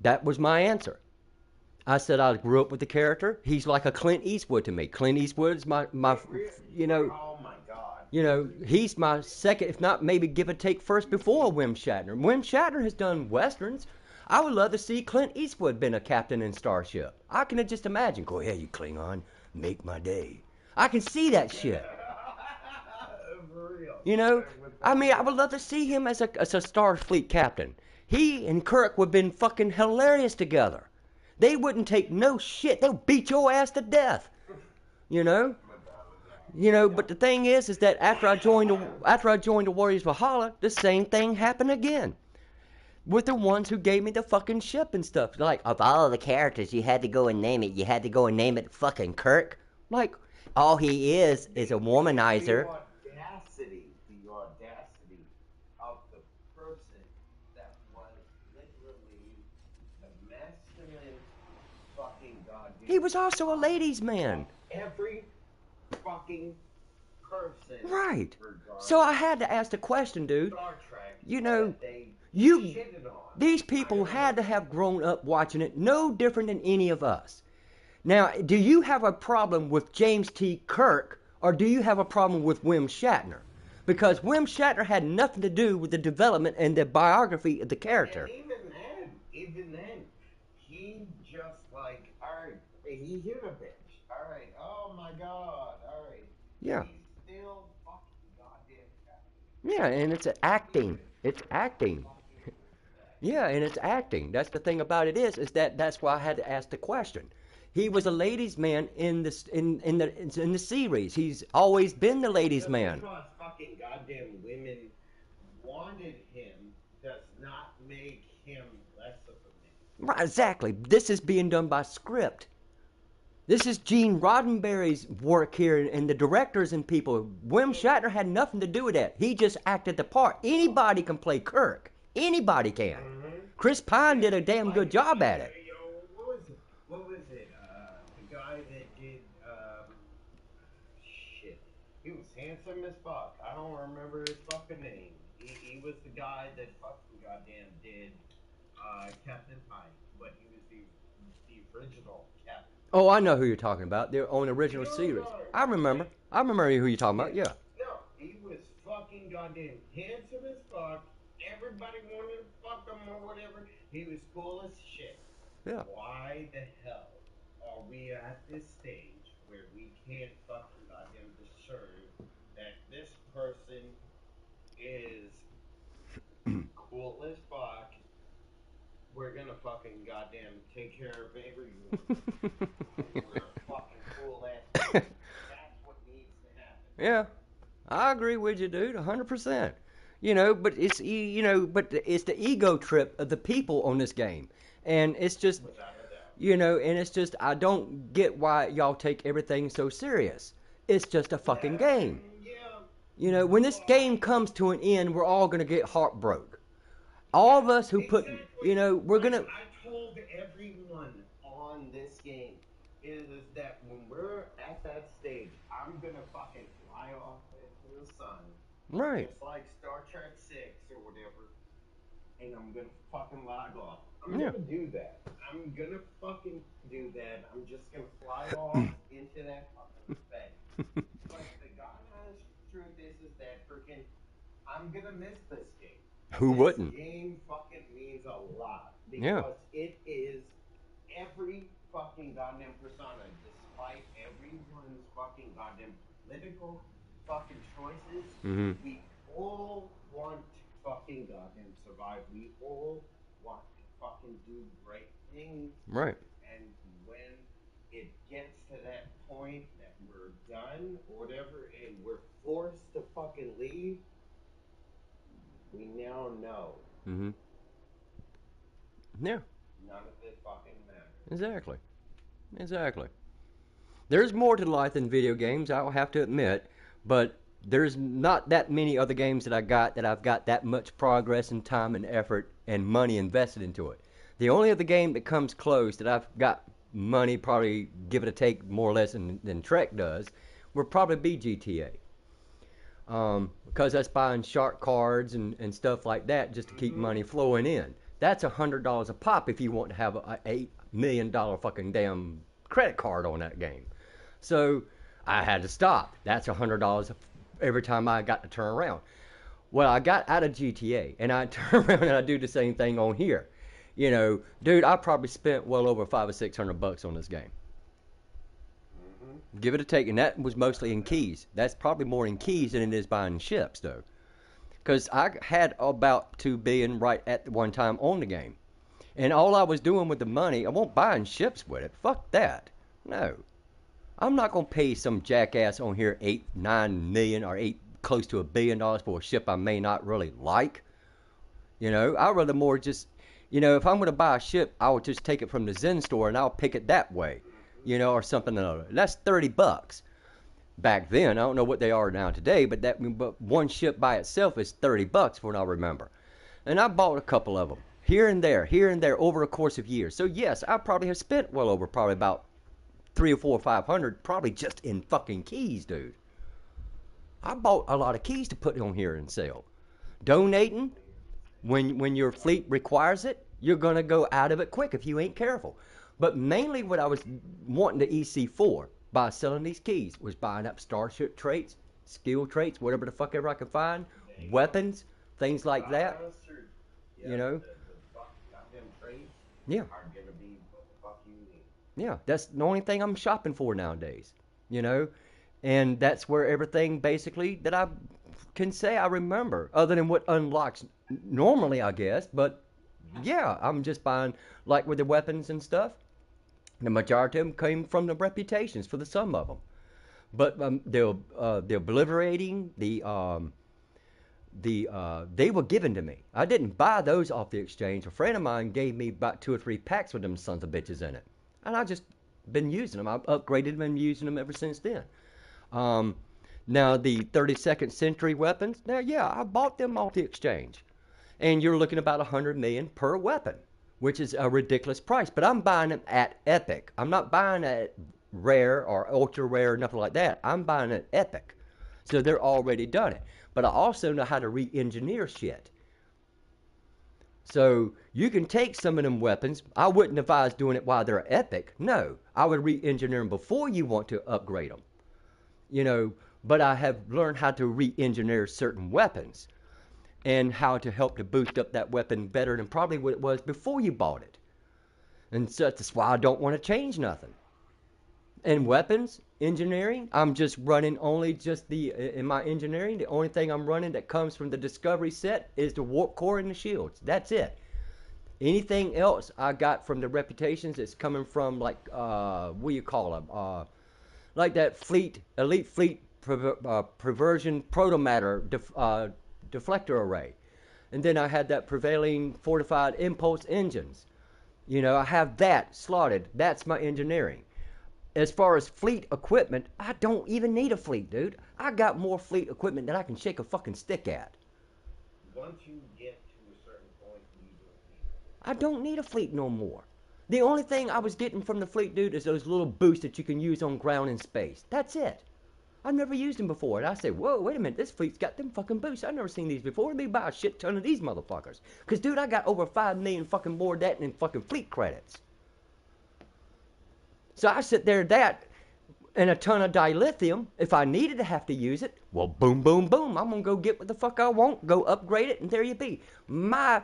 That was my answer. I said I grew up with the character. He's like a Clint Eastwood to me. Clint Eastwood's my you know. Oh my God. You know, he's my second, if not maybe give or take first before Wim Shatner. Wim Shatner has done westerns. I would love to see Clint Eastwood been a captain in Starship. I can just imagine. Go ahead, you Klingon, make my day. I can see that shit. For real. You know, I mean, I would love to see him as a Starfleet captain. He and Kirk would have been fucking hilarious together. They wouldn't take no shit. They'll beat your ass to death. You know? You know, but the thing is that after I joined the Warriors Valhalla, the same thing happened again. With the ones who gave me the fucking ship and stuff. Like, of all the characters, you had to go and name it. You had to go and name it fucking Kirk. Like, all he is a womanizer. The audacity of the person that was literally the masculine fucking goddamn. He was also a ladies' man. Every fucking person. Right. regardless So I had to ask the question, dude. Star Trek You know, that they you, shitted on. these people had to have grown up watching it, no different than any of us. Now, do you have a problem with James T. Kirk, or do you have a problem with Wim Shatner? Because Wim Shatner had nothing to do with the development and the biography of the character. And even then, he just like, alright, he hit a bitch. Alright, oh my God, alright. Yeah. He's still fucking goddamn captain. Yeah, and it's acting. It's acting. Yeah, and it's acting. That's the thing about it is that's why I had to ask the question. He was a ladies' man in the series. He's always been the ladies' man. Because fucking goddamn women wanted him does not make him less of a man. Right, exactly. This is being done by script. This is Gene Roddenberry's work here and the directors and people. Wim Shatner had nothing to do with that. He just acted the part. Anybody can play Kirk. Anybody can. Chris Pine did a damn good job at it. What was it? The guy that did, shit. He was handsome as fuck. I don't remember his fucking name. He was the guy that fucking goddamn did, Captain Pike, but he was the original Captain. Oh, I know who you're talking about. They're on the original series. I remember who you're talking about, yeah. No, he was fucking goddamn handsome as fuck. Everybody wanted to fuck him or whatever. He was cool as shit. Yeah. Why the hell are we at this stage where we can't fucking goddamn discern that this person is cool as fuck? We're gonna fucking goddamn take care of everyone. We're a fucking cool ass. That's what needs to happen. Yeah. I agree with you, dude, 100%. You know, but it's the ego trip of the people on this game. And it's just, you know, and it's just, I don't get why y'all take everything so serious. It's just a fucking game. Yeah. You know, when this game comes to an end, we're all going to get heartbroken. All of us who put, you know, we're going to... I told everyone on this game is that when we're at that stage, I'm going to fucking fly off into the sun Right. It's like Star Trek 6 or whatever. And I'm gonna fucking log off. I'm Yeah. gonna do that. I'm gonna fucking do that. I'm just gonna fly off into that fucking space. But the god honest truth is that freaking I'm gonna miss this game. Who This wouldn't? game fucking means a lot because Yeah. it is every fucking goddamn persona, despite everyone's fucking goddamn political fucking choices. Mhm. We all want to fucking goddamn survive. We all want to fucking do great things. Right. And when it gets to that point that we're done or whatever, and we're forced to fucking leave, we now know Mhm. Yeah. none of it fucking matters. Exactly. Exactly. There's more to life than video games, I'll have to admit, but there's not that many other games that I've got that much progress and time and effort and money invested into it. The only other game that comes close that I've got money, probably give it a take more or less than Trek does, would probably be GTA. Because that's buying shark cards and stuff like that just to keep money flowing in. That's $100 a pop if you want to have a $8 million fucking damn credit card on that game. So I had to stop. That's $100 every time I got to turn around. Well, I got out of GTA and I turn around and I do the same thing on here. You know, dude, I probably spent well over $500 or $600 on this game. Give it a take, and that was mostly in keys. That's probably more in keys than it is buying ships, though. Because I had about $2 billion right at one time on the game. And all I was doing with the money, I won't buying ships with it. Fuck that. No. I'm not going to pay some jackass on here 8, 9 million or close to $1 billion for a ship I may not really like. You know, I'd rather more just, you know, if I'm going to buy a ship, I would just take it from the Zen store and I'll pick it that way. You know, or something or another. That's $30. Back then, I don't know what they are now today, but but one ship by itself is $30 from what I remember. And I bought a couple of them here and there over a course of years. So yes, I probably have spent well over probably about 3 or 4 or 500 probably just in fucking keys, dude. I bought a lot of keys to put on here and sell. Donating when your fleet requires it, you're gonna go out of it quick if you ain't careful. But mainly what I was wanting to EC4 by selling these keys was buying up starship traits, skill traits, whatever the fuck ever I could find, weapons, things like that. You know? Yeah. Yeah, that's the only thing I'm shopping for nowadays. You know? And that's where everything basically that I can say I remember, other than what unlocks normally, I guess. But yeah, I'm just buying, like with the weapons and stuff. The majority of them came from the reputations for some of them. But the obliterating, they were given to me. I didn't buy those off the exchange. A friend of mine gave me about 2 or 3 packs with them sons of bitches in it. And I just been using them. I've upgraded them and using them ever since then. Now the 32nd century weapons, now yeah, I bought them off the exchange. And you're looking about 100 million per weapon, which is a ridiculous price. But I'm buying them at Epic. I'm not buying at Rare or Ultra Rare or nothing like that. I'm buying at Epic. So they're already done it. But I also know how to re-engineer shit. So you can take some of them weapons. I wouldn't advise doing it while they're Epic. No, I would re-engineer them before you want to upgrade them. You know, but I have learned how to re-engineer certain weapons. And how to help to boost up that weapon better than probably what it was before you bought it. And so that's why I don't want to change nothing. And weapons, engineering, I'm just running only just in my engineering, the only thing I'm running that comes from the Discovery set is the warp core and the shields. That's it. Anything else I got from the reputations is coming from like, what do you call them? Like that elite fleet perversion protomatter deflector array. And then I had that prevailing fortified impulse engines. You know, I have that slotted. That's my engineering. As far as fleet equipment, I don't even need a fleet, dude. I got more fleet equipment than I can shake a fucking stick at. Once you get to a certain point, you don't need it. I don't need a fleet no more. The only thing I was getting from the fleet, dude, is those little boosts that you can use on ground and space. That's it. I've never used them before. And I said, whoa, wait a minute, this fleet's got them fucking boosts. I've never seen these before. Let me buy a shit ton of these motherfuckers. Because, dude, I got over 5 million fucking more of that in fucking fleet credits. So I sit there that and a ton of dilithium. If I needed to have to use it, well, boom, boom, boom. I'm going to go get what the fuck I want, go upgrade it, and there you be. My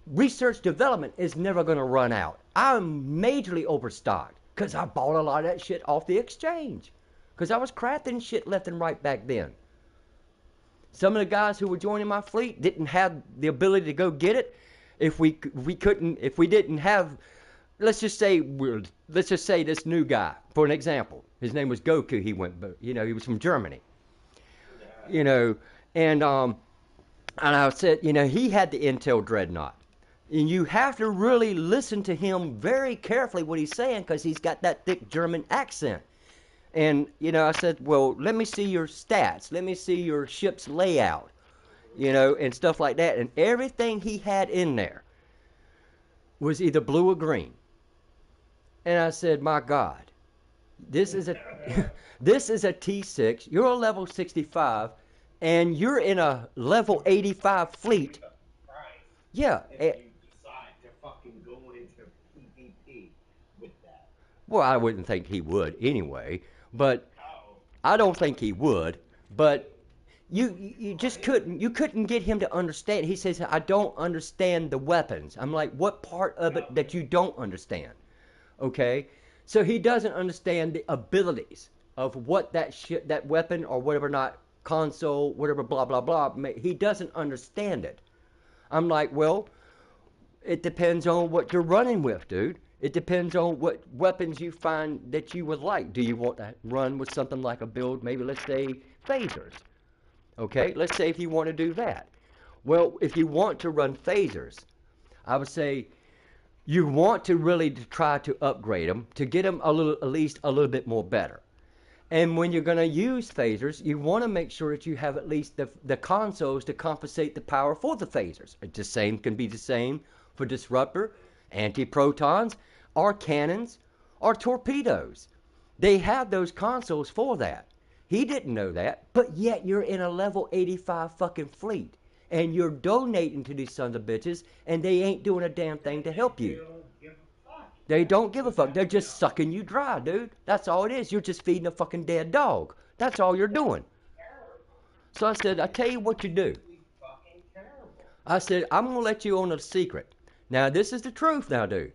research development is never going to run out. I'm majorly overstocked because I bought a lot of that shit off the exchange. Because I was crafting shit left and right back then. Some of the guys who were joining my fleet didn't have the ability to go get it. If we didn't have, let's just say this new guy, for an example. His name was Goku. He was from Germany. And I said, he had the Intel Dreadnought. And you have to really listen to him very carefully what he's saying because he's got that thick German accent. And, I said, well, let me see your stats. Let me see your ship's layout, and stuff like that. And everything he had in there was either blue or green. And I said, my God, this is a T6. You're a level 65, and you're in a level 85 fleet. Yeah. If you decide to fucking go into PvP with that. Well, I wouldn't think he would anyway. But I don't think he would. But you just couldn't get him to understand. He says, I don't understand the weapons. I'm like, what part of it that you don't understand? Okay? So he doesn't understand the abilities of what that weapon or whatever, not console, whatever, blah, blah, blah. He doesn't understand it. I'm like, well, it depends on what you're running with, dude. It depends on what weapons you find that you would like. Do you want to run with something like a build, maybe let's say phasers? Okay, let's say if you want to do that. Well, if you want to run phasers, I would say you want to really try to upgrade them to get them at least a little bit more better. And when you're going to use phasers, you want to make sure that you have at least the consoles to compensate the power for the phasers. The same can be the same for disruptor, anti-protons, or cannons, or torpedoes. They have those consoles for that. He didn't know that, but yet you're in a level 85 fucking fleet. And you're donating to these sons of bitches, and they ain't doing a damn thing to help you. They don't give a fuck. They're just sucking you dry, dude. That's all it is. You're just feeding a fucking dead dog. That's all you're doing. So I said, I tell you what you do. I said, I'm going to let you on a secret. Now, this is the truth now, dude.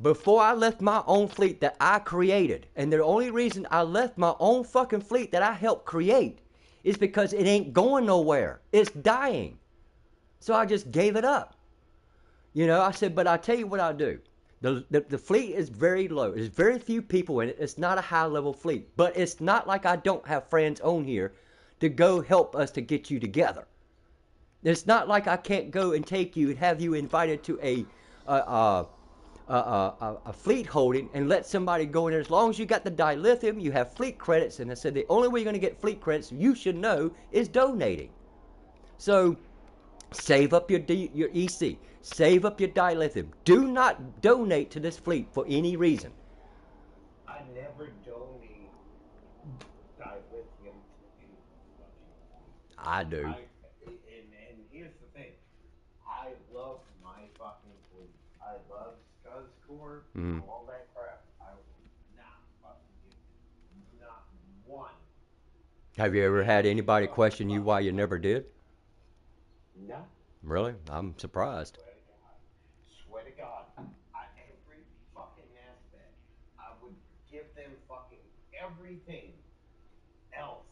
Before I left my own fleet that I created, and the only reason I left my own fucking fleet that I helped create is because it ain't going nowhere. It's dying. So I just gave it up. I said, but I tell you what I'll do. The fleet is very low. There's very few people in it. It's not a high-level fleet. But it's not like I don't have friends on here to go help us to get you together. It's not like I can't go and take you and have you invited to a fleet holding and let somebody go in there. As long as you got the dilithium, you have fleet credits. And I said the only way you're going to get fleet credits, you should know, is donating. So save up your EC. Save up your dilithium. Do not donate to this fleet for any reason. I never donate dilithium to anybody. I do. And here's the thing. I love my fucking fleet. I love Scuzz Core and all that crap. I will not fucking give not one. Have you ever had anybody question you why you never did? No. Really? I'm surprised. Swear to God. Every fucking aspect. I would give them fucking everything else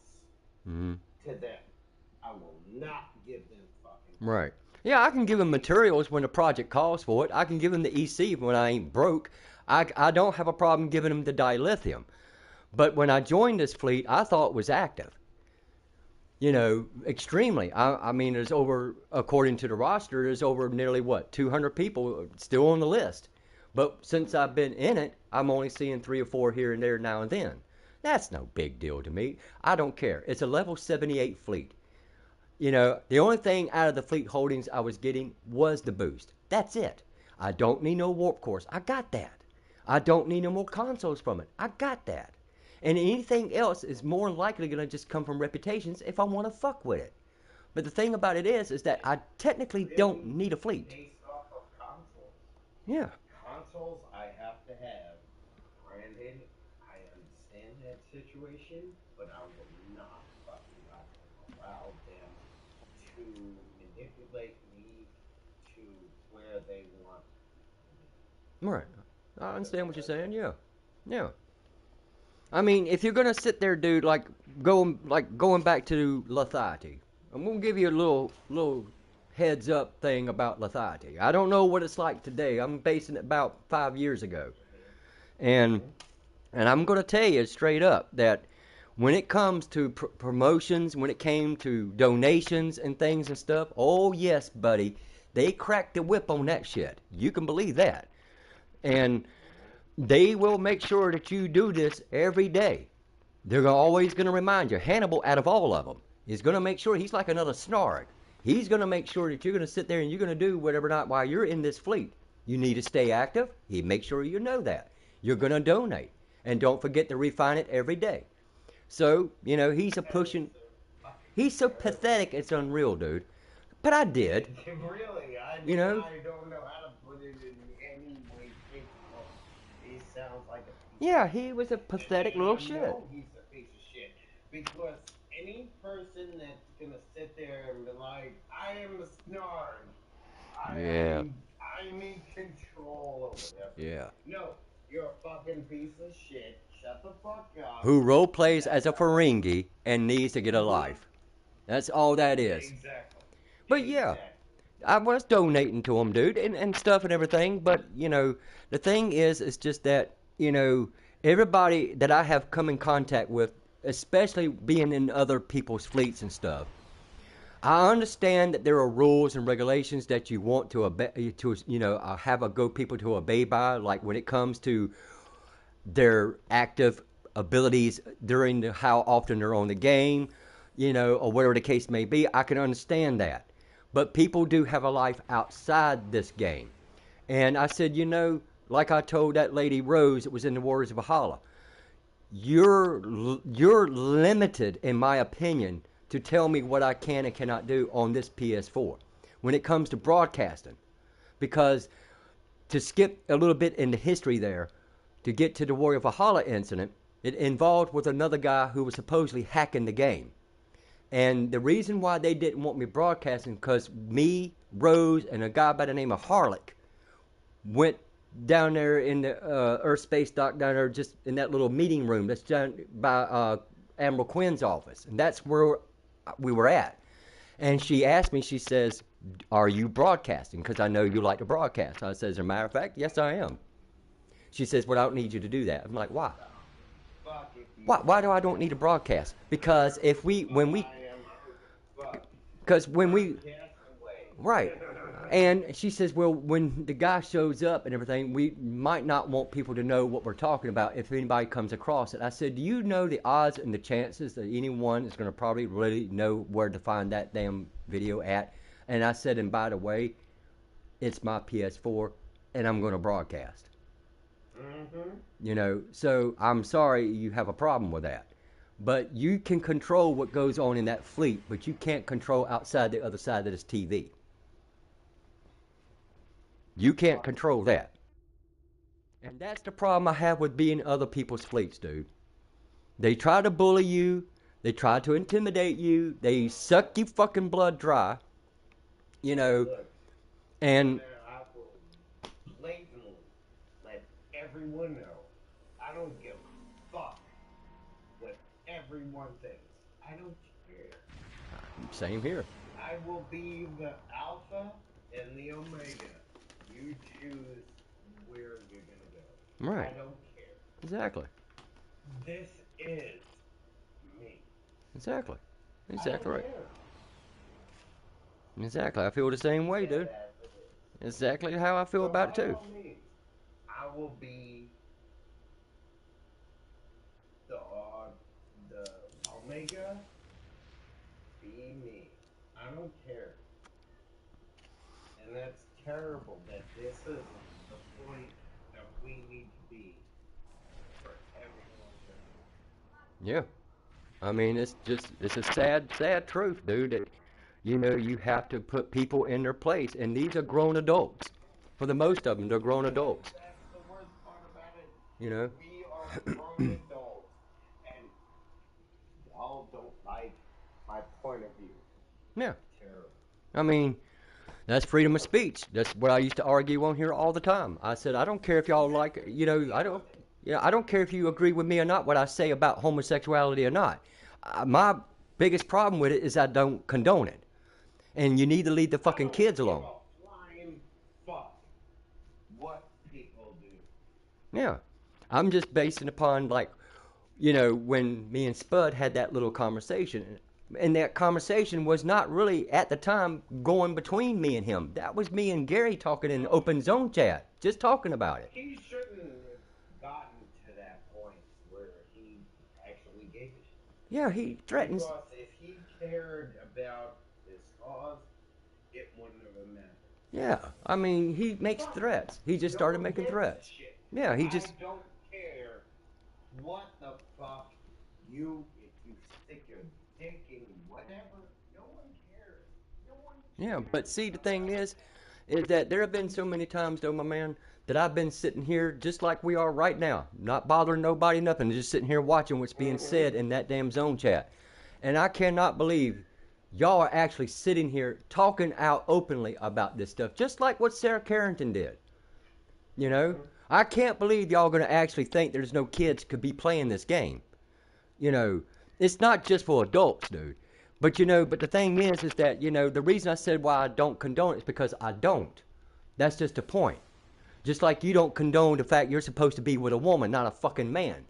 to them. I will not give them fucking. Right. Yeah, I can give them materials when the project calls for it. I can give them the EC when I ain't broke. I don't have a problem giving them the dilithium. But when I joined this fleet, I thought it was active. Extremely. I mean, there's over, according to the roster, there's over nearly, 200 people still on the list. But since I've been in it, I'm only seeing 3 or 4 here and there now and then. That's no big deal to me. I don't care. It's a level 78 fleet. The only thing out of the fleet holdings I was getting was the boost. That's it. I don't need no warp cores. I got that. I don't need no more consoles from it. I got that. And anything else is more likely going to just come from reputations if I want to fuck with it. But the thing about it is that I technically don't need a fleet. Based off of consoles. Yeah. Consoles I have to have. Granted, I understand that situation, but I will not fucking allow them to manipulate me to where they want me. Right. I understand what you're saying. Yeah. Yeah. I mean, if you're gonna sit there, dude, going back to Lethargy, I'm gonna give you a little heads up thing about Lethargy. I don't know what it's like today. I'm basing it about 5 years ago, and I'm gonna tell you straight up that when it comes to promotions, when it came to donations and things and stuff, oh yes, buddy, they cracked the whip on that shit. You can believe that, and they will make sure that you do this every day. They're always going to remind you. Hannibal, out of all of them, is going to make sure, he's like another Snarg. He's going to make sure that you're going to sit there and you're going to do whatever or not while you're in this fleet. You need to stay active. He makes sure you know that. You're going to donate. And don't forget to refine it every day. So, you know, he's so pathetic, it's unreal, dude. But I did. Really, You know? I don't know how to put it in any way, shape, or form. He sounds like a Yeah, he was a pathetic little I shit. know he's a piece of shit. Because any person that's gonna sit there and be like, I am a Snarg. Yeah. I'm in control over this. Yeah. No, you're a fucking piece of shit. Shut the fuck up. Who role plays as a Ferengi and needs to get a life. That's all that is. Exactly. But yeah, I was donating to him, dude, and stuff and everything. But, you know, the thing is just that, you know, everybody that I have come in contact with, especially being in other people's fleets and stuff, I understand that there are rules and regulations that you want to obey, have a go people to obey by, like when it comes to their active abilities during how often they're on the game, you know, or whatever the case may be. I can understand that. But people do have a life outside this game. And I said, you know, like I told that lady Rose that was in the Warriors of Valhalla, you're limited, in my opinion, to tell me what I can and cannot do on this PS4 when it comes to broadcasting. Because to skip a little bit in the history there, to get to the Warrior of Valhalla incident, it involved with another guy who was supposedly hacking the game. And the reason why they didn't want me broadcasting, because me, Rose, and a guy by the name of Harlech went down there in the Earth Space Dock down there, just in that little meeting room that's down by Admiral Quinn's office. And that's where we were at. And she asked me, she says, are you broadcasting? Because I know you like to broadcast. I said, as a matter of fact, yes, I am. She says, well, I don't need you to do that. I'm like, why? Why do I don't need to broadcast? Because right. And she says, well, when the guy shows up and everything, we might not want people to know what we're talking about if anybody comes across it. I said, do you know the odds and the chances that anyone is going to probably really know where to find that damn video at? And I said, and by the way, it's my PS4 and I'm going to broadcast. Mm-hmm. You know, so I'm sorry you have a problem with that. But you can control what goes on in that fleet, but you can't control outside the other side of this TV. You can't control that. And that's the problem I have with being in other people's fleets, dude. They try to bully you. They try to intimidate you. They suck you fucking blood dry. You know, and I will blatantly let everyone know. I don't give a fuck what everyone thinks. I don't care. same here. I will be the alpha and the omega. You choose where you're gonna go. Right. I don't care. Exactly. This is me. Exactly. I Exactly don't right. care. Exactly. I feel the same way, dude. Exactly how I feel about it too. By all means, I will be the omega. Be me. I don't care. And that's terrible that this is the point that we need to be for everyone. Yeah. I mean, it's a sad, sad truth, dude, that, you have to put people in their place. And these are grown adults. For the most of them, they're grown adults, That's the worst part about it. you know? We are grown adults, and y'all don't like my point of view. Yeah. Terrible. I mean, that's freedom of speech. That's what I used to argue on here all the time. I said, I don't care if y'all like, I don't care if you agree with me or not, what I say about homosexuality or not. My biggest problem with it is I don't condone it. And you need to leave the fucking kids alone. Give a flying fuck what people do. Yeah. I'm just basing upon, like, when me and Spud had that little conversation. And that conversation was not really, at the time, going between me and him. That was me and Gary talking in open zone chat, just talking about it. He shouldn't have gotten to that point where he actually gave a shit. Yeah, he threatens. Because if he cared about this cause, it wouldn't have mattered. Yeah, I mean, he makes threats. He just started making threats. Shit. Yeah, he just. I don't care what the fuck if you stick your dick in whatever, no one cares. No one cares. Yeah, but see, the thing is that there have been so many times, though, my man, that I've been sitting here just like we are right now, not bothering nobody, nothing, just sitting here watching what's being said in that damn zone chat. And I cannot believe y'all are actually sitting here talking out openly about this stuff, just like what Sarah Carrington did. I can't believe y'all gonna actually think there's no kids could be playing this game. It's not just for adults, dude. But but the thing is that, the reason I said why I don't condone it is because I don't. That's just the point. Just like you don't condone the fact you're supposed to be with a woman, not a fucking man.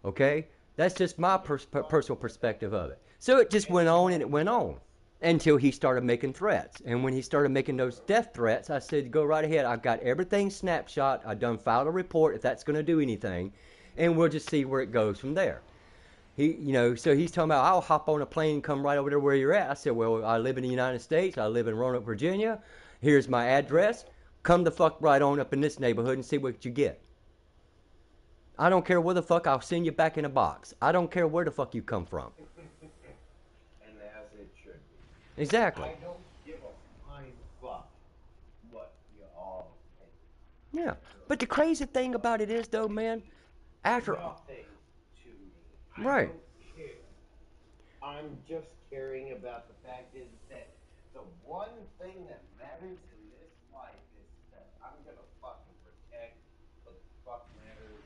Okay? That's just my personal perspective of it. So it just went on and it went on until he started making threats. And when he started making those death threats, I said, go right ahead. I've got everything snapshot. I done filed a report if that's going to do anything. And we'll just see where it goes from there. So he's talking about, I'll hop on a plane and come right over there where you're at. I said, well, I live in the United States. I live in Roanoke, Virginia. Here's my address. Come the fuck right on up in this neighborhood and see what you get. I don't care where the fuck, I'll send you back in a box. I don't care where the fuck you come from. And as it should be. Exactly. I don't give a flying fuck what you all think. Yeah. But the crazy thing about it is, though, man, after... Nothing to me. Right. I don't care. I'm just caring about the fact is that the one thing that matters in this life is that I'm gonna fucking protect what the fuck matters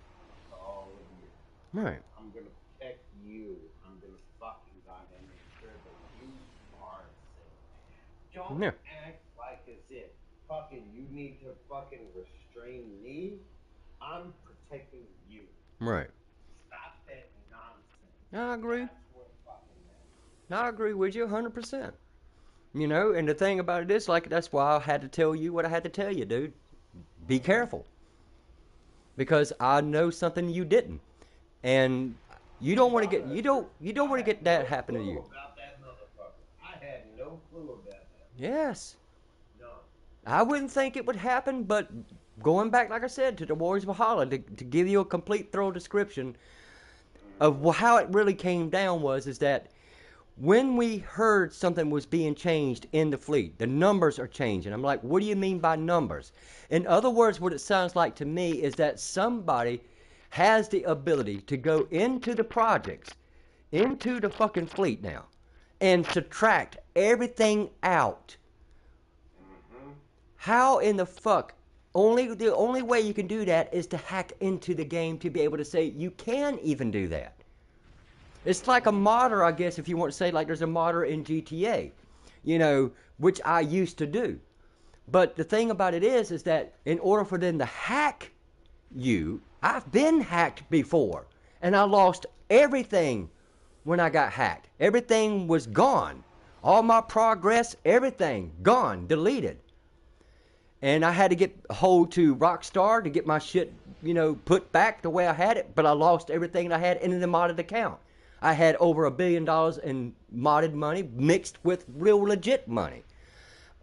to all of you. Right. I'm gonna protect you. I'm gonna fucking goddamn make sure that you are safe. Don't Yeah. act like as if fucking you need to fucking restrain me. I'm protecting you. Right. Stop that nonsense. I agree. That's what fucking matters. I agree with you 100%. And the thing about it is, like, that's why I had to tell you what I had to tell you, dude. Be careful. Because I know something you didn't. And you don't want to get, you don't want to get that happen to you. About that motherfucker. I had no clue about that. Yes. None. I wouldn't think it would happen, but going back, like I said, to the Warriors of Valhalla, to give you a complete, thorough description of how it really came down is that when we heard something was being changed in the fleet, the numbers are changing. I'm like, what do you mean by numbers? In other words, what it sounds like to me is that somebody has the ability to go into the projects, into the fucking fleet now, and subtract everything out. How in the fuck? The only way you can do that is to hack into the game to be able to say you can even do that. It's like a modder, I guess, if you want to say, like there's a modder in GTA, which I used to do. But the thing about it is that in order for them to hack you, I've been hacked before, and I lost everything when I got hacked. Everything was gone. All my progress, everything gone, deleted. And I had to get a hold to Rockstar to get my shit, put back the way I had it, but I lost everything that I had in the modded account. I had over $1 billion in modded money mixed with real legit money.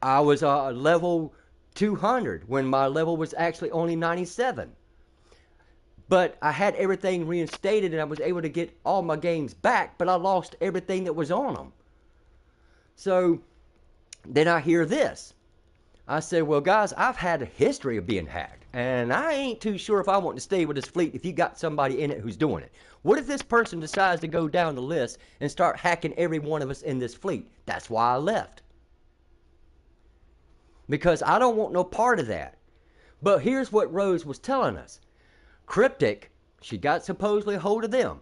I was level 200 when my level was actually only 97. But I had everything reinstated and I was able to get all my games back, but I lost everything that was on them. So then I hear this. I said, well, guys, I've had a history of being hacked, and I ain't too sure if I want to stay with this fleet if you got somebody in it who's doing it. What if this person decides to go down the list and start hacking every one of us in this fleet? That's why I left. Because I don't want no part of that. But here's what Rose was telling us. Cryptic, she got supposedly a hold of them.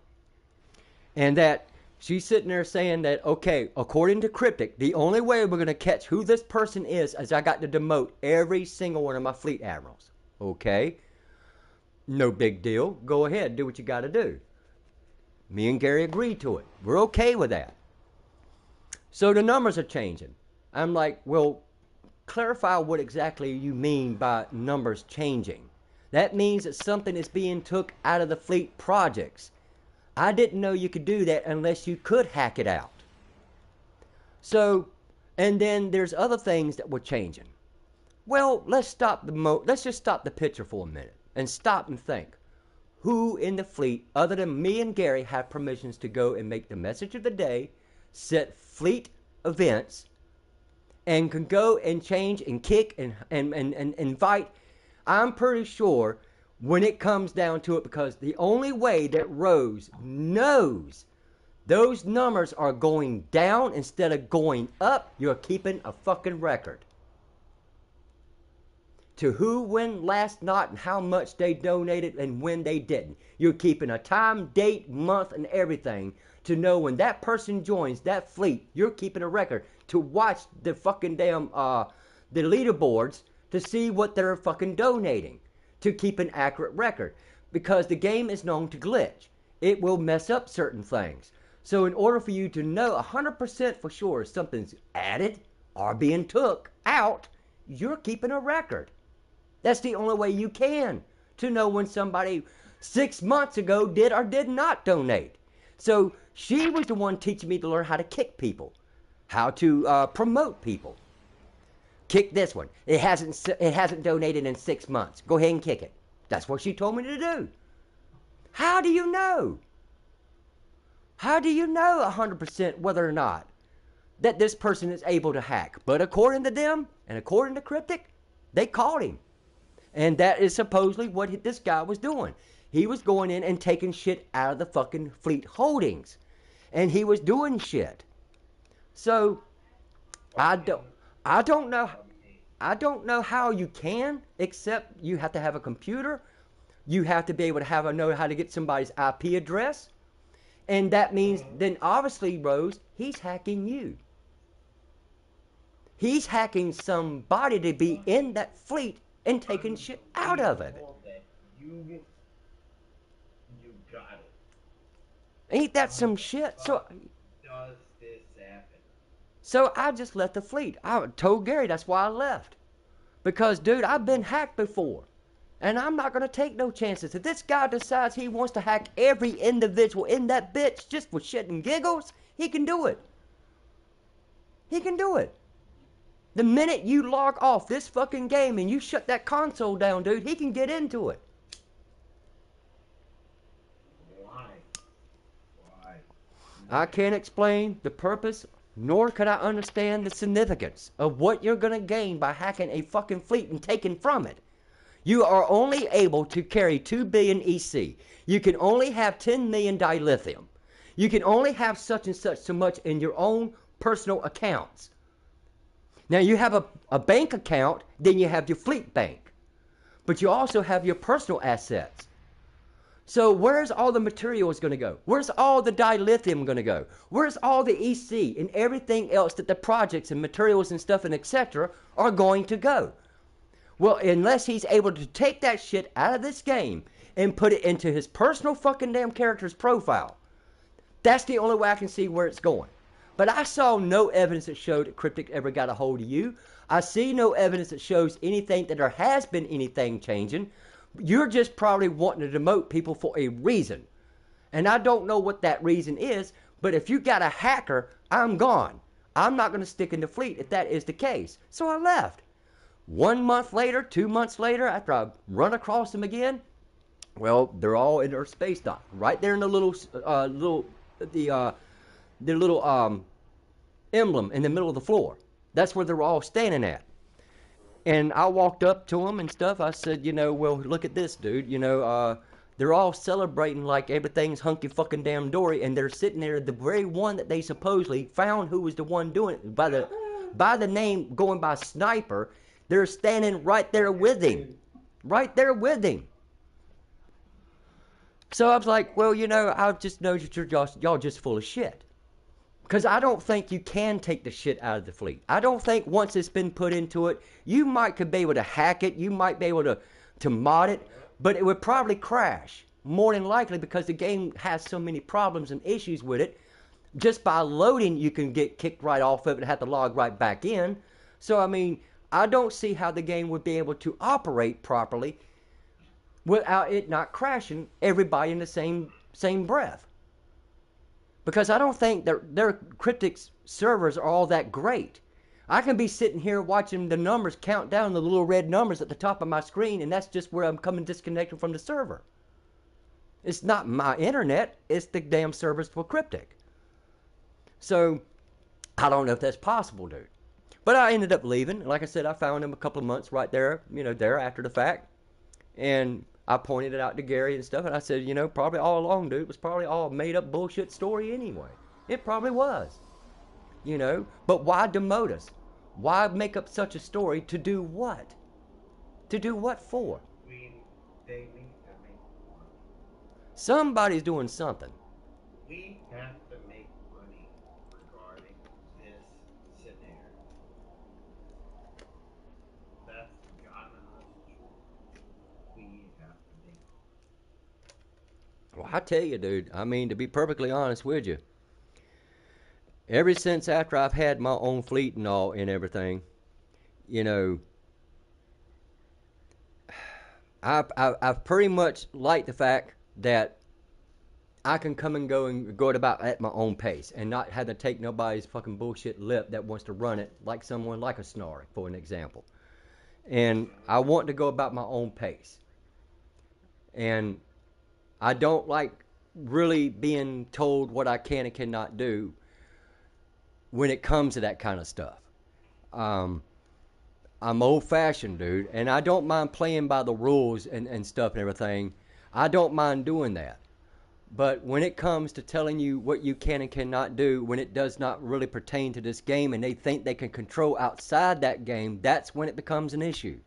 And that she's sitting there saying that, okay, according to Cryptic, the only way we're going to catch who this person is I got to demote every single one of my fleet admirals. Okay? No big deal. Go ahead. Do what you got to do. Me and Gary agreed to it. We're okay with that. So the numbers are changing. I'm like, well, clarify what exactly you mean by numbers changing. That means that something is being took out of the fleet projects. I didn't know you could do that unless you could hack it out. So, and then there's other things that were changing. Well, let's just stop the picture for a minute and stop and think. Who in the fleet, other than me and Gary, have permissions to go and make the message of the day, set fleet events, and can go and change and kick and invite? I'm pretty sure when it comes down to it, because the only way that Rose knows those numbers are going down instead of going up, you're keeping a fucking record. To who, when, last night, and how much they donated and when they didn't. You're keeping a time, date, month, and everything to know when that person joins that fleet. You're keeping a record to watch the fucking damn the leaderboards to see what they're fucking donating, to keep an accurate record, because the game is known to glitch. It will mess up certain things. So in order for you to know 100% for sure if something's added or being took out, you're keeping a record. That's the only way you can to know when somebody 6 months ago did or did not donate. So she was the one teaching me to learn how to kick people, how to promote people. Kick this one. It hasn't donated in 6 months. Go ahead and kick it. That's what she told me to do. How do you know? How do you know 100% whether or not that this person is able to hack? But according to them and according to Cryptic, they caught him. And that is supposedly what this guy was doing. He was going in and taking shit out of the fucking fleet holdings. And he was doing shit. So, I don't know how you can, except you have to have a computer. You have to be able to know how to get somebody's IP address. And that means then obviously, Rose, he's hacking you. He's hacking somebody to be in that fleet and taking shit out of it. You got it. Ain't that some shit? So Does this happen? So I just left the fleet. I told Gary that's why I left. Because, dude, I've been hacked before. And I'm not going to take no chances. If this guy decides he wants to hack every individual in that bitch just for shit and giggles, he can do it. He can do it. The minute you log off this fucking game and you shut that console down, dude, he can get into it. Why? I can't explain the purpose, nor can I understand the significance of what you're going to gain by hacking a fucking fleet and taking from it. You are only able to carry 2 billion EC. You can only have 10 million dilithium. You can only have such and such so much in your own personal accounts. Now you have a bank account, then you have your fleet bank. But you also have your personal assets. So where's all the materials going to go? Where's all the dilithium going to go? Where's all the EC and everything else that the projects and materials and stuff and etc. are going to go? Well, unless he's able to take that shit out of this game and put it into his personal fucking damn character's profile, that's the only way I can see where it's going. But I saw no evidence that showed that Cryptic ever got a hold of you. I see no evidence that shows anything that there has been anything changing. You're just probably wanting to demote people for a reason. And I don't know what that reason is, but if you got a hacker, I'm gone. I'm not going to stick in the fleet if that is the case. So I left. 1 month later, 2 months later, after I run across him again, Well, they're all in their space dock, right there in the little emblem in the middle of the floor. That's where they're all standing at. And I walked up to them and stuff. I said, well, look at this, dude. They're all celebrating like everything's hunky fucking damn dory, and they're sitting there. The very one that they supposedly found who was the one doing it by the name going by Sniper. They're standing right there with him, right there with him. So I was like, well, I just know that y'all just full of shit. Because I don't think you can take the shit out of the fleet. I don't think once it's been put into it, could be able to hack it, you might be able to mod it, but it would probably crash, more than likely, because the game has so many problems and issues with it. Just by loading, you can get kicked right off of it and have to log right back in. So, I mean, I don't see how the game would be able to operate properly without it not crashing everybody in the same breath. Because I don't think their Cryptic's servers are all that great. I can be sitting here watching the numbers count down, the little red numbers at the top of my screen, and that's just where I'm coming disconnected from the server. It's not my internet, it's the damn servers for Cryptic. So, I don't know if that's possible, dude. But I ended up leaving. Like I said, I found him a couple of months right there, there after the fact. And I pointed it out to Gary and stuff, and I said, probably all along, dude, it was probably all made up bullshit story anyway. It probably was. But why demote us? Why make up such a story to do what? To do what for? They need to make money. Somebody's doing something. We have to make money regarding this scenario. That's God honest truth. We have to make money. Well, I tell you, dude, I mean, to be perfectly honest with you, ever since after I've had my own fleet and all and everything, I've pretty much liked the fact that I can come and go about at my own pace and not have to take nobody's fucking bullshit lip that wants to run it like someone like a Snarry, for an example. And I want to go about my own pace. And I don't like really being told what I can and cannot do when it comes to that kind of stuff. I'm old-fashioned, dude, and I don't mind playing by the rules and stuff and everything. I don't mind doing that. But when it comes to telling you what you can and cannot do, when it does not really pertain to this game and they think they can control outside that game, that's when it becomes an issue.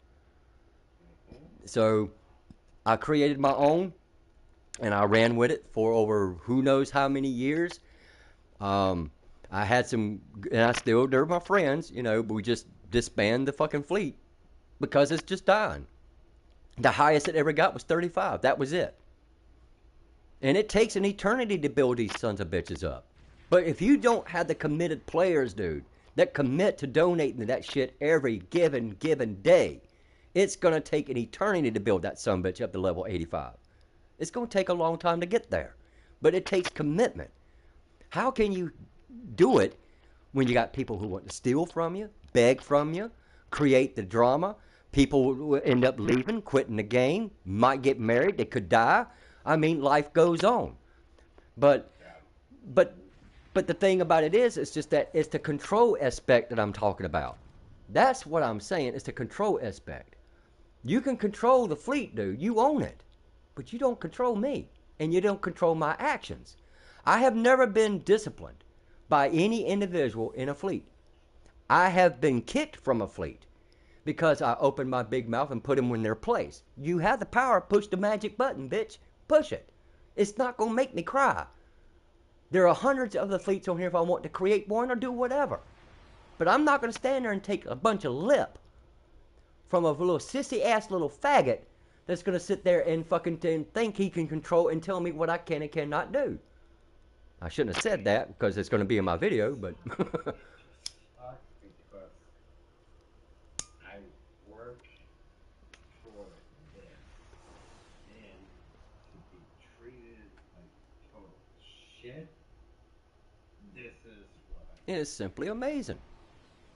So I created my own, and I ran with it for over who knows how many years. I had some, and they're my friends, but we just disbanded the fucking fleet because it's just dying. The highest it ever got was 35. That was it. And it takes an eternity to build these sons of bitches up. But if you don't have the committed players, dude, that commit to donating to that shit every given day, it's going to take an eternity to build that son of a bitch up to level 85. It's going to take a long time to get there. But it takes commitment. How can you do it when you got people who want to steal from you, beg from you, create the drama? People will end up leaving, quitting the game, might get married, they could die. I mean, life goes on. But the thing about it is, it's just that it's the control aspect that I'm talking about. That's what I'm saying. It's the control aspect. You can control the fleet, dude. You own it. But you don't control me. And you don't control my actions. I have never been disciplined by any individual in a fleet. I have been kicked from a fleet because I opened my big mouth and put them in their place. You have the power, push the magic button, bitch. Push it. It's not going to make me cry. There are hundreds of other fleets on here if I want to create one or do whatever. But I'm not going to stand there and take a bunch of lip from a little sissy-ass little faggot that's going to sit there and fucking think he can control and tell me what I can and cannot do. I shouldn't have said that because it's going to be in my video, but... Because I work for this, and to be treated like total shit, this is what I... It is simply amazing.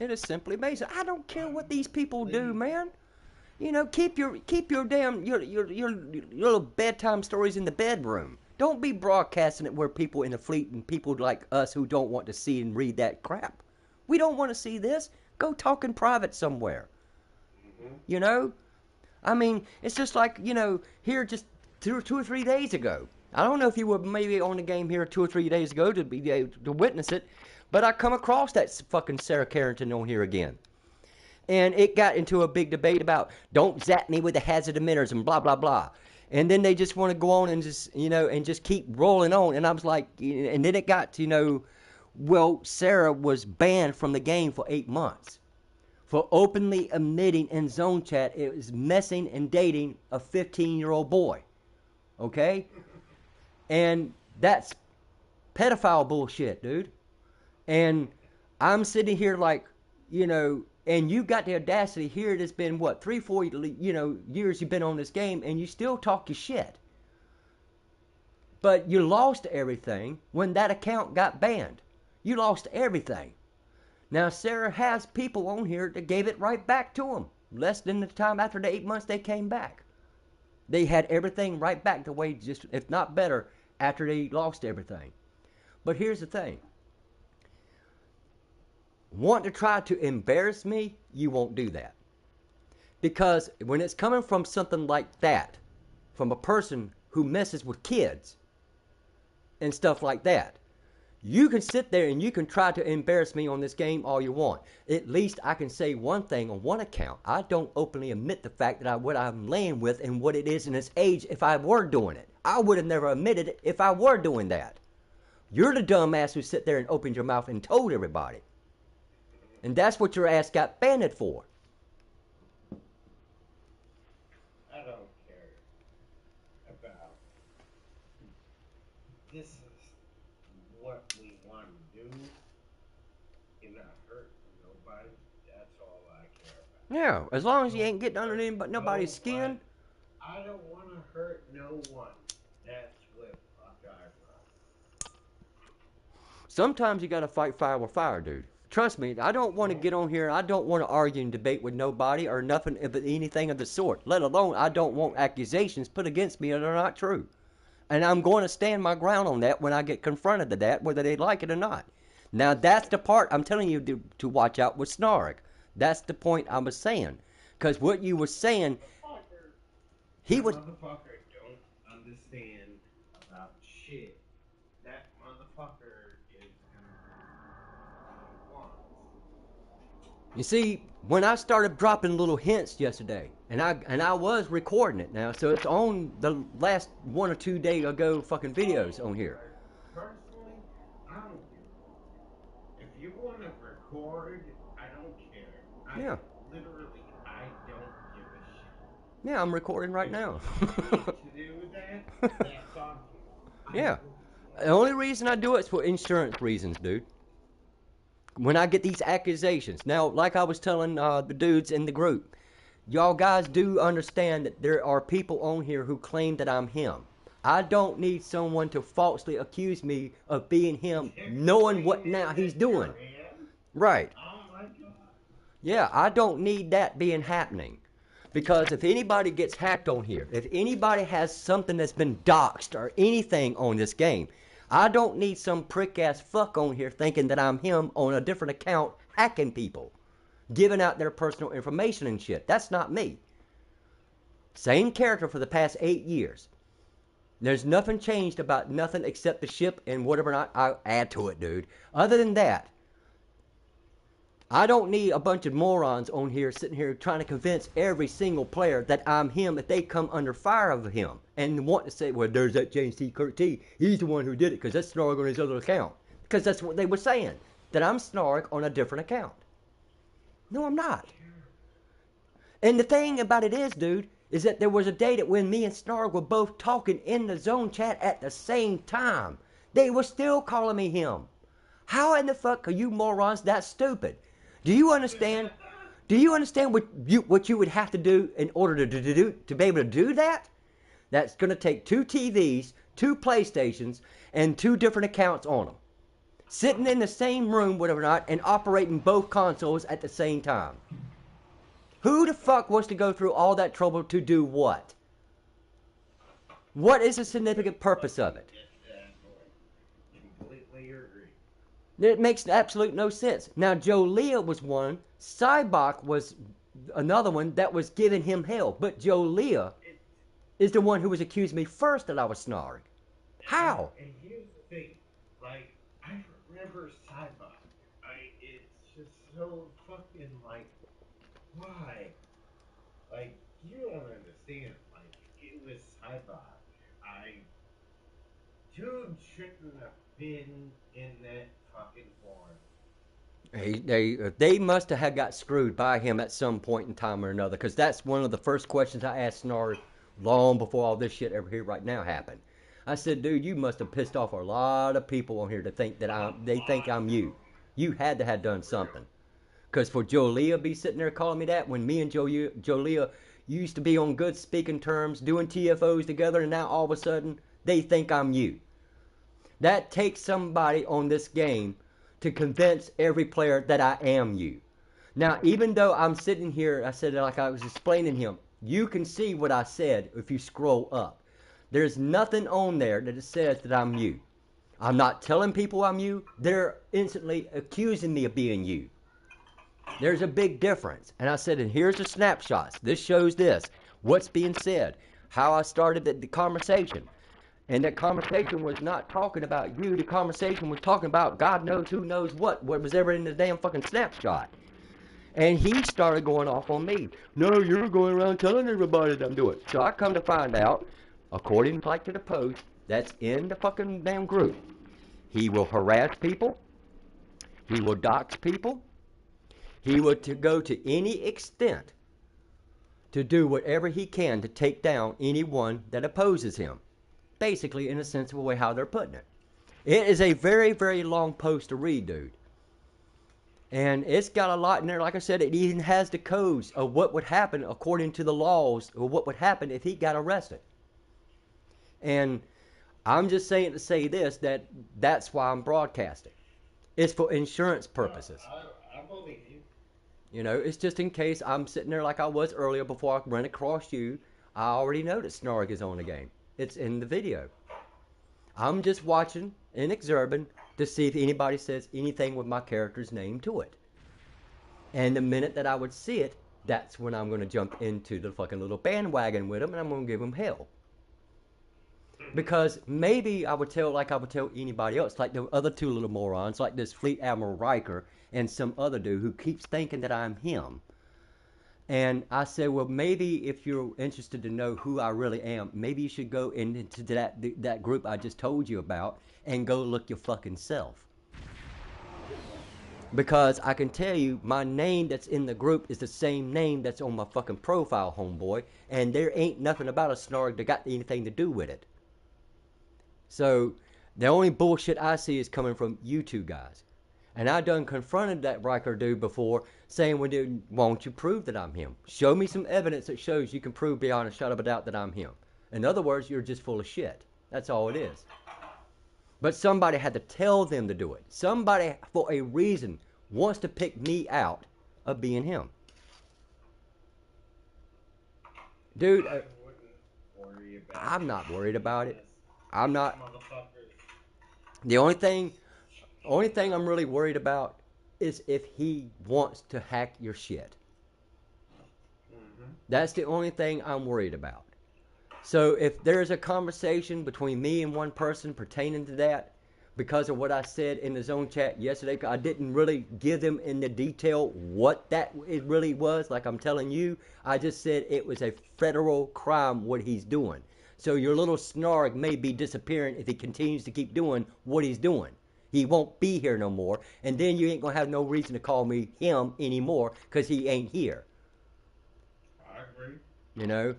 It is simply amazing. I don't care what these people do, man. You know, keep your damn your little bedtime stories in the bedroom. Don't be broadcasting it where people in the fleet and people like us who don't want to see and read that crap. We don't want to see this. Go talk in private somewhere. You know? I mean, it's just like, you know, here just two or 3 days ago. I don't know if you were maybe on the game here 2 or 3 days ago to be able to witness it, but I come across that fucking Sarah Carrington on here again. And it got into a big debate about don't zap me with the hazard emitters and blah, blah, blah. And then they just want to go on and just, you know, and just keep rolling on. And I was like, and then it got to, you know, well, Sarah was banned from the game for 8 months for openly admitting in zone chat it was messing and dating a 15-year-old boy. Okay? And that's pedophile bullshit, dude. And I'm sitting here like, you know, and you got the audacity here. It has been, what, 3-4, you know, years you've been on this game, and you still talk your shit. But you lost everything when that account got banned. You lost everything. Now, Sarah has people on here that gave it right back to them. Less than the time after the 8 months they came back. They had everything right back the way, just if not better, after they lost everything. But here's the thing. Want to try to embarrass me, you won't do that. Because when it's coming from something like that, from a person who messes with kids and stuff like that, you can sit there and you can try to embarrass me on this game all you want. At least I can say one thing on one account. I don't openly admit the fact that what I'm laying with and what it is in its age if I were doing it. I would have never admitted it if I were doing that. You're the dumbass who sit there and opened your mouth and told everybody. And that's what your ass got banned for. I don't care about this is what we want to do. You're not hurting nobody. That's all I care about. Yeah, as long as you ain't getting under nobody's skin. I don't want to hurt no one. That's what fuck I run. Sometimes you gotta fight fire with fire, dude. Trust me, I don't want to get on here. I don't want to argue and debate with nobody or nothing, anything of the sort. Let alone, I don't want accusations put against me that are not true. And I'm going to stand my ground on that when I get confronted to that, whether they like it or not. Now, that's the part I'm telling you to watch out with Snark. That's the point I was saying. Because what you were saying, he was... Motherfucker don't understand about shit. That motherfucker is... You see, when I started dropping little hints yesterday, and I was recording it now, so it's on the last 1 or 2 days ago fucking videos on here. Personally, I don't care. If you want to record, I don't care. Yeah. Literally, I don't give a shit. Yeah, I'm recording right now. To do that, that's on you. Yeah. The only reason I do it is for insurance reasons, dude. When I get these accusations. Now, like I was telling the dudes in the group, y'all guys do understand that there are people on here who claim that I'm him. I don't need someone to falsely accuse me of being him, knowing what now he's doing. Right. Oh my God. Yeah, I don't need that being happening. Because if anybody gets hacked on here, if anybody has something that's been doxed or anything on this game, I don't need some prick-ass fuck on here thinking that I'm him on a different account hacking people, giving out their personal information and shit. That's not me. Same character for the past 8 years. There's nothing changed about nothing except the ship and whatever not I add to it, dude. Other than that, I don't need a bunch of morons on here sitting here trying to convince every single player that I'm him if they come under fire of him and want to say, well, there's that James T. Kirk T. He's the one who did it because that's Snark on his other account. Because that's what they were saying, that I'm Snark on a different account. No, I'm not. And the thing about it is, dude, is that there was a day that when me and Snark were both talking in the zone chat at the same time, they were still calling me him. How in the fuck are you morons that stupid? Do you understand? Do you understand what you would have to do in order to be able to do that? That's going to take 2 TVs, 2 PlayStations, and 2 different accounts on them. Sitting in the same room, whatever not, and operating both consoles at the same time. Who the fuck wants to go through all that trouble to do what? What is the significant purpose of it? Completely agree. It makes absolute no sense. Now, Jolia was one. Cybok was another one that was giving him hell. But Jolia is the one who was accusing me first that I was Snarg. How? And here's the thing. Like, I remember Cybok. It's just so fucking, like, why? Like, you don't understand. Like, it was Cybok. Dude shouldn't have been in that fucking form. They must have got screwed by him at some point in time or another, because that's one of the first questions I asked Snarg long before all this shit ever here right now happened. I said, dude, you must have pissed off a lot of people on here to think that they think I'm you. You had to have done something. Because for Jolia be sitting there calling me that when me and Jolia used to be on good speaking terms, doing TFOs together, and now all of a sudden they think I'm you. That takes somebody on this game to convince every player that I am you. Now, even though I'm sitting here, I said it like I was explaining him, you can see what I said if you scroll up. There's nothing on there that it says that I'm you. I'm not telling people I'm you. They're instantly accusing me of being you. There's a big difference. And I said, and here's the snapshots. This shows this. What's being said. How I started the conversation. And that conversation was not talking about you. The conversation was talking about God knows who knows what was ever in the damn fucking snapshot. And he started going off on me. No, you're going around telling everybody that I'm doing. So I come to find out, according to the post that's in the fucking damn group, he will harass people. He will dox people. He will go to any extent to do whatever he can to take down anyone that opposes him. Basically, in a sensible way, how they're putting it. It is a very, very long post to read, dude. And it's got a lot in there. Like I said, it even has the codes of what would happen according to the laws, or what would happen if he got arrested. And I'm just saying to say this, that's why I'm broadcasting. It's for insurance purposes. I believe you. You know, it's just in case I'm sitting there like I was earlier before I ran across you. I already know that Snarg is on the game. It's in the video. I'm just watching and observing to see if anybody says anything with my character's name to it. And the minute that I would see it, that's when I'm going to jump into the fucking little bandwagon with them, and I'm going to give them hell. Because maybe I would tell, like I would tell anybody else, like the other two little morons, like this Fleet Admiral Riker and some other dude who keeps thinking that I'm him. And I said, well, maybe if you're interested to know who I really am, maybe you should go into that group I just told you about and go look your fucking self. Because I can tell you, my name that's in the group is the same name that's on my fucking profile, homeboy. And there ain't nothing about a Snarg that got anything to do with it. So, the only bullshit I see is coming from you two guys. And I done confronted that Riker dude before, saying, well, dude, won't you prove that I'm him? Show me some evidence that shows you can prove beyond a shadow of a doubt that I'm him. In other words, you're just full of shit. That's all it is. But somebody had to tell them to do it. Somebody, for a reason, wants to pick me out of being him. Dude, I'm not worried about it. I'm not. The only thing I'm really worried about is if he wants to hack your shit. That's the only thing I'm worried about. So if there's a conversation between me and one person pertaining to that, because of what I said in the zone chat yesterday, I didn't really give them in the detail what it really was, like I'm telling you. I just said it was a federal crime what he's doing. So your little Snarg may be disappearing if he continues to keep doing what he's doing. He won't be here no more, and then you ain't gonna have no reason to call me him anymore, because he ain't here. I agree. You know?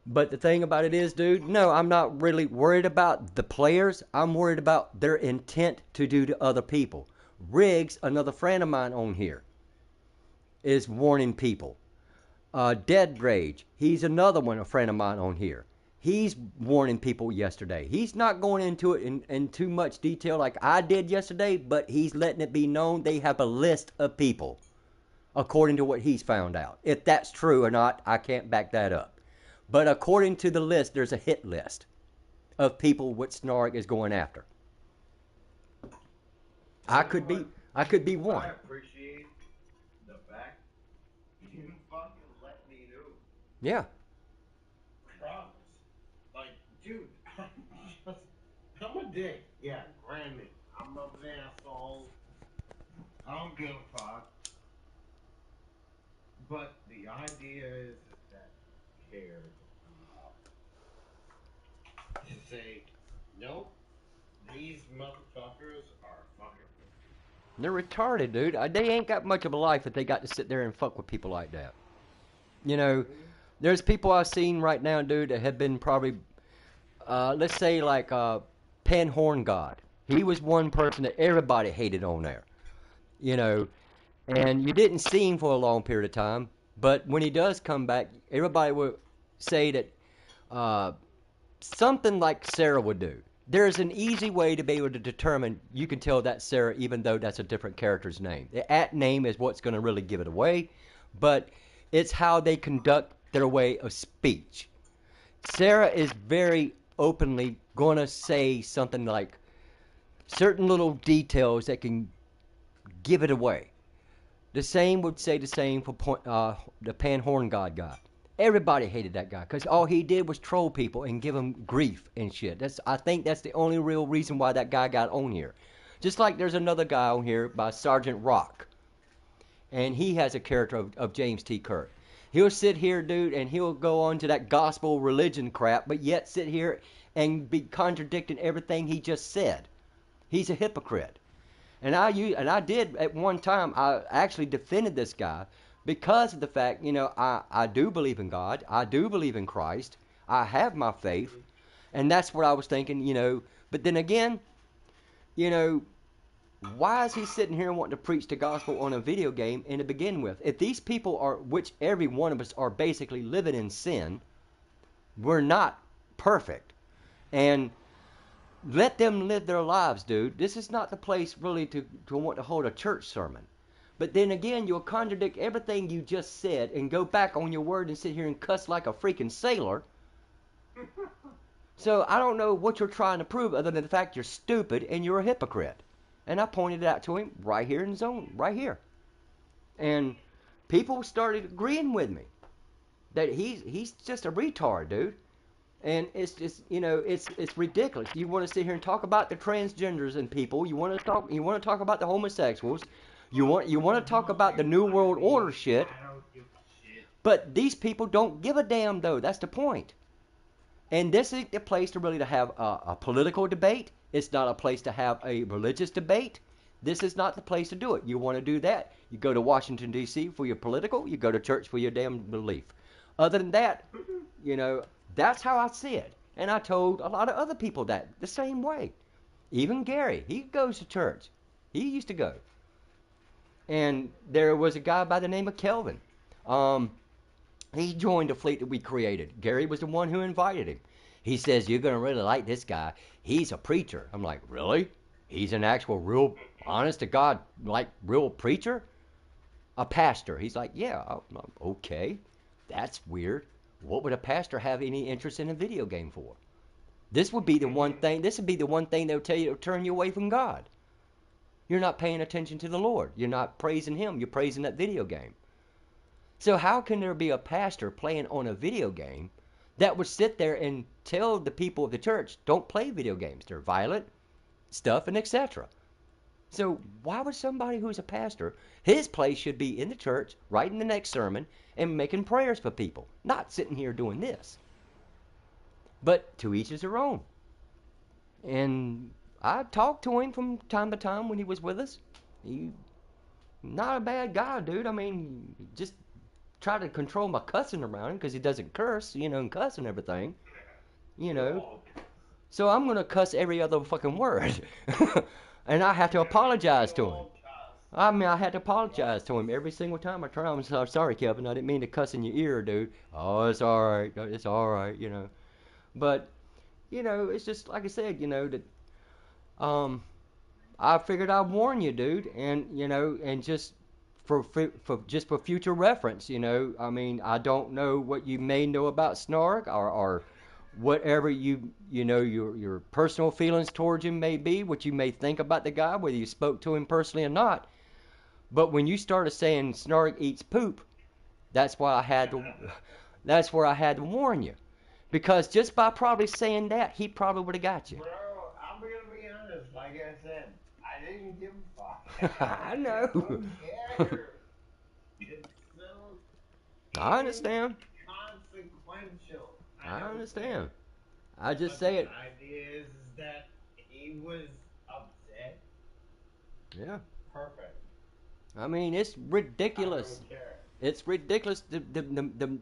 But the thing about it is, dude, no, I'm not really worried about the players. I'm worried about their intent to do to other people. Riggs, another friend of mine on here, is warning people. Dead Rage, he's another one, a friend of mine on here. He's warning people yesterday. He's not going into it in too much detail like I did yesterday, but he's letting it be known they have a list of people. according to what he's found out. If that's true or not, I can't back that up. But according to the list, there's a hit list of people what Snark is going after. I could be one. I appreciate the fact you fucking let me know. Yeah. Promise. Like, dude, I'm a dick. Yeah, granted, I'm an asshole. I don't give a fuck. But the idea is that you care to say, nope, these motherfuckers are fucking. They're retarded, dude. They ain't got much of a life if they got to sit there and fuck with people like that. You know, there's people I've seen right now, dude, that have been probably, let's say like Pan Horn God. He was one person that everybody hated on there. You know, and you didn't see him for a long period of time. But when he does come back, everybody will say that something like Sarah would do. There's an easy way to be able to determine you can tell that's Sarah even though that's a different character's name. The at name is what's going to really give it away, but it's how they conduct their way of speech. Sarah is very openly going to say something like certain little details that can give it away. The same would say the same for the Pan Horn God guy. Everybody hated that guy because all he did was troll people and give them grief and shit. I think that's the only real reason why that guy got on here. Just like there's another guy on here by Sergeant Rock, and he has a character of James T. Kirk. He'll sit here, dude, and he'll go on to that gospel religion crap, but yet sit here and be contradicting everything he just said. He's a hypocrite. And I did at one time. I actually defended this guy. Because of the fact, you know, I do believe in God. I do believe in Christ. I have my faith. And that's what I was thinking, you know. But then again, you know, why is he sitting here and wanting to preach the gospel on a video game and to begin with? If these people are, which every one of us are basically living in sin, we're not perfect. And let them live their lives, dude. This is not the place really to want to hold a church sermon. But then again, you'll contradict everything you just said and go back on your word and sit here and cuss like a freaking sailor. So I don't know what you're trying to prove other than the fact you're stupid and you're a hypocrite. And I pointed it out to him right here in the zone, right here. And people started agreeing with me that he's just a retard, dude. And it's just, you know, it's ridiculous. You want to sit here and talk about the transgenders and people. You want to talk about the homosexuals. You want to talk about the New World Order shit, but these people don't give a damn, though. That's the point. And this is the place to really to have a political debate. It's not a place to have a religious debate. This is not the place to do it. You want to do that, you go to Washington, D.C. for your political. You go to church for your damn belief. Other than that, you know, that's how I see it. And I told a lot of other people that the same way. Even Gary, he goes to church. He used to go. And there was a guy by the name of Kelvin. He joined the fleet that we created. Gary was the one who invited him. He says, you're going to really like this guy. He's a preacher. I'm like, really? He's an actual real, honest to God, like real preacher? A pastor. He's like, yeah, okay. That's weird. What would a pastor have any interest in a video game for? This would be the one thing that would tell you to turn you away from God. You're not paying attention to the Lord. You're not praising Him. You're praising that video game. So how can there be a pastor playing on a video game that would sit there and tell the people of the church, don't play video games. They're violent stuff and etc. So why would somebody who's a pastor, his place should be in the church, writing the next sermon, and making prayers for people, not sitting here doing this. But to each is their own. And I talked to him from time to time when he was with us. He not a bad guy, dude. I mean, just try to control my cussing around him because he doesn't curse, you know, and cuss and everything, you know. So I'm going to cuss every other fucking word. And I have to apologize to him. I mean, I had to apologize to him every single time I try. I'm sorry, Kevin. I didn't mean to cuss in your ear, dude. Oh, it's all right. It's all right, you know. But, you know, it's just like I said, you know, that I figured I'd warn you, dude, and, you know, and just for future reference. You know, I mean, I don't know what you may know about Snark or whatever you know your personal feelings towards him may be, what you may think about the guy, whether you spoke to him personally or not. But when you started saying Snark eats poop, that's why I had to. That's where I had to warn you, because just by probably saying that, he probably would have got you. Bro, I'm gonna be honest. Like I said, I didn't give a fuck. I know. Don't care. It's so I understand. inconsequential. I don't understand. care. I just But say it. the idea is that he was upset. Yeah. Perfect. I mean, it's ridiculous. I don't care. It's ridiculous the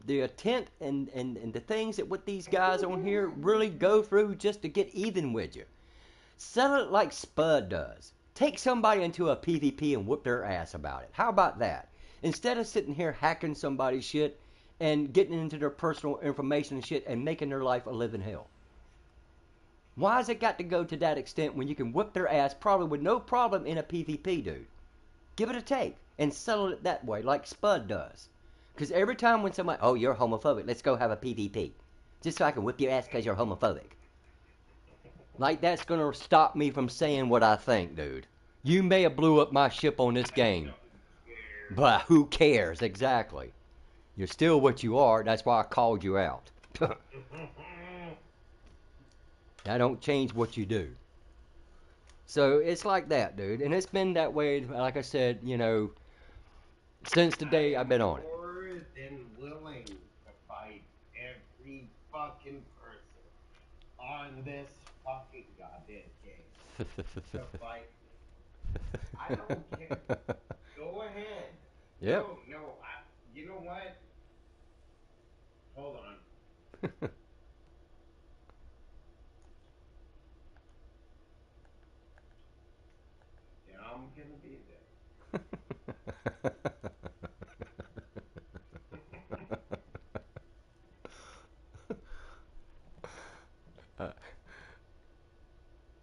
intent and the things that what these guys on here really go through just to get even with you. Settle it like Spud does. Take somebody into a PvP and whoop their ass about it. How about that? Instead of sitting here hacking somebody's shit and getting into their personal information and shit and making their life a living hell. Why has it got to go to that extent when you can whip their ass probably with no problem in a PvP, dude? Give it a take and settle it that way like Spud does. Because every time when somebody, oh, you're homophobic, let's go have a PvP. Just so I can whip your ass because you're homophobic. Like that's going to stop me from saying what I think, dude. You may have blew up my ship on this game. But who cares, exactly. You're still what you are, that's why I called you out. That don't change what you do. So it's like that, dude. And it's been that way, like I said, you know, since the day I've been on it. More than willing to fight every fucking person on this fucking goddamn game. To fight me. I don't care. Go ahead. Yep. No, you know what? Hold on. Yeah, I'm gonna be there.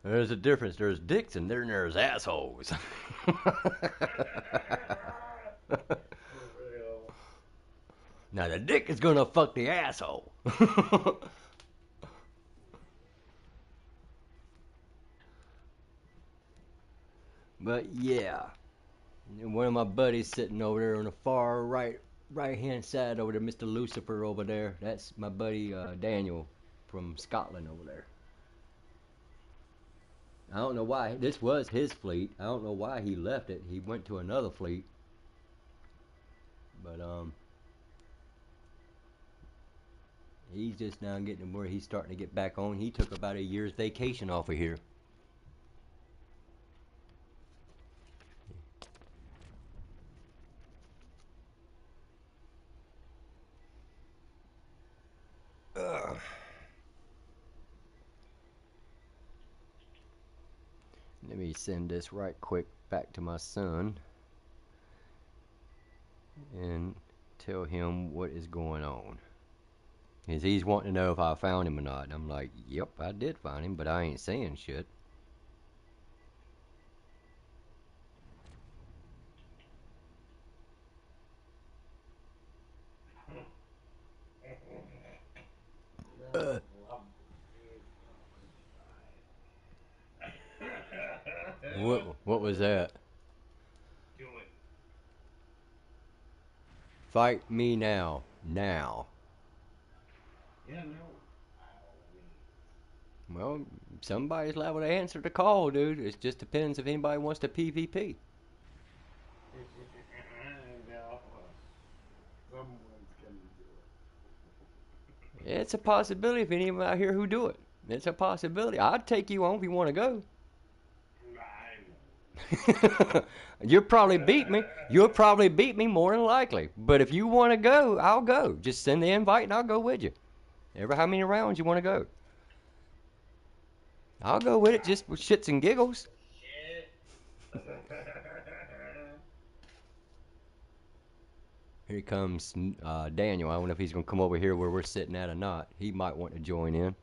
There's a difference. There's dicks and then there's assholes. For real. Now the dick is gonna fuck the asshole. But yeah, and one of my buddies sitting over there on the far right hand side over there, Mr. Lucifer over there. That's my buddy Daniel from Scotland over there. I don't know why. This was his fleet. I don't know why he left it. He went to another fleet. But he's just now getting where he's starting to get back on. He took about a year's vacation off of here. Ugh. Let me send this right quick back to my son and tell him what is going on. Because he's wanting to know if I found him or not. And I'm like, yep, I did find him, but I ain't saying shit. What was that? Do it. Fight me now. Now. Yeah, no. Well, somebody's liable to answer the call, dude. It just depends if anybody wants to PvP. No. Someone's gonna do it. It's a possibility if anybody out here who do it. It's a possibility. I'd take you on if you want to go. You'll probably beat me. You'll probably beat me more than likely. But if you want to go, I'll go. Just send the invite and I'll go with you. Ever how many rounds you want to go? I'll go with it just with shits and giggles. Shit. Here comes Daniel. I don't know if he's going to come over here where we're sitting at or not. He might want to join in.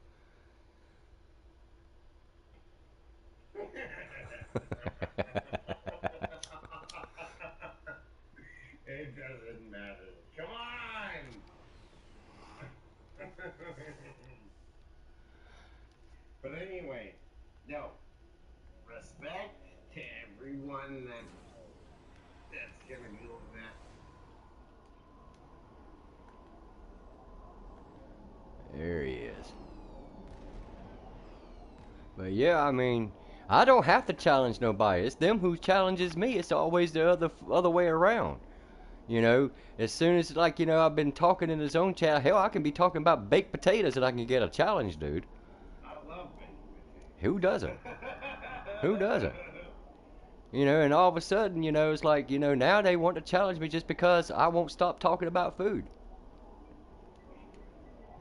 But yeah, I mean, I don't have to challenge nobody. It's them who challenges me. It's always the other way around. You know, as soon as like, you know, I've been talking in his own chat. Hell, I can be talking about baked potatoes and I can get a challenge, dude. I love baked Who doesn't? potatoes. Who doesn't? You know, and all of a sudden, you know, it's like, you know, now they want to challenge me just because I won't stop talking about food.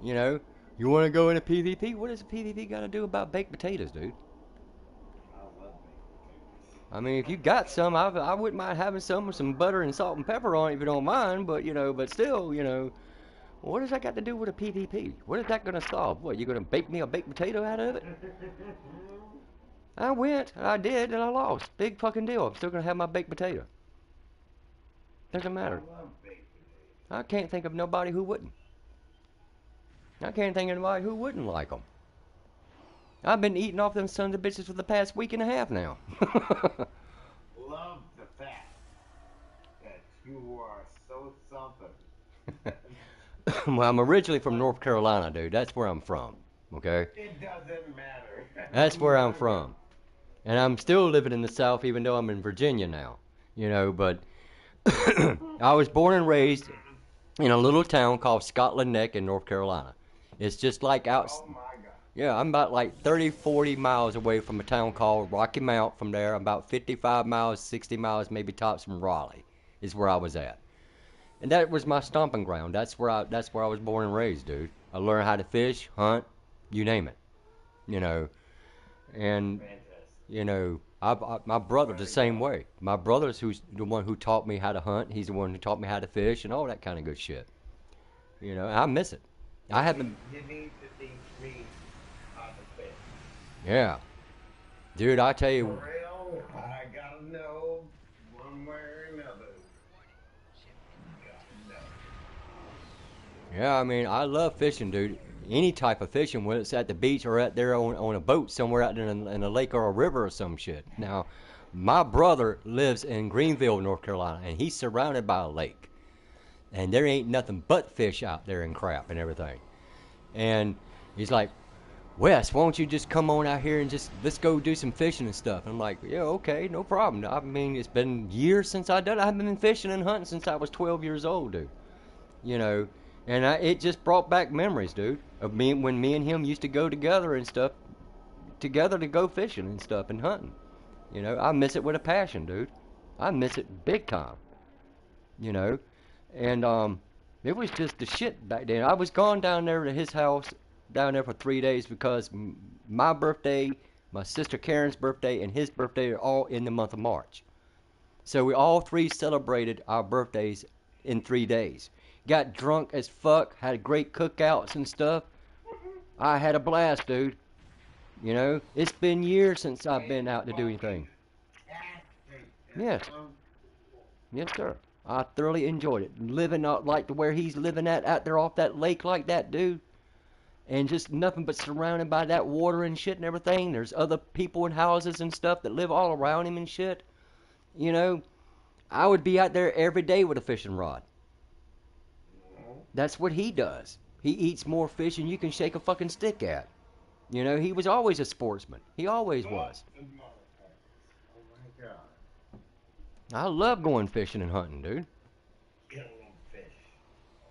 You know, you want to go into PvP? What does a PvP got to do about baked potatoes, dude? I love baked potatoes. I mean, if you got some, I wouldn't mind having some with some butter and salt and pepper on it if you don't mind, but, you know, but still, you know, what does that got to do with a PvP? What is that going to solve? What, you going to bake me a baked potato out of it? I went, I did, and I lost. Big fucking deal. I'm still going to have my baked potato. Doesn't matter. I love baked potatoes. I can't think of nobody who wouldn't. I can't think of anybody who wouldn't like them. I've been eating off them sons of bitches for the past week and a half now. Love the fact that you are so something. Well, I'm originally from North Carolina, dude. That's where I'm from. Okay? It doesn't matter. That's where I'm from. And I'm still living in the South, even though I'm in Virginia now. You know, but I was born and raised in a little town called Scotland Neck in North Carolina. It's just like out. Oh my God. Yeah, I'm about like 30, 40 miles away from a town called Rocky Mount. From there, I'm about 55 miles, 60 miles, maybe tops from Raleigh, is where I was at. And that was my stomping ground. That's where I was born and raised, dude. I learned how to fish, hunt, you name it. You know, and Fantastic. you know, my brother's the same way. My brother's who's the one who taught me how to hunt. He's the one who taught me how to fish and all that kind of good shit. You know, I miss it. I haven't. You need to teach me how to fish. Yeah, dude. I tell For you, real, I gotta know one way or another. Gotta know. yeah. I mean, I love fishing, dude. Any type of fishing, whether it's at the beach or out there on a boat somewhere out in a lake or a river or some shit. Now, my brother lives in Greenville, North Carolina, and he's surrounded by a lake. And there ain't nothing but fish out there and crap and everything. And he's like, Wes, why don't you just come on out here and just, let's go do some fishing and stuff. And I'm like, yeah, okay, no problem. I mean, it's been years since I've done it. I've been fishing and hunting since I was 12 years old, dude. You know, and it just brought back memories, dude, of when me and him used to go together and stuff, together to go fishing and stuff and hunting. You know, I miss it with a passion, dude. I miss it big time. You know, and it was just the shit back then. I was gone down there to his house down there for 3 days because my birthday, my sister Karen's birthday, and his birthday are all in the month of March. So we all three celebrated our birthdays in 3 days. Got drunk as fuck, had great cookouts and stuff. I had a blast, dude. You know, it's been years since I've been out to do anything. Yes. Yes, sir. I thoroughly enjoyed it. Living out like where he's living at out there off that lake like that, dude. And just nothing but surrounded by that water and shit and everything. There's other people in houses and stuff that live all around him and shit. You know, I would be out there every day with a fishing rod. That's what he does. He eats more fish than you can shake a fucking stick at. You know, he was always a sportsman. He always was. Oh my God. I love going fishing and hunting, dude. Get a little fish.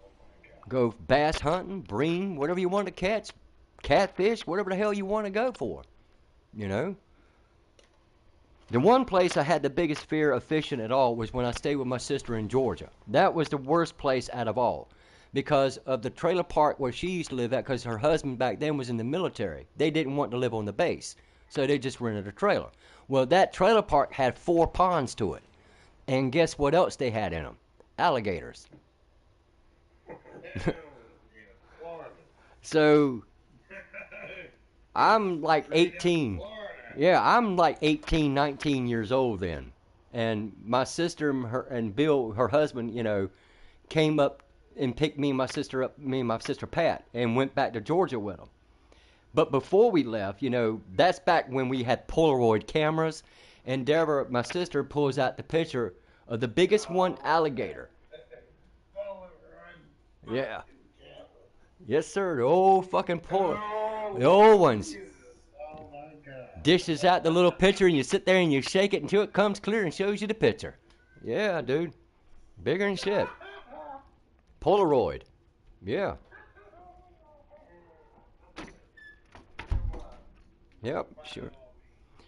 Oh my God. Go bass hunting, bream, whatever you want to catch, catfish, whatever the hell you want to go for. You know? The one place I had the biggest fear of fishing at all was when I stayed with my sister in Georgia. That was the worst place out of all. Because of the trailer park where she used to live at, because her husband back then was in the military. They didn't want to live on the base, so they just rented a trailer. Well, that trailer park had 4 ponds to it. And guess what else they had in them? Alligators. So, I'm like 18. Yeah, I'm like 18, 19 years old then. And my sister and Bill, her husband, you know, came up and picked me and my sister Pat, and went back to Georgia with them. But before we left, you know, that's back when we had Polaroid cameras, and Deborah, my sister, pulls out the picture of the biggest one alligator. Yeah. Yes, sir. The old fucking Polaroid. The old ones. Oh my God. dishes out the little picture, and you sit there and you shake it until it comes clear and shows you the picture. Yeah, dude. Bigger than shit. Polaroid. Yeah. Yep, sure.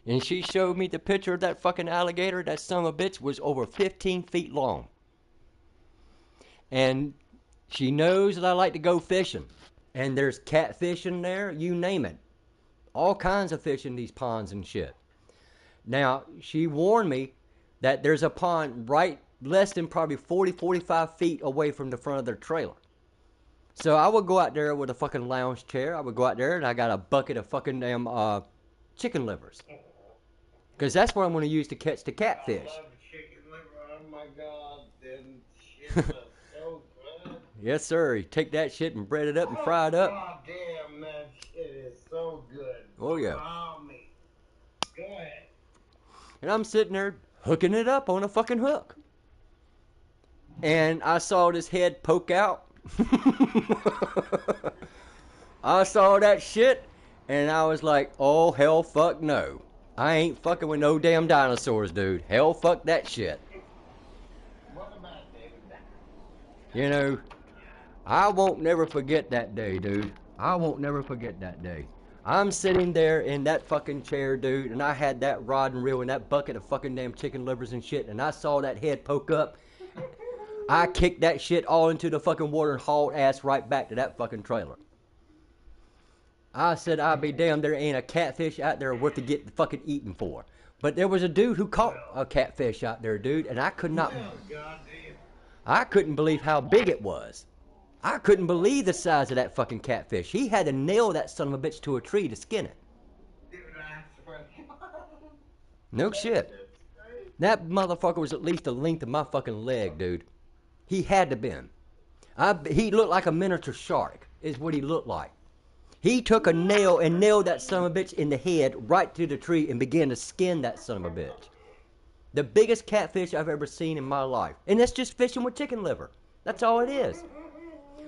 And she showed me the picture of that fucking alligator. That son of a bitch was over 15 feet long. And she knows that I like to go fishing. And there's catfish in there, you name it. All kinds of fish in these ponds and shit. Now, she warned me that there's a pond right less than probably 40, 45 feet away from the front of their trailer. So I would go out there with a fucking lounge chair. I would go out there and I got a bucket of fucking damn chicken livers. Because that's what I'm going to use to catch the catfish. I love chicken liver. Oh my god, them shit was so good. Yes, sir. You take that shit and bread it up and fry it up. God damn, that shit is so good. Oh, yeah. Allow me. Go ahead. And I'm sitting there hooking it up on a fucking hook. And I saw this head poke out. I saw that shit and I was like, oh hell fuck no. I ain't fucking with no damn dinosaurs, dude. Hell fuck that shit. What about David? You know, I won't never forget that day, dude. I won't never forget that day. I'm sitting there in that fucking chair, dude, and I had that rod and reel and that bucket of fucking damn chicken livers and shit, and I saw that head poke up. I kicked that shit all into the fucking water and hauled ass right back to that fucking trailer. I said, I'll be damned, there ain't a catfish out there worth to get fucking eaten for. But there was a dude who caught a catfish out there, dude, and I could not... I couldn't believe how big it was. I couldn't believe the size of that fucking catfish. He had to nail that son of a bitch to a tree to skin it. No shit. That motherfucker was at least the length of my fucking leg, dude. He had to been. He looked like a miniature shark, is what he looked like. He took a nail and nailed that son of a bitch in the head right to the tree and began to skin that son of a bitch. The biggest catfish I've ever seen in my life. And that's just fishing with chicken liver. That's all it is.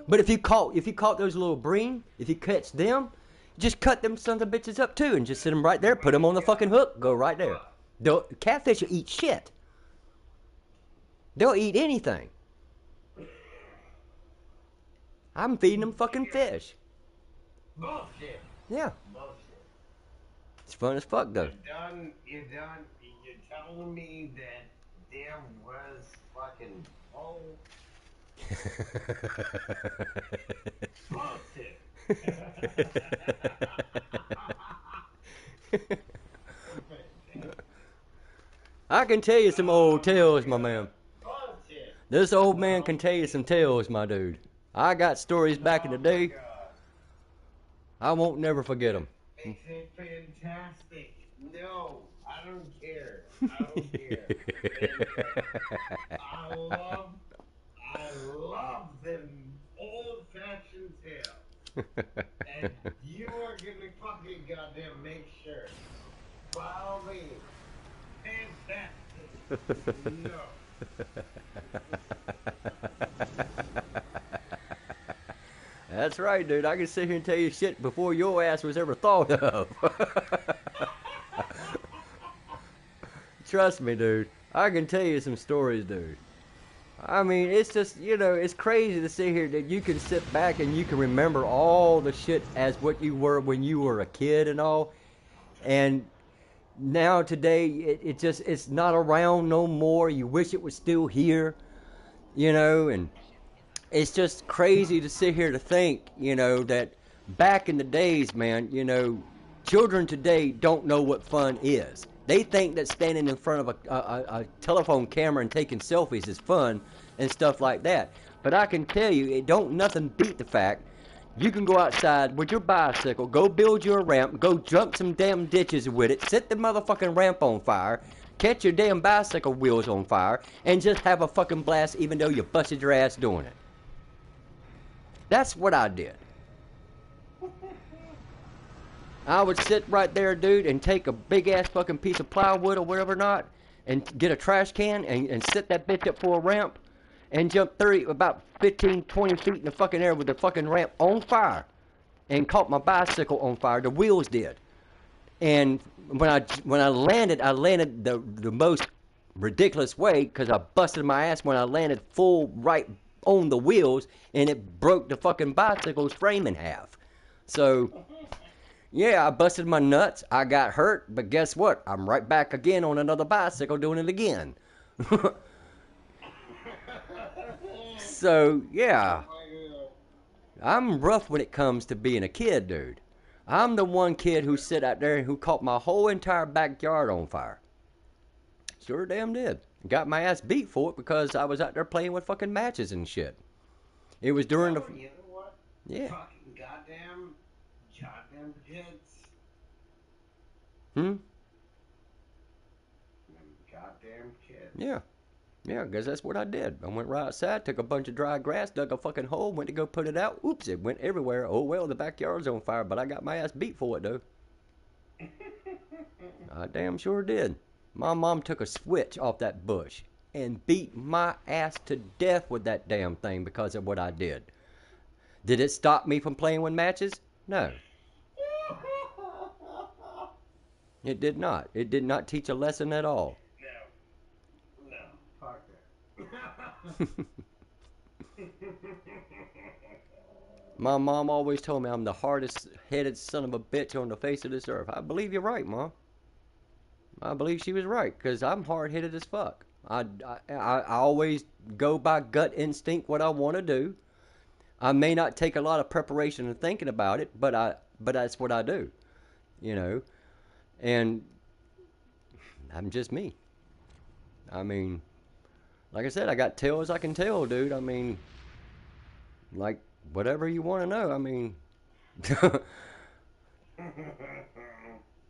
But if you caught those little bream, if you catch them, just cut them sons of bitches up too and just sit them right there, put them on the fucking hook, go right there. The catfish will eat shit. They'll eat anything. I'm feeding them fucking fish. Bullshit. Yeah. Bullshit. It's fun as fuck though. You're telling me that there was fucking bullshit. I can tell you some old tales, my man. Bullshit. This old man can tell you some tales, my dude. I got stories back in the day. I won't never forget them. Makes it fantastic. No, I don't care. I don't care. I love them old-fashioned tales. And you are gonna fucking goddamn make sure. Follow me. Fantastic. No. That's right, dude. I can sit here and tell you shit before your ass was ever thought of. Trust me, dude. I can tell you some stories, dude. I mean, it's just, you know, it's crazy to sit here that you can sit back and you can remember all the shit as what you were when you were a kid and all. And now today, it's not around no more. You wish it was still here, you know, and it's just crazy to sit here to think, you know, that back in the days, man, you know, children today don't know what fun is. They think that standing in front of a telephone camera and taking selfies is fun and stuff like that. But I can tell you, it don't nothing beat the fact you can go outside with your bicycle, go build your ramp, go jump some damn ditches with it, set the motherfucking ramp on fire, catch your damn bicycle wheels on fire, and just have a fucking blast even though you busted your ass doing it. That's what I did. I would sit right there, dude, and take a big-ass fucking piece of plywood or whatever not, and get a trash can and set that bitch up for a ramp, and jump about 15, 20 feet in the fucking air with the fucking ramp on fire, and caught my bicycle on fire. The wheels did. And when I landed the most ridiculous way because I busted my ass when I landed full right on the wheels, and it broke the fucking bicycle's frame in half. So, yeah, I busted my nuts. I got hurt, but guess what? I'm right back again on another bicycle doing it again. So, yeah. I'm rough when it comes to being a kid, dude. I'm the one kid who sit out there and who caught my whole entire backyard on fire. Sure damn did. Got my ass beat for it because I was out there playing with fucking matches and shit. It was during the... You know what? Yeah. Fucking goddamn kids. Hmm? Goddamn kids. Yeah. Yeah, because that's what I did. I went right outside, took a bunch of dry grass, dug a fucking hole, went to go put it out. Oops, it went everywhere. Oh, well, the backyard's on fire, but I got my ass beat for it, though. I damn sure did. My mom took a switch off that bush and beat my ass to death with that damn thing because of what I did. Did it stop me from playing with matches? No. It did not. It did not teach a lesson at all. No, fuck that. My mom always told me I'm the hardest-headed son of a bitch on the face of this earth. I believe you're right, Mom. I believe she was right, because I'm hard-headed as fuck. I always go by gut instinct what I want to do. I may not take a lot of preparation and thinking about it, but that's what I do, you know. And I'm just me. I mean, like I said, I got tales I can tell, dude. I mean, like, whatever you want to know. I mean,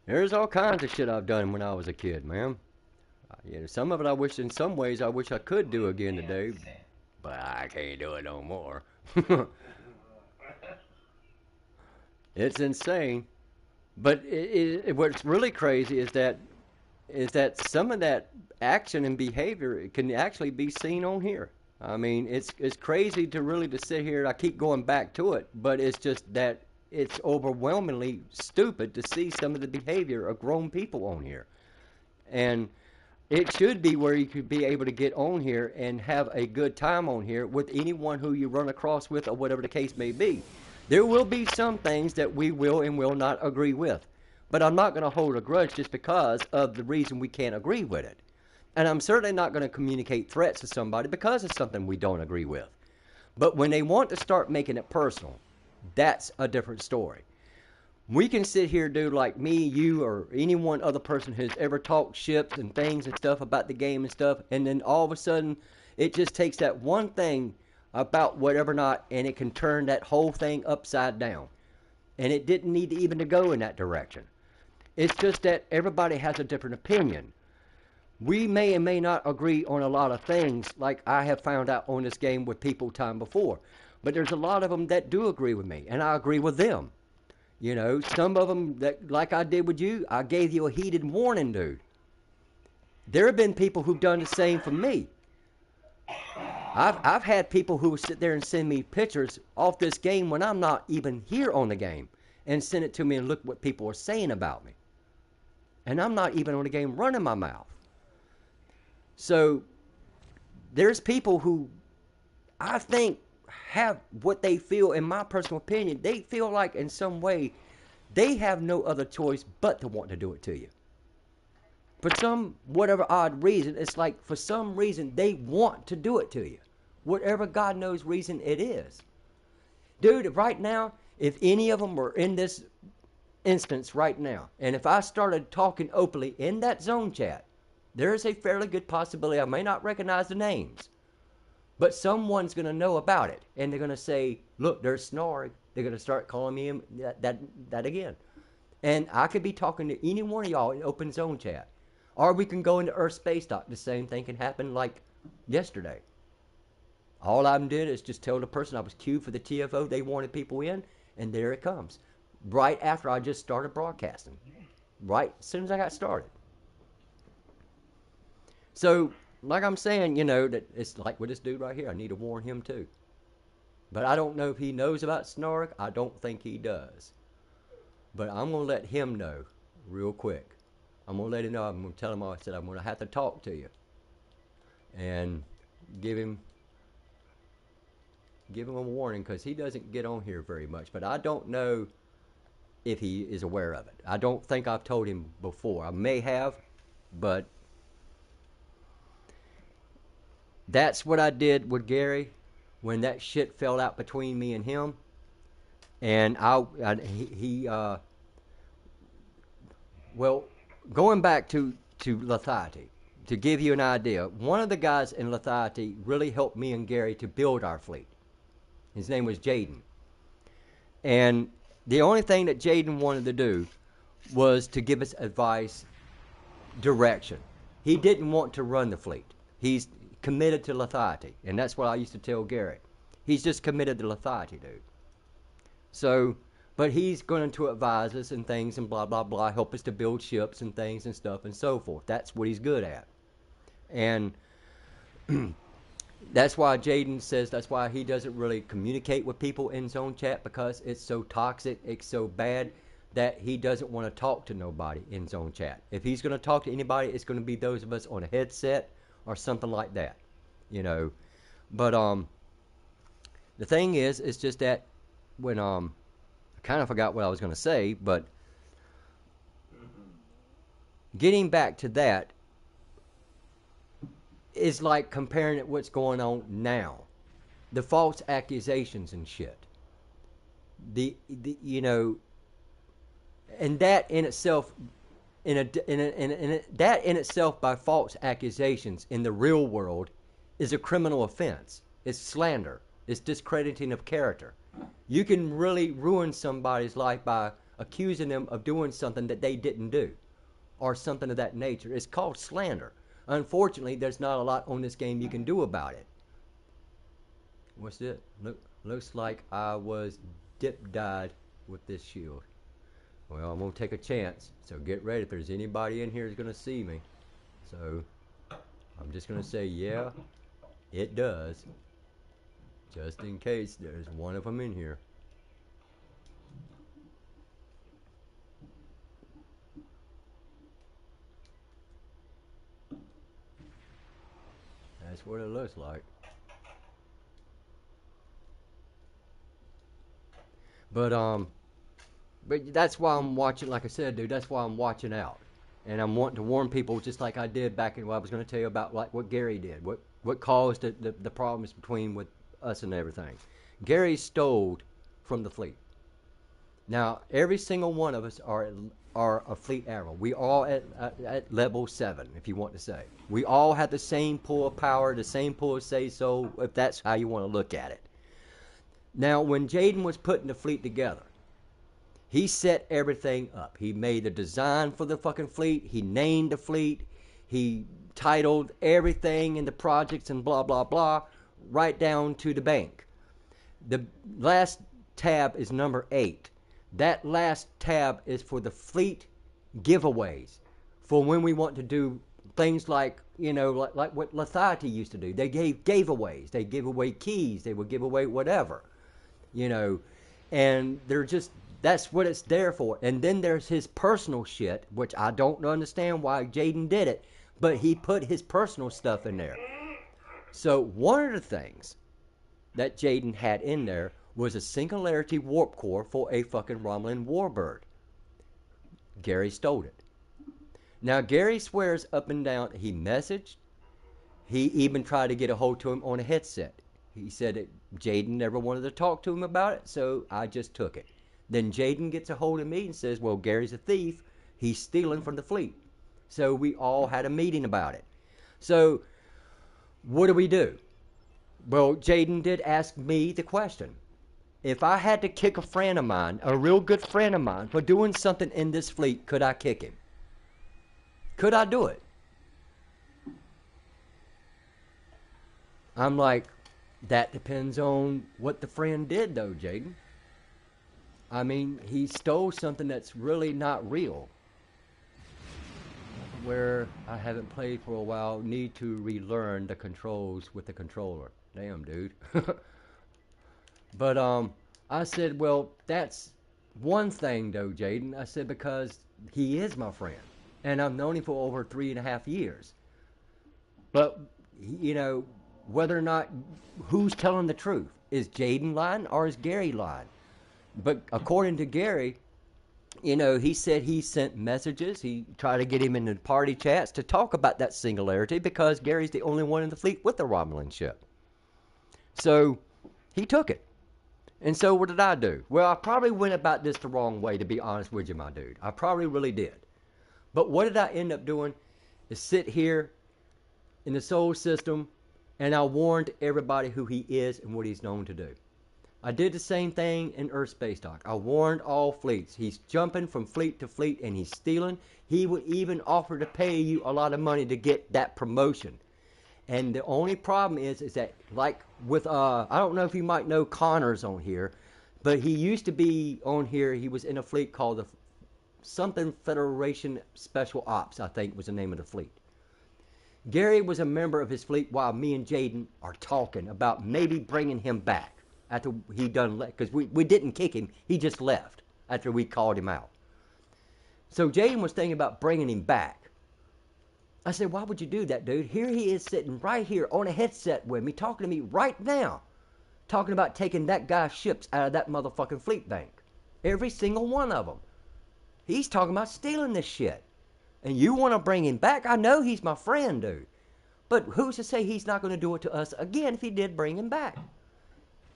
there's all kinds of shit I've done when I was a kid, man. You know, some of it in some ways I wish I could do again today, but I can't do it no more. It's insane. But what's really crazy is that some of that action and behavior can actually be seen on here. I mean, it's crazy to sit here. I keep going back to it, but it's just that it's overwhelmingly stupid to see some of the behavior of grown people on here. And it should be where you could be able to get on here and have a good time on here with anyone who you run across with or whatever the case may be. There will be some things that we will and will not agree with. But I'm not going to hold a grudge just because of the reason we can't agree with it. And I'm certainly not going to communicate threats to somebody because it's something we don't agree with. But when they want to start making it personal, that's a different story. We can sit here, dude, like me, you, or any one other person who's ever talked ships and things and stuff about the game and stuff, and then all of a sudden, it just takes that one thing about whatever not, and it can turn that whole thing upside down. And it didn't need even to go in that direction. It's just that everybody has a different opinion. We may and may not agree on a lot of things, like I have found out on this game with people time before. But there's a lot of them that do agree with me, and I agree with them. You know, some of them, that, like I did with you, I gave you a heated warning, dude. There have been people who've done the same for me. I've had people who sit there and send me pictures off this game when I'm not even here on the game, and send it to me and look what people are saying about me. And I'm not even on the game running my mouth. So there's people who I think have what they feel, in my personal opinion, they feel like in some way they have no other choice but to want to do it to you. For some whatever odd reason, it's like for some reason they want to do it to you. Whatever God knows reason it is. Dude, right now, if any of them were in this instance right now, and if I started talking openly in that zone chat, there is a fairly good possibility I may not recognize the names. But someone's going to know about it, and they're going to say, look, there's Snorig. They're going to start calling me that again. And I could be talking to any one of y'all in open zone chat. Or we can go into Earth Space Dock. The same thing can happen like yesterday. All I did is just tell the person I was queued for the TFO they wanted people in, and there it comes. Right after I just started broadcasting. Right as soon as I got started. So, like I'm saying, you know, that it's like with this dude right here. I need to warn him too. But I don't know if he knows about Snorig. I don't think he does. But I'm going to let him know real quick. I'm gonna let him know. I'm gonna tell him. I said I'm gonna have to talk to you, and give him a warning because he doesn't get on here very much. But I don't know if he is aware of it. I don't think I've told him before. I may have, but that's what I did with Gary when that shit fell out between me and him. And well, going back to Lethargy, to give you an idea, one of the guys in Lethargy really helped me and Gary to build our fleet. His name was Jaden. And the only thing that Jaden wanted to do was to give us advice, direction. He didn't want to run the fleet. He's committed to Lethargy, and that's what I used to tell Gary. He's just committed to Lethargy, dude. So, but he's going to advise us and things and blah, blah, blah, help us to build ships and things and stuff and so forth. That's what he's good at. And that's why Jaden says that's why he doesn't really communicate with people in Zone Chat, because it's so toxic, it's so bad that he doesn't want to talk to nobody in Zone Chat. If he's going to talk to anybody, it's going to be those of us on a headset or something like that, you know. But the thing is, it's just that when I kind of forgot what I was going to say, but getting back to that is like comparing it what's going on now, the false accusations and shit. The you know, and that in itself, that in itself by false accusations in the real world is a criminal offense. It's slander. It's discrediting of character. You can really ruin somebody's life by accusing them of doing something that they didn't do, or something of that nature. It's called slander. Unfortunately, there's not a lot on this game you can do about it. What's it? Looks like I was dip-dyed with this shield. Well, I'm going to take a chance, so get ready if there's anybody in here who's going to see me. So, I'm just going to say, yeah, it does. Just in case there's one of them in here. That's what it looks like. But that's why I'm watching, like I said, dude, that's why I'm watching out. And I'm wanting to warn people, just like I did back in what I was going to tell you about, like what Gary did, what caused the problems between with us and everything. Gary stole from the fleet. Now, every single one of us are a fleet admiral. We all at level 7, if you want to say. We all have the same pool of power, the same pool of say-so, if that's how you want to look at it. Now, when Jaden was putting the fleet together, he set everything up. He made the design for the fucking fleet. He named the fleet. He titled everything in the projects and blah, blah, blah, right down to the bank. The last tab is number 8. That last tab is for the fleet giveaways, for when we want to do things like, you know, like what Lethargy used to do. They gave giveaways. They give away keys. They would give away whatever, you know, and they're just, that's what it's there for. And then there's his personal shit, which I don't understand why Jaden did it, but he put his personal stuff in there. So one of the things that Jaden had in there was a Singularity Warp Core for a fucking Romulan Warbird. Gary stole it. Now, Gary swears up and down he messaged. He even tried to get a hold to him on a headset. He said that Jaden never wanted to talk to him about it, so I just took it. Then Jaden gets a hold of me and says, well, Gary's a thief. He's stealing from the fleet. So we all had a meeting about it. So what do we do? Well, Jaden did ask me the question. If I had to kick a friend of mine, a real good friend of mine, for doing something in this fleet, could I kick him? Could I do it? I'm like, that depends on what the friend did, though, Jaden. I mean, he stole something that's really not real. Where I haven't played for a while, need to relearn the controls with the controller. Damn, dude. But I said, well, that's one thing, though, Jaden. I said, because he is my friend, and I've known him for over 3.5 years. But you know, whether or not who's telling the truth, is Jaden lying or is Gary lying? But according to Gary, you know, he said he sent messages. He tried to get him into party chats to talk about that singularity because Gary's the only one in the fleet with the Romulan ship. So he took it. And so what did I do? Well, I probably went about this the wrong way, to be honest with you, my dude. I probably really did. But what did I end up doing is sit here in the Sol system, and I warned everybody who he is and what he's known to do. I did the same thing in Earth Space Dock. I warned all fleets. He's jumping from fleet to fleet, and he's stealing. He would even offer to pay you a lot of money to get that promotion. And the only problem is that, like with, I don't know if you might know Connors on here, but he used to be on here. He was in a fleet called the something Federation Special Ops, I think was the name of the fleet. Gary was a member of his fleet while me and Jaden are talking about maybe bringing him back after he done left, because we didn't kick him. He just left after we called him out. So Jaden was thinking about bringing him back. I said, why would you do that, dude? Here he is sitting right here on a headset with me, talking to me right now, talking about taking that guy's ships out of that motherfucking fleet bank. Every single one of them. He's talking about stealing this shit. And you want to bring him back? I know he's my friend, dude. But who's to say he's not going to do it to us again if he did bring him back?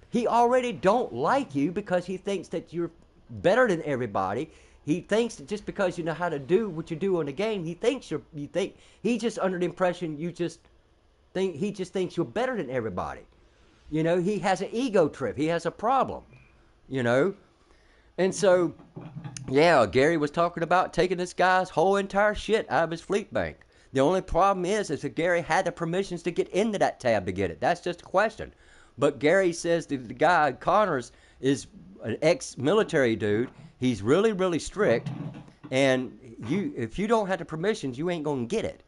He already don't like you because he thinks that you're better than everybody. He thinks that just because you know how to do what you do in the game, he's just under the impression he just thinks you're better than everybody. You know, he has an ego trip. He has a problem, you know. And so, yeah, Gary was talking about taking this guy's whole entire shit out of his fleet bank. The only problem is that Gary had the permissions to get into that tab to get it. That's just a question. But Gary says that the guy, Connors, is an ex-military dude. He's really, really strict. And if you don't have the permissions, you ain't going to get it.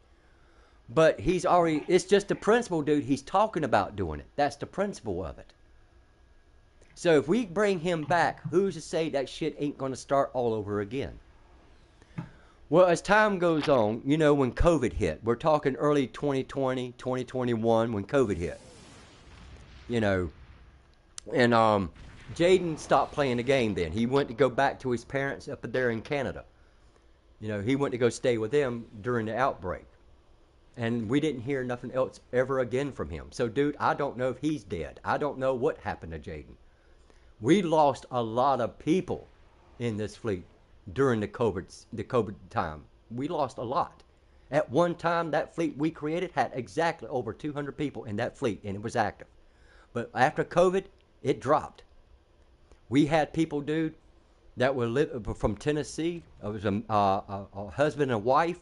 But it's just the principle, dude. He's talking about doing it. That's the principle of it. So if we bring him back, who's to say that shit ain't going to start all over again? Well, as time goes on, you know, when COVID hit, we're talking early 2020, 2021, when COVID hit. You know, and Jaden stopped playing the game then. He went to go back to his parents up there in Canada. You know, he went to go stay with them during the outbreak. And we didn't hear nothing else ever again from him. So, dude, I don't know if he's dead. I don't know what happened to Jaden. We lost a lot of people in this fleet during the COVID time. We lost a lot. At one time, that fleet we created had exactly over 200 people in that fleet, and it was active. But after COVID, it dropped. We had people, dude, that were from Tennessee. It was a husband and wife.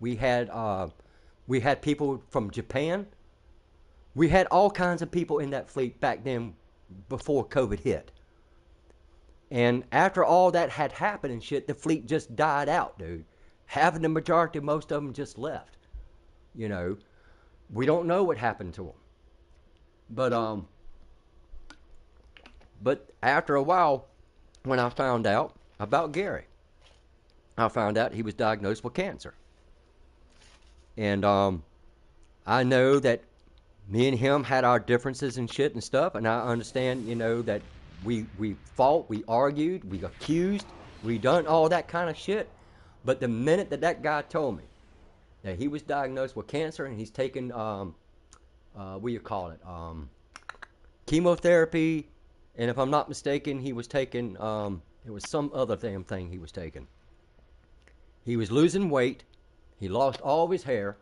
We had people from Japan. We had all kinds of people in that fleet back then before COVID hit. And after all that had happened and shit, the fleet just died out, dude. Half of the majority, most of them just left. You know, we don't know what happened to them. But after a while, when I found out about Gary, I found out he was diagnosed with cancer. And I know that me and him had our differences and shit and stuff, and I understand, you know, that we fought, we argued, we accused, we done all that kind of shit. But the minute that guy told me that he was diagnosed with cancer and he's taking, what do you call it, chemotherapy, and if I'm not mistaken, he was taking, it was some other damn thing he was taking. He was losing weight. He lost all of his hair.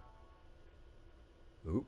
Oop.